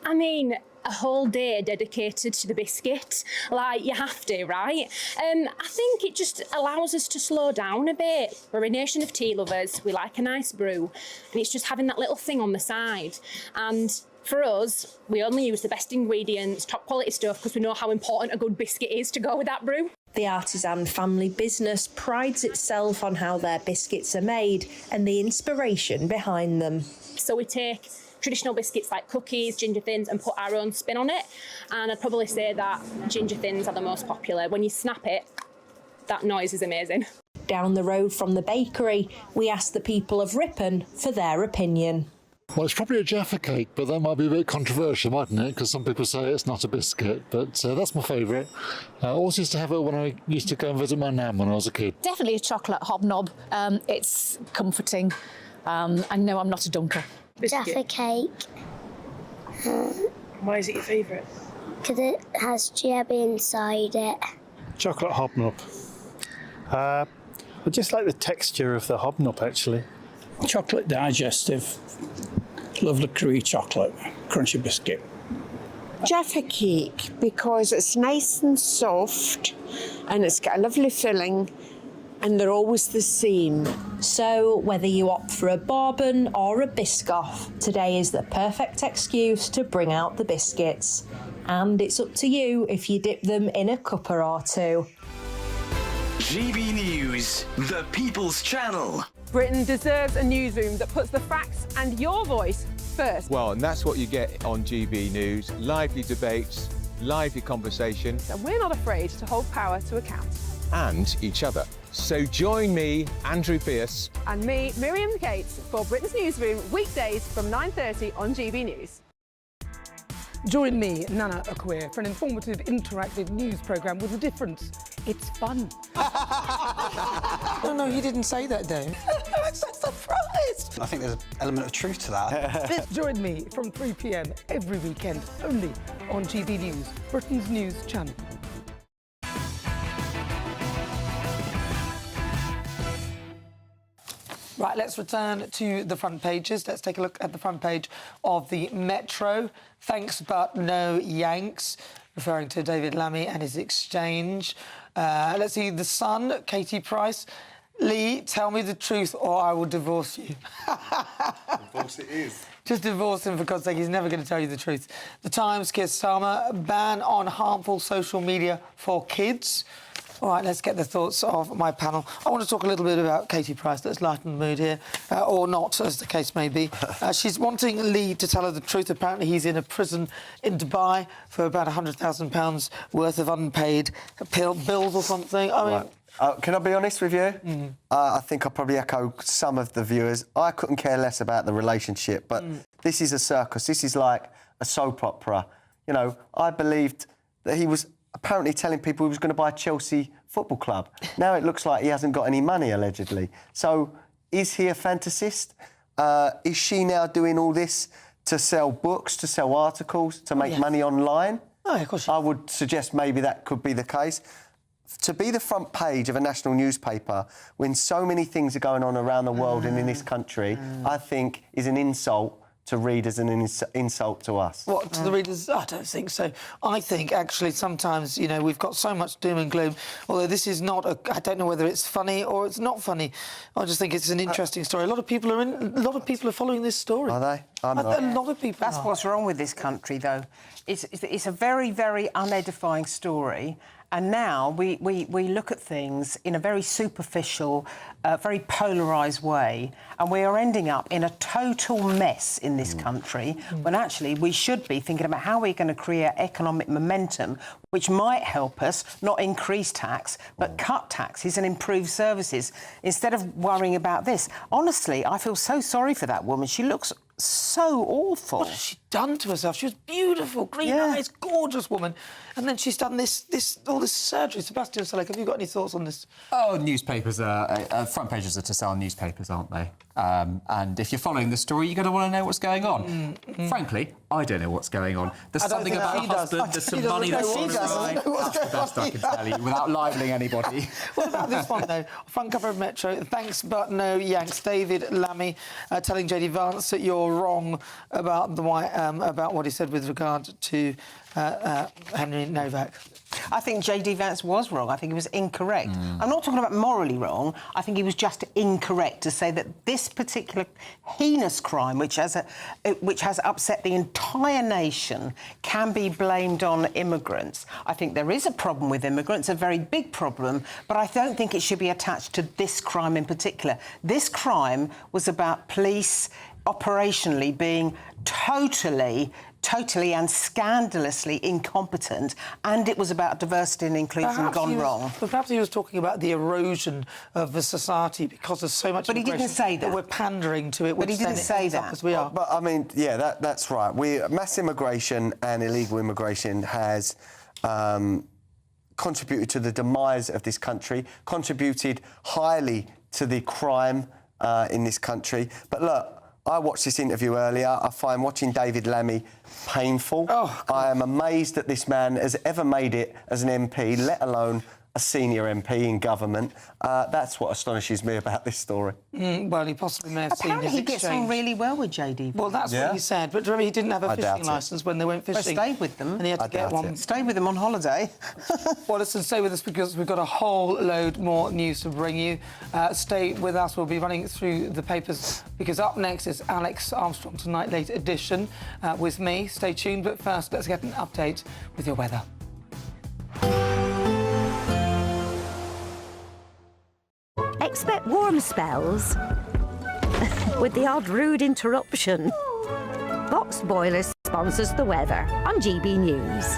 I mean, a whole day dedicated to the biscuit, like you have to, right? I think it just allows us to slow down a bit. We're a nation of tea lovers, we like a nice brew, and it's just having that little thing on the side. And for us, we only use the best ingredients, top quality stuff, because we know how important a good biscuit is to go with that brew. The artisan family business prides itself on how their biscuits are made and the inspiration behind them. So we take traditional biscuits like cookies, ginger thins, and put our own spin on it. And I'd probably say that ginger thins are the most popular. When you snap it, that noise is amazing. Down the road from the bakery, we asked the people of Ripon for their opinion. Well, it's probably a Jaffa cake, but that might be a bit controversial, mightn't it? Because some people say it's not a biscuit, but that's my favourite. I always used to have it when I used to go and visit my nan when I was a kid. Definitely a chocolate hobnob. It's comforting. And no, I'm not a dunker. Jaffa cake. Why is it your favourite? Because it has jelly inside it. Chocolate hobnob. I just like the texture of the hobnob, actually. Chocolate digestive, lovely creamy chocolate, crunchy biscuit. Jaffa cake, because it's nice and soft and it's got a lovely filling and they're always the same. So whether you opt for a bourbon or a Biscoff, today is the perfect excuse to bring out the biscuits. And it's up to you if you dip them in a cuppa or two. GB News, the People's Channel. Britain deserves a newsroom that puts the facts and your voice first. Well, and that's what you get on GB News. Lively debates, lively conversation. And we're not afraid to hold power to account. And each other. So join me, Andrew Pierce. And me, Miriam Gates, for Britain's Newsroom, weekdays from 9:30 on GB News. Join me, Nana Akweer, for an informative, interactive news programme with a difference. It's fun. No, he didn't say that, Dave. I'm so surprised. I think there's an element of truth to that. Join me from 3 p.m. every weekend, only on GB News, Britain's news channel. Right, let's return to the front pages. Let's take a look at the front page of the Metro. Thanks, but no Yanks, referring to David Lammy and his exchange. Let's see, The Sun, Katie Price. Lee, tell me the truth or I will divorce you. Of course it is. Just divorce him, for God's sake, he's never going to tell you the truth. The Times, Keir Starmer, ban on harmful social media for kids. All right, let's get the thoughts of my panel. I want to talk a little bit about Katie Price. Let's lighten the mood here, or not, as the case may be. She's wanting Lee to tell her the truth. Apparently, he's in a prison in Dubai for about £100,000 worth of unpaid bills or something. I mean... Can I be honest with you? I think I probably echo some of the viewers. I couldn't care less about the relationship, but this is a circus. This is like a soap opera. You know, I believed that he was apparently telling people he was going to buy Chelsea Football Club. Now it looks like he hasn't got any money, allegedly. So is he a fantasist? Is she now doing all this to sell books, to sell articles, to make money online? Oh, of course. I would suggest maybe that could be the case. To be the front page of a national newspaper when so many things are going on around the world and in this country, I think is an insult to readers and an insult to us. What, to the readers? I don't think so. I think, actually, sometimes, you know, we've got so much doom and gloom, although this is not I don't know whether it's funny or it's not funny. I just think it's an interesting story. A lot of people are following this story. Are they? I'm not. A lot of people That's what's wrong with this country, though. It's a very, very unedifying story. And now we look at things in a very superficial, very polarised way, and we are ending up in a total mess in this country, when actually we should be thinking about how we're going to create economic momentum, which might help us not increase tax, but cut taxes and improve services, instead of worrying about this. Honestly, I feel so sorry for that woman. She looks so awful. What has she done to herself? She was beautiful, green eyes, gorgeous woman. And then she's done all this surgery. Sebastian Selleck, have you got any thoughts on this? Oh, newspapers front pages are to sell newspapers, aren't they? And if you're following the story, you're going to want to know what's going on. Frankly, I don't know what's going on. There's something about a husband, there's some money that's on the right. That's the best I can tell you, without libeling anybody. What about this one, though? Front cover of Metro, thanks but no yanks. David Lammy telling JD Vance that you're wrong about about what he said with regard to Henry Novak. I think JD Vance was wrong. I think he was incorrect. I'm not talking about morally wrong. I think he was just incorrect to say that this particular heinous crime, which has upset the entire nation, can be blamed on immigrants. I think there is a problem with immigrants, a very big problem, but I don't think it should be attached to this crime in particular. This crime was about police operationally being totally and scandalously incompetent, and it was about diversity and inclusion gone wrong. But perhaps he was talking about the erosion of the society because there's so much. But he didn't say that. We're pandering to it. But he didn't say that. As we are. But I mean, yeah, that's right. Mass immigration and illegal immigration has contributed to the demise of this country, contributed highly to the crime in this country. But look, I watched this interview earlier. I find watching David Lammy painful. I am amazed that this man has ever made it as an MP, let alone a senior MP in government. That's what astonishes me about this story. Well, he possibly may have seen his Apparently he gets on really well with JD. Well, that's what he said. But remember, he didn't have a fishing licence when they went fishing. Well, stayed with them. And he had to get one. Stayed with them on holiday. Well, listen, stay with us because we've got a whole load more news to bring you. Stay with us. We'll be running through the papers because up next is Alex Armstrong Tonight Late Edition with me. Stay tuned. But first, let's get an update with your weather. Expect warm spells with the odd rude interruption. Box Boiler sponsors the weather on GB News.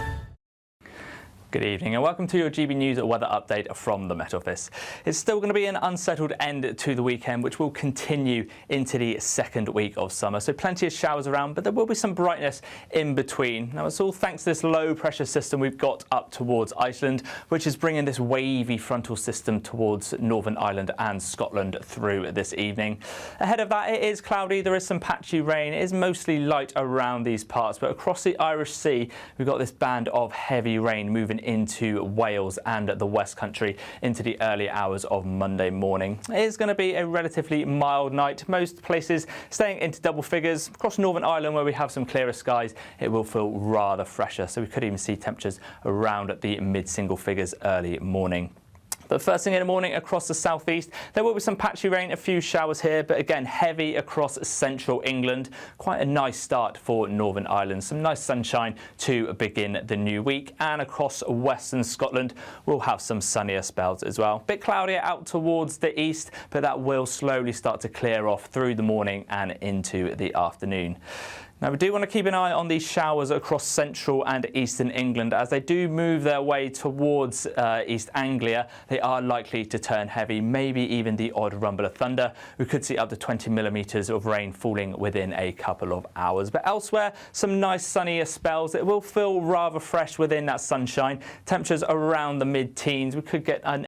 Good evening and welcome to your GB News weather update from the Met Office. It's still going to be an unsettled end to the weekend, which will continue into the second week of summer. So plenty of showers around, but there will be some brightness in between. Now, it's all thanks to this low pressure system we've got up towards Iceland, which is bringing this wavy frontal system towards Northern Ireland and Scotland through this evening. Ahead of that, it is cloudy. There is some patchy rain. It is mostly light around these parts, but across the Irish Sea, we've got this band of heavy rain moving into Wales and the West Country into the early hours of Monday morning. It is going to be a relatively mild night. Most places staying into double figures. Across Northern Ireland, where we have some clearer skies, it will feel rather fresher. So we could even see temperatures around the mid-single figures early morning. But first thing in the morning across the southeast, there will be some patchy rain, a few showers here, but again heavy across central England. Quite a nice start for Northern Ireland. Some nice sunshine to begin the new week. And across western Scotland, we'll have some sunnier spells as well. Bit cloudier out towards the east, but that will slowly start to clear off through the morning and into the afternoon. Now, we do want to keep an eye on these showers across central and eastern England. As they do move their way towards East Anglia, they are likely to turn heavy, maybe even the odd rumble of thunder. We could see up to 20 millimetres of rain falling within a couple of hours. But elsewhere, some nice sunnier spells. It will feel rather fresh within that sunshine. Temperatures around the mid-teens. We could get an